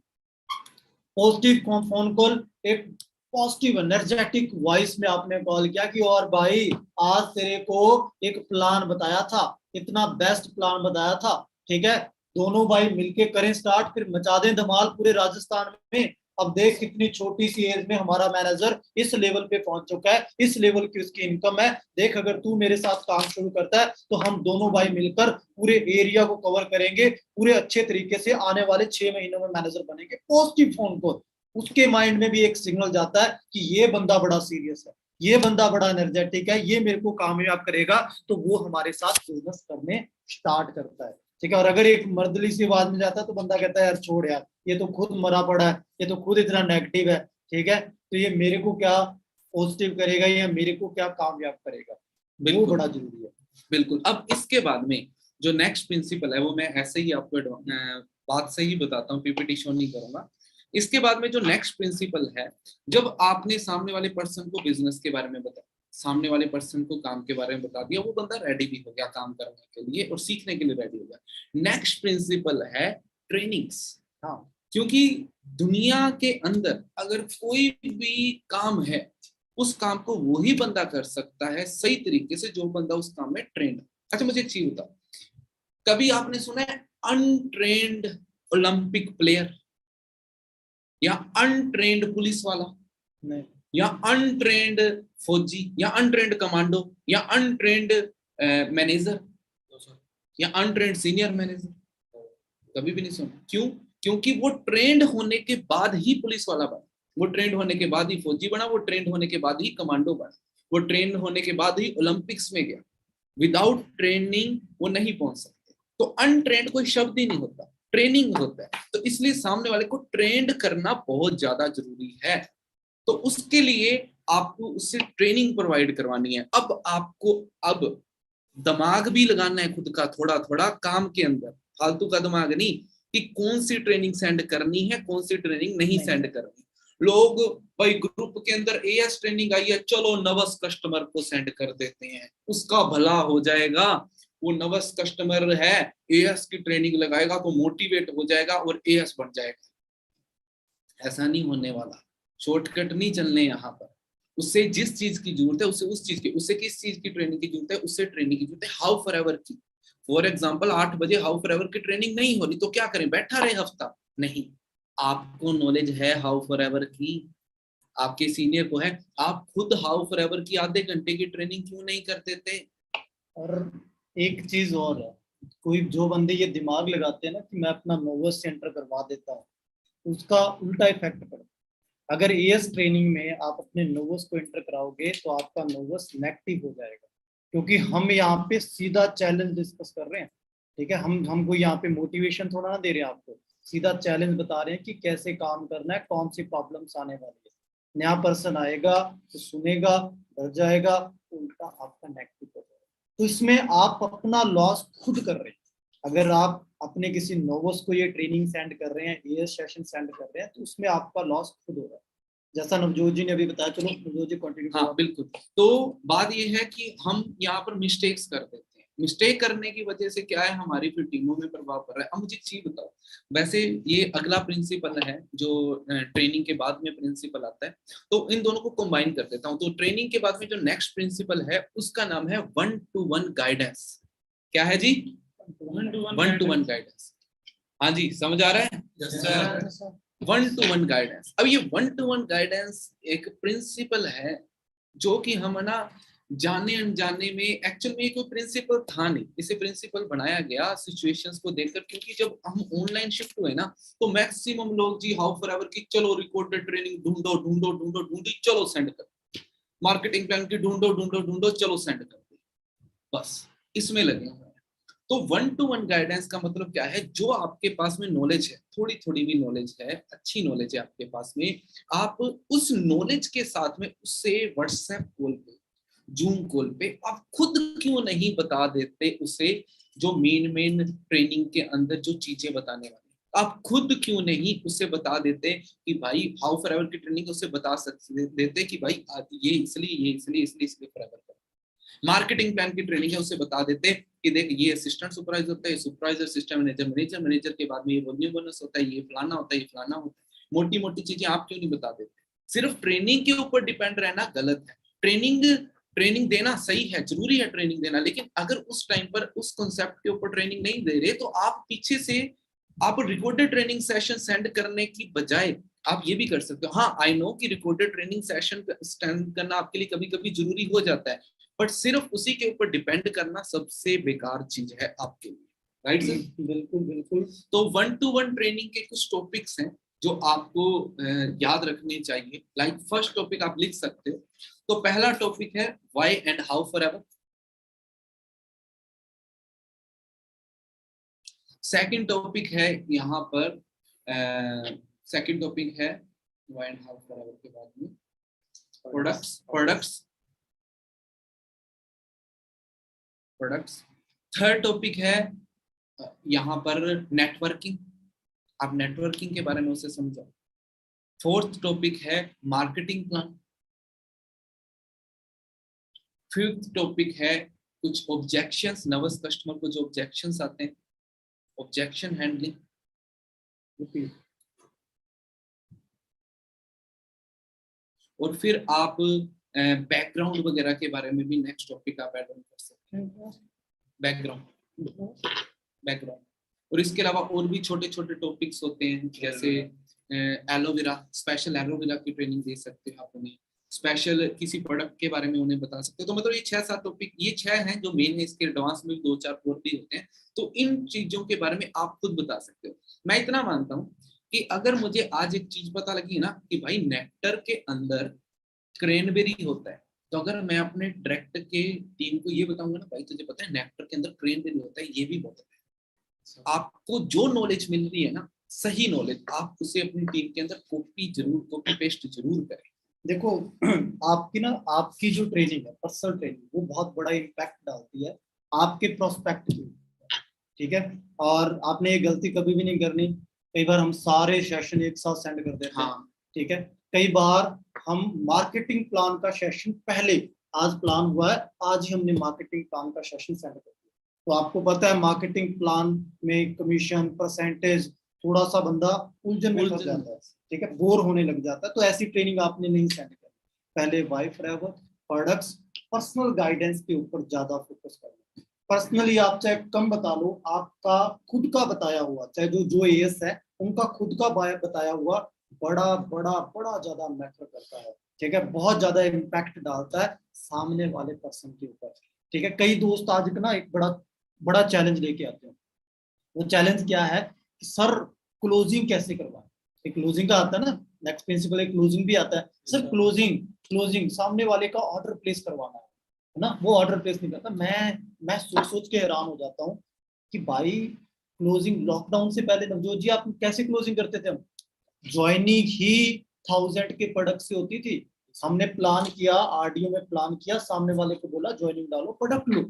पॉजिटिव फोन कॉल, एक पॉजिटिव एनर्जेटिक वॉइस में आपने कॉल किया कि और भाई आज तेरे को एक प्लान बताया था, इतना बेस्ट प्लान बताया था। ठीक है, दोनों भाई मिलके करें स्टार्ट, फिर मचा दें धमाल पूरे राजस्थान में। अब देख कितनी छोटी सी एज में हमारा मैनेजर इस लेवल पे पहुंच चुका है, इस लेवल की उसकी इनकम है। देख अगर तू मेरे साथ काम शुरू करता है तो हम दोनों भाई मिलकर पूरे एरिया को कवर करेंगे पूरे अच्छे तरीके से, आने वाले 6 महीनों में मैनेजर बनेंगे। पॉजिटिव फोन कॉल, उसके माइंड में भी एक सिग्नल जाता है कि ये बंदा बड़ा सीरियस है, ये बंदा बड़ा एनर्जेटिक है, ये मेरे को कामयाब करेगा, तो वो हमारे साथ बिजनेस करने स्टार्ट करता है। ठीक है, और अगर एक मर्दली सी आवाज में जाता है तो बंदा कहता है यार छोड़ यार, ये तो खुद मरा पड़ा है, ये तो खुद इतना नेगेटिव है। ठीक है, तो ये मेरे को क्या पॉजिटिव करेगा या मेरे को क्या कामयाब करेगा, वो बिल्कुल बड़ा जरूरी है। बिल्कुल। अब इसके बाद में जो नेक्स्ट प्रिंसिपल है वो मैं ऐसे ही आपको बात से ही बताता हूँ, पीपीटी शो नहीं करूंगा। इसके बाद में जो नेक्स्ट प्रिंसिपल है, जब आपने सामने वाले पर्सन को बिजनेस के बारे में बताया, सामने वाले पर्सन को काम के बारे में बता दिया, वो बंदा रेडी भी हो गया काम करने के लिए और सीखने के लिए रेडी हो गया। नेक्स्ट प्रिंसिपल है ट्रेनिंग्स। हाँ, क्योंकि दुनिया के अंदर अगर कोई भी काम है, उस काम को वही बंदा कर सकता है सही तरीके से जो बंदा उस काम में ट्रेंड है। अच्छा मुझे एक चीज बताओ, कभी आपने सुना है अनट्रेंड ओलंपिक प्लेयर या अनट्रेंड पुलिस वाला नहीं, या अनट्रेंड फौजी या अनट्रेंड कमांडो या अनट्रेंड मैनेजर या अनट्रेंड सीनियर मैनेजर? कभी भी नहीं सुना। क्यों? क्योंकि वो ट्रेंड होने के बाद ही पुलिस वाला बना, वो ट्रेंड होने के बाद ही फौजी बना, वो ट्रेंड होने के बाद ही कमांडो बना, वो ट्रेंड होने के बाद ही ओलंपिक्स में गया। विदाउट ट्रेनिंग वो नहीं पहुंच सकते। तो अनट्रेंड कोई शब्द ही नहीं होता, ट्रेनिंग होता है। तो इसलिए सामने वाले को ट्रेंड करना बहुत ज्यादा जरूरी है। तो उसके लिए आपको उससे ट्रेनिंग प्रोवाइड करवानी है। अब आपको अब दिमाग भी लगाना है खुद का थोड़ा थोड़ा काम के अंदर, फालतू का दिमाग नहीं कि कौन सी ट्रेनिंग सेंड करनी है, कौन सी ट्रेनिंग नहीं सेंड करनी। लोग भाई ग्रुप के अंदर एएस ट्रेनिंग आई है, चलो नवस कस्टमर को सेंड कर देते हैं, उसका भला हो जाएगा। वो नवस कस्टमर है, एएस की ट्रेनिंग लगाएगा तो मोटिवेट हो जाएगा और एएस बन जाएगा। ऐसा नहीं होने वाला। शॉर्टकट नहीं चलने यहाँ पर। उससे जिस चीज की जरूरत है उससे उस चीज की, उससे किस चीज की ट्रेनिंग की जरूरत है, उससे ट्रेनिंग की जरूरत है हाउ फॉर एवर की। फॉर एग्जाम्पल 8 बजे हाउ फॉर एवर की ट्रेनिंग नहीं हो रही तो क्या करें, बैठा रहे हफ्ता? नहीं, आपको नॉलेज है हाउ फॉर एवर की, आपके सीनियर को है, आप खुद हाउ फॉर एवर की आधे घंटे की ट्रेनिंग क्यों नहीं कर देते? और एक चीज और है, कोई जो बंदे ये दिमाग लगाते हैं ना कि मैं अपना नोवस सेंटर करवा देता हूँ, उसका उल्टा इफेक्ट पड़ता है। अगर एएस ट्रेनिंग में आप अपने नोवस को एंटर कराओगे तो आपका नोवस नेगेटिव हो जाएगा, क्योंकि हम यहाँ पे सीधा चैलेंज डिस्कस कर रहे हैं। ठीक है, हमको यहाँ पे मोटिवेशन थोड़ा ना दे रहे हैं आपको, सीधा चैलेंज बता रहे हैं कि कैसे काम करना है, कौन सी प्रॉब्लम्स आने वाली है। नया पर्सन आएगा तो सुनेगा, डर जाएगा, उल्टा आपका नेगेटिव हो जाएगा। तो इसमें आप अपना लॉस खुद कर रहे हैं। अगर आप अपने किसी नोवस को ये ट्रेनिंग सेंड कर रहे हैं, एएस सेशन सेंड कर रहे हैं, तो उसमें आपका लॉस खुद हो रहा है, जैसा नवजोत जी ने अभी बताया। चलो नवजोत जी कंटिन्यू। हाँ बिल्कुल। तो बात ये है कि हम यहाँ पर मिस्टेक्स कर देते हैं। मिस्टेक करने की वजह से क्या है, हमारी फिर टीमों में प्रभाव पड़ रहा है। अब मुझे एक चीज बताओ, वैसे ये अगला प्रिंसिपल है जो ट्रेनिंग के बाद में प्रिंसिपल आता है, तो इन दोनों को कंबाइन कर देता हूँ। तो ट्रेनिंग के बाद में जो नेक्स्ट प्रिंसिपल है उसका नाम है 1-to-1 गाइडेंस। क्या है जी? 1-to-1 guidance. हाँ जी, समझ आ रहा है? Yes, sir. 1-to-1 guidance. अब ये 1-to-1 गाइडेंस एक प्रिंसिपल है जो कि हम ना जाने अनजाने में, एक्चुअल में कोई प्रिंसिपल था नहीं, इसे प्रिंसिपल बनाया गया सिचुएशंस को देखकर। क्योंकि जब हम ऑनलाइन शिफ्ट हुए ना तो मैक्सिमम लोग जी हाउ फॉर एवर की चलो रिकॉर्डेड ट्रेनिंग ढूंढो ढूंढो ढूंढो ढूंढी, चलो सेंड कर। मार्केटिंग प्लान की ढूंढो ढूंढो ढूंढो, चलो सेंड कर। बस इसमें लगे हुए हैं। तो 1-to-1 गाइडेंस का मतलब क्या है, जो आपके पास में नॉलेज है, थोड़ी थोड़ी भी नॉलेज है, अच्छी नॉलेज है आपके पास में, आप उस नॉलेज के साथ में उससे व्हाट्सएप कॉल पे, जूम कॉल पे आप खुद क्यों नहीं बता देते उसे, जो मेन ट्रेनिंग के अंदर जो चीजें बताने वाली, आप खुद क्यों नहीं उसे बता देते कि भाई हाउ फॉरएवर की ट्रेनिंग उसे बता सकते देते कि भाई ये इसलिए फॉरएवर करो। मार्केटिंग प्लान की ट्रेनिंग है, उसे बता देते कि देख ये असिस्टेंट सुपरवाइजर होता है, सुपरवाइजर सिस्टम मैनेजर, मैनेजर के बाद में ये रेवेन्यू बोनस होता है, ये फलाना होता है, ये फलाना होता है। मोटी मोटी चीजें आप क्यों नहीं बता देते? सिर्फ ट्रेनिंग के ऊपर डिपेंड रहना गलत है। ट्रेनिंग देना सही है, जरूरी है ट्रेनिंग देना, लेकिन अगर उस टाइम पर उस कॉन्सेप्ट के ऊपर ट्रेनिंग नहीं दे रहे तो आप पीछे से आप रिकॉर्डेड ट्रेनिंग सेशन सेंड करने की बजाय आप ये भी कर सकते हो। हाँ, आई नो कि रिकॉर्डेड ट्रेनिंग सेशन सेंड करना आपके लिए कभी कभी जरूरी हो जाता है, बट सिर्फ उसी के ऊपर डिपेंड करना सबसे बेकार चीज है आपके लिए, राइट सर? बिल्कुल बिल्कुल। तो 1-to-1 ट्रेनिंग के कुछ टॉपिक्स हैं जो आपको याद रखने चाहिए। लाइक फर्स्ट टॉपिक आप लिख सकते हो। तो पहला टॉपिक है why and how forever. Second topic है यहाँ पर सेकंड टॉपिक है व्हाई एंड हाउ फॉरएवर के बाद में प्रोडक्ट्स। थर्ड टॉपिक है यहाँ पर नेटवर्किंग, आप नेटवर्किंग के बारे में उसे समझो। फोर्थ टॉपिक है मार्केटिंग प्लान। फिफ्थ टॉपिक है कुछ ऑब्जेक्शंस, नर्वस कस्टमर को जो ऑब्जेक्शंस आते हैं, ऑब्जेक्शन हैंडलिंग। और फिर आप बैकग्राउंड वगैरह के बारे में भी नेक्स्ट टॉपिक आप ऐड ऑन कर सकते हैं। बैकग्राउंड और इसके अलावा और भी छोटे छोटे टॉपिक्स होते हैं, जैसे एलोवेरा, स्पेशल एलोवेरा की ट्रेनिंग दे सकते हैं आप उन्हें, स्पेशल किसी प्रोडक्ट के बारे में उन्हें बता सकते हो। तो मतलब ये 6-7 टॉपिक, ये 6 हैं जो मेन है। इसके एडवांस में 2-4 और भी होते हैं। तो इन चीजों के बारे में आप खुद बता सकते हो। मैं इतना मानता हूँ कि अगर मुझे आज एक चीज पता लगी ना कि भाई नेक्टर के अंदर क्रेनबेरी होता है, तो अगर मैं अपने डायरेक्ट के टीम को ये बताऊंगा ना, भाई तुझे पता है नेक्टर के अंदर क्रेनबेरी होता है, ये भी बहुत है। आपको जो नॉलेज मिल रही है ना, सही नॉलेज, आप उसे अपनी टीम के अंदर कॉपी पेस्ट जरूर करें। देखो आपकी जो ट्रेनिंग है, पर्सनल ट्रेनिंग, वो बहुत बड़ा इम्पैक्ट डालती है आपके प्रोस्पेक्ट पे, ठीक है। और आपने ये गलती कभी भी नहीं करनी। कई बार हम सारे सेशन एक साथ सेंड कर देते हैं, ठीक है। कई बार हम मार्केटिंग प्लान का सेशन पहले, आज प्लान हुआ है, आज ही हमने मार्केटिंग प्लान का सेशन सेंड कर दिया। तो आपको पता है मार्केटिंग प्लान में कमीशन परसेंटेज, थोड़ा सा बंदा उलझन में फंस जाता है, ठीक है, बोर होने लग जाता है। तो ऐसी ट्रेनिंग आपने नहीं सेंड करनी। पहले why forever, products, personal guidance के ऊपर ज्यादा फोकस करना। पर्सनली आप चाहे कम बता लो, आपका खुद का बताया हुआ, चाहे जो एएस है उनका खुद का बताया हुआ बड़ा बड़ा बड़ा ज्यादा मैटर करता है, ठीक है। बहुत ज्यादा इम्पैक्ट डालता है सामने वाले पर्सन के ऊपर, ठीक है। कई दोस्त आज ना एक बड़ा चैलेंज लेके आते हैं। वो चैलेंज क्या है कि सर क्लोजिंग कैसे करवाएं। एक क्लोजिंग का आता है ना, नेक्स्ट प्रिंसिपल, एक क्लोजिंग भी आता है। सर क्लोजिंग सामने वाले का ऑर्डर प्लेस करवाना है ना, वो ऑर्डर प्लेस नहीं करता। मैं सोच के हैरान हो जाता हूँ कि भाई क्लोजिंग लॉकडाउन से पहले नवजोत जी आप कैसे क्लोजिंग करते थे? हम ज्वाइनिंग ही 1000 के प्रोडक्ट से होती थी। हमने प्लान किया, आरडीओ में प्लान किया, सामने वाले को बोला ज्वाइनिंग डालो, प्रोडक्ट लो।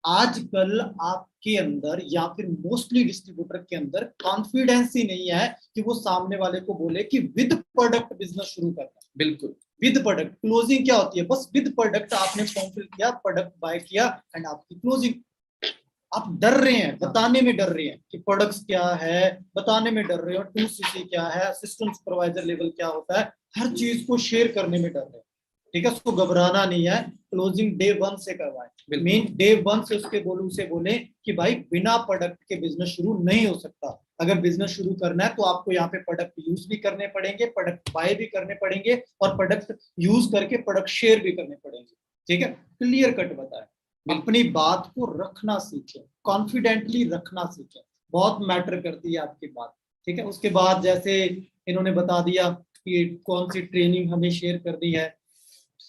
आजकल आपके अंदर या फिर मोस्टली डिस्ट्रीब्यूटर के अंदर कॉन्फिडेंस ही नहीं है कि वो सामने वाले को बोले कि विद प्रोडक्ट बिजनेस शुरू करना। बिल्कुल, विद प्रोडक्ट क्लोजिंग क्या होती है? बस विद प्रोडक्ट आपने फॉर्म फिल किया, प्रोडक्ट बाय किया एंड आपकी क्लोजिंग। आप डर रहे हैं, बताने में डर रहे हैं कि प्रोडक्ट्स क्या है, बताने में डर रहे हो 2cc क्या है, असिस्टेंट सुपरवाइजर लेवल क्या होता है, हर चीज को शेयर करने में डर रहे हैं, ठीक है। उसको घबराना नहीं है, क्लोजिंग डे 1 से करवाएं। मेन डे 1 से उसे बोले कि भाई बिना प्रोडक्ट के बिजनेस शुरू नहीं हो सकता। अगर बिजनेस शुरू करना है तो आपको यहाँ पे प्रोडक्ट यूज भी करने पड़ेंगे, प्रोडक्ट बाय भी करने पड़ेंगे, और प्रोडक्ट यूज करके प्रोडक्ट शेयर भी करने पड़ेंगे, ठीक है। क्लियर कट बताएं, अपनी बात को रखना सीखें, कॉन्फिडेंटली रखना सीखें, बहुत मैटर करती है आपकी बात, ठीक है। उसके बाद जैसे इन्होंने बता दिया कि कौन सी ट्रेनिंग हमें शेयर करनी है,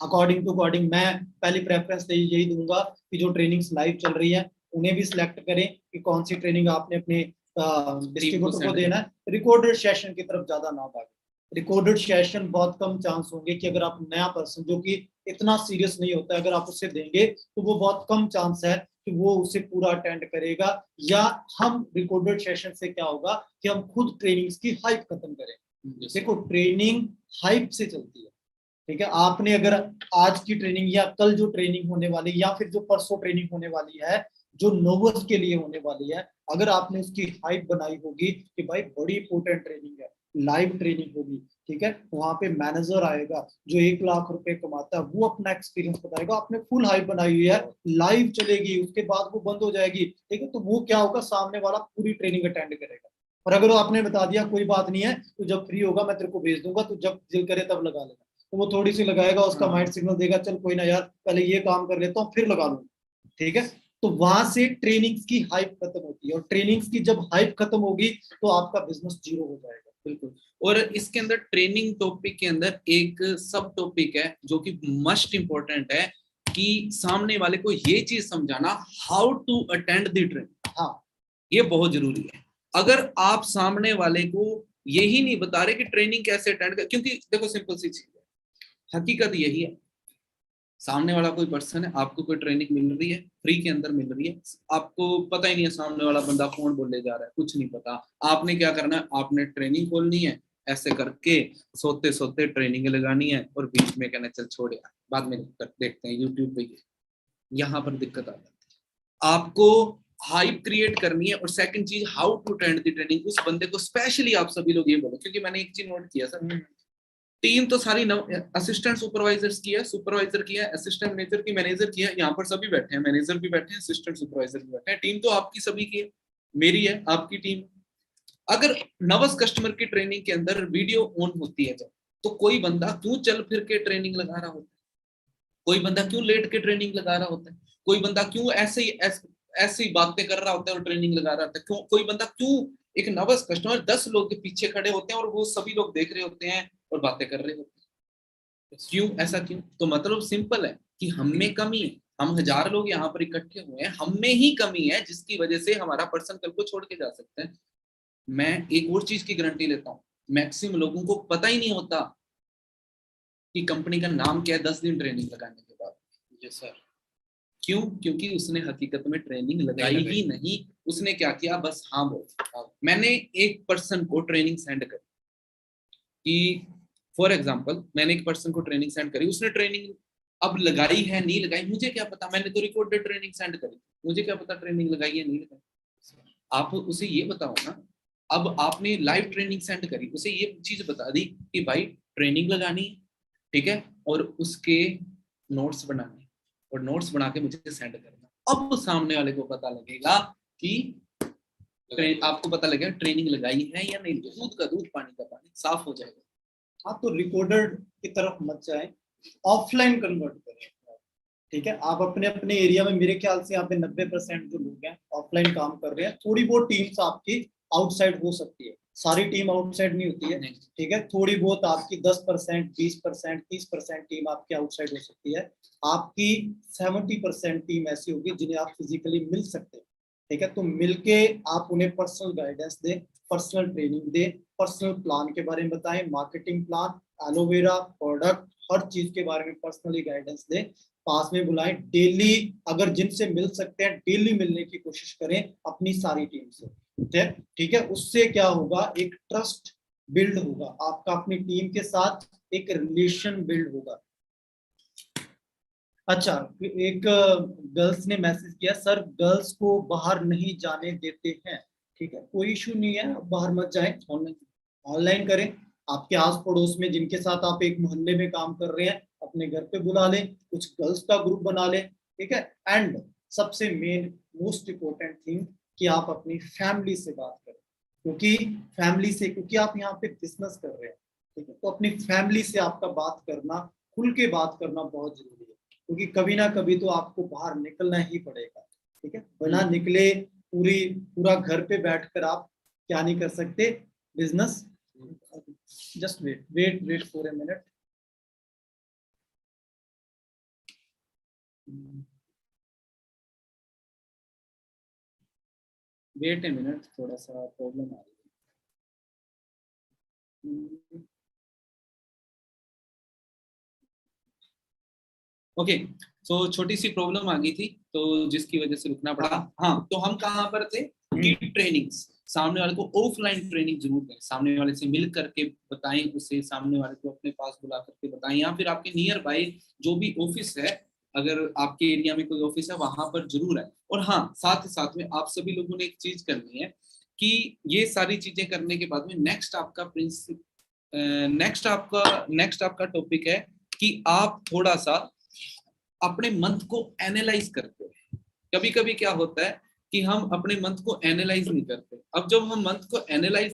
अकॉर्डिंग टू अकॉर्डिंग मैं पहली प्रेफरेंस यही दूंगा कि जो ट्रेनिंग्स लाइव चल रही है उन्हें भी सिलेक्ट करें कि कौन सी ट्रेनिंग आपने अपने डिस्ट्रीब्यूटर को देना है। रिकॉर्डेड सेशन की तरफ ज्यादा ना भागे। रिकॉर्डेड सेशन बहुत कम चांस होंगे कि अगर आप नया पर्सन जो कि इतना सीरियस नहीं होता है अगर आप उसे देंगे तो वो बहुत कम चांस है कि वो उसे पूरा अटेंड करेगा। या हम रिकॉर्डेड सेशन से क्या होगा कि हम खुद ट्रेनिंग्स की हाइप खत्म करें। देखो ट्रेनिंग हाइप से चलती है, ठीक है। आपने अगर आज की ट्रेनिंग या कल जो ट्रेनिंग होने वाली या फिर जो परसों ट्रेनिंग होने वाली है जो नोवर्स के लिए होने वाली है, अगर आपने उसकी हाइप बनाई होगी कि भाई बड़ी इंपॉर्टेंट ट्रेनिंग है, लाइव ट्रेनिंग होगी, ठीक है, वहां पे मैनेजर आएगा जो 1 लाख रुपए कमाता है, वो अपना एक्सपीरियंस बताएगा, आपने फुल हाइप बनाई हुई है, लाइव चलेगी, उसके बाद वो बंद हो जाएगी, ठीक है, तो वो क्या होगा, सामने वाला पूरी ट्रेनिंग अटेंड करेगा। और अगर आपने बता दिया कोई बात नहीं है, तो जब फ्री होगा मैं तेरे को भेज दूंगा, तो जब दिल करे तब लगा लेगा, तो वो थोड़ी सी लगाएगा, उसका माइंड सिग्नल देगा, चल कोई ना यार पहले ये काम कर लेता हूँ फिर लगा लूंगा, ठीक है। तो वहां से ट्रेनिंग्स की हाइप खत्म होती है, और ट्रेनिंग्स की जब हाइप खत्म होगी तो आपका बिजनेस जीरो हो जाएगा। बिल्कुल। और इसके अंदर ट्रेनिंग टॉपिक के अंदर एक सब टॉपिक है जो कि मस्ट इंपॉर्टेंट है कि सामने वाले को ये चीज समझाना, how to attend the training. हाँ, ये बहुत जरूरी है। अगर आप सामने वाले को यही नहीं बता रहे कि ट्रेनिंग कैसे अटेंड कर, क्योंकि देखो सिंपल सी चीज है, हकीकत यही है, सामने वाला कोई पर्सन है, आपको कोई ट्रेनिंग मिल रही है, फ्री के अंदर मिल रही है, आपको पता ही नहीं है सामने वाला बंदा कौन बोले जा रहा है, कुछ नहीं पता। आपने क्या करना है, आपने ट्रेनिंग खोलनी है, ऐसे करके सोते सोते ट्रेनिंग लगानी है, और बीच में कहना चल छोड़ यार बाद में देखते हैं यूट्यूब पे। यहाँ पर दिक्कत आ जाती है। आपको हाइप क्रिएट करनी है, और सेकंड चीज how to attend the training. उस बंदे को स्पेशली आप सभी लोग ये बोलो, क्योंकि मैंने एक चीज नोट किया सर, टीम तो सारी असिस्टेंट सुपरवाइजर्स की है, सुपरवाइजर की है, असिस्टेंट मैनेजर की, मैनेजर की है, यहाँ पर सभी बैठे हैं, मैनेजर भी बैठे हैं, असिस्टेंट सुपरवाइजर भी बैठे हैं, टीम तो आपकी सभी की है, मेरी है, आपकी टीम। अगर नवस कस्टमर की ट्रेनिंग के अंदर वीडियो ऑन होती है जब, तो कोई बंदा क्यों चल फिर के ट्रेनिंग लगा रहा होता है, कोई बंदा क्यों लेट के ट्रेनिंग लगा रहा होता है, कोई बंदा क्यों ऐसे ही बातें कर रहा होता है और ट्रेनिंग लगा रहा होता है, क्यों कोई बंदा क्यों, एक नवस कस्टमर 10 लोग के पीछे खड़े होते हैं और वो सभी लोग देख रहे होते हैं और बातें कर रहे होते हैं, क्यों ऐसा क्यों? तो मतलब सिंपल है कि हम में कमी है, हम 1000 लोग यहाँ पर इकट्ठे हुए हैं, हम में ही कमी है जिसकी वजह से हमारा पर्सन कल को छोड़ के जा सकते हैं। मैं एक और चीज की गारंटी लेता हूँ, मैक्सिमम लोगों को पता ही नहीं होता कि कंपनी का नाम क्या है 10 दिन ट्रेनिंग लगाने के बाद। Yes sir. क्यों? क्योंकि उसने हकीकत में ट्रेनिंग लगाई ही नहीं, उसने क्या किया, बस हाँ बोल। मैंने एक पर्सन को ट्रेनिंग सेंड करी कि फॉर एग्जांपल मैंने एक पर्सन को ट्रेनिंग सेंड करी, उसने ट्रेनिंग अब लगाई है नहीं लगाई मुझे क्या पता, मैंने तो रिकॉर्डेड ट्रेनिंग सेंड करी, मुझे क्या पता ट्रेनिंग लगाई है नहीं लगाई। आप उसे ये बताओ ना, अब आपने लाइव ट्रेनिंग सेंड करी, उसे ये चीज बता दी कि भाई ट्रेनिंग लगानी है, ठीक है, और उसके नोट्स बनाने, और नोट्स बना के मुझे सेंड करना। अब सामने वाले को पता लगेगा कि आपको पता लगेगा ट्रेनिंग लगाई है या नहीं, दूध का दूध पानी का पानी, साफ हो जाएगा। आप तो रिकॉर्डेड की तरफ मत जाए, ऑफलाइन कन्वर्ट करें, ठीक है। आप अपने अपने एरिया में, मेरे ख्याल से यहाँ पे 90% जो लोग हैं ऑफलाइन काम कर रहे हैं, थोड़ी बहुत टीम्स आपकी आउटसाइड हो सकती है, सारी टीम आउटसाइड नहीं होती है, ठीक है, थोड़ी बहुत आपकी 10%, 20%, 30% टीम आपकी आउटसाइड हो सकती है, आपकी 70% टीम ऐसी होगी जिन्हें आप फिजिकली मिल सकते हैं, ठीक है। तो मिलके आप उन्हें पर्सनल गाइडेंस दें, पर्सनल ट्रेनिंग दें, पर्सनल प्लान के बारे में बताएं, मार्केटिंग प्लान, एलोवेरा प्रोडक्ट, हर चीज के बारे में पर्सनली गाइडेंस दें, पास में बुलाएं, डेली अगर जिनसे मिल सकते हैं डेली मिलने की कोशिश करें अपनी सारी टीम से, ठीक है। उससे क्या होगा, एक ट्रस्ट बिल्ड होगा आपका अपनी टीम के साथ, एक रिलेशन बिल्ड होगा। अच्छा, एक गर्ल्स ने मैसेज किया, सर गर्ल्स को बाहर नहीं जाने देते हैं, ठीक है, कोई इशू नहीं है, बाहर मत जाएं, ऑनलाइन करें, आपके आस पड़ोस में जिनके साथ आप एक मोहल्ले में काम कर रहे हैं अपने घर पे बुला लें, कुछ गर्ल्स का ग्रुप बना लें, ठीक है। एंड सबसे मेन मोस्ट इम्पोर्टेंट थिंग कि आप अपनी फैमिली से बात करें, क्योंकि आप यहाँ पे बिजनेस कर रहे हैं, ठीक है, तो अपनी फैमिली से आपका बात करना, खुल के बात करना बहुत जरूरी है, क्योंकि कभी ना कभी तो आपको बाहर निकलना ही पड़ेगा, ठीक है, बिना निकले पूरा घर पे बैठकर आप क्या नहीं कर सकते business. Just wait for a minute. Wait a minute, थोड़ा सा प्रॉब्लम आ रही है। ओके, सो छोटी सी प्रॉब्लम आ गई थी तो जिसकी वजह से रुकना पड़ा। हाँ, तो हम कहाँ पर थे कि ट्रेनिंग्स, सामने वाले को ऑफलाइन ट्रेनिंग जरूर दें, सामने वाले से मिल करके बताएं उसे, सामने वाले को अपने पास बुला करके बताएं, या फिर आपके नियर बाय जो भी ऑफिस है, अगर आपके एरिया में कोई ऑफिस है वहां पर जरूर है। और हाँ, साथ ही साथ में आप सभी लोगों ने एक चीज करनी है कि ये सारी चीजें करने के बाद में नेक्स्ट आपका टॉपिक है कि आप थोड़ा सा अपने मंथ को एनालाइज करते हैं। कभी कभी क्या होता है कि हम अपने मंथ को एनालाइज नहीं करते। अब जब हम मंथ को एनालाइज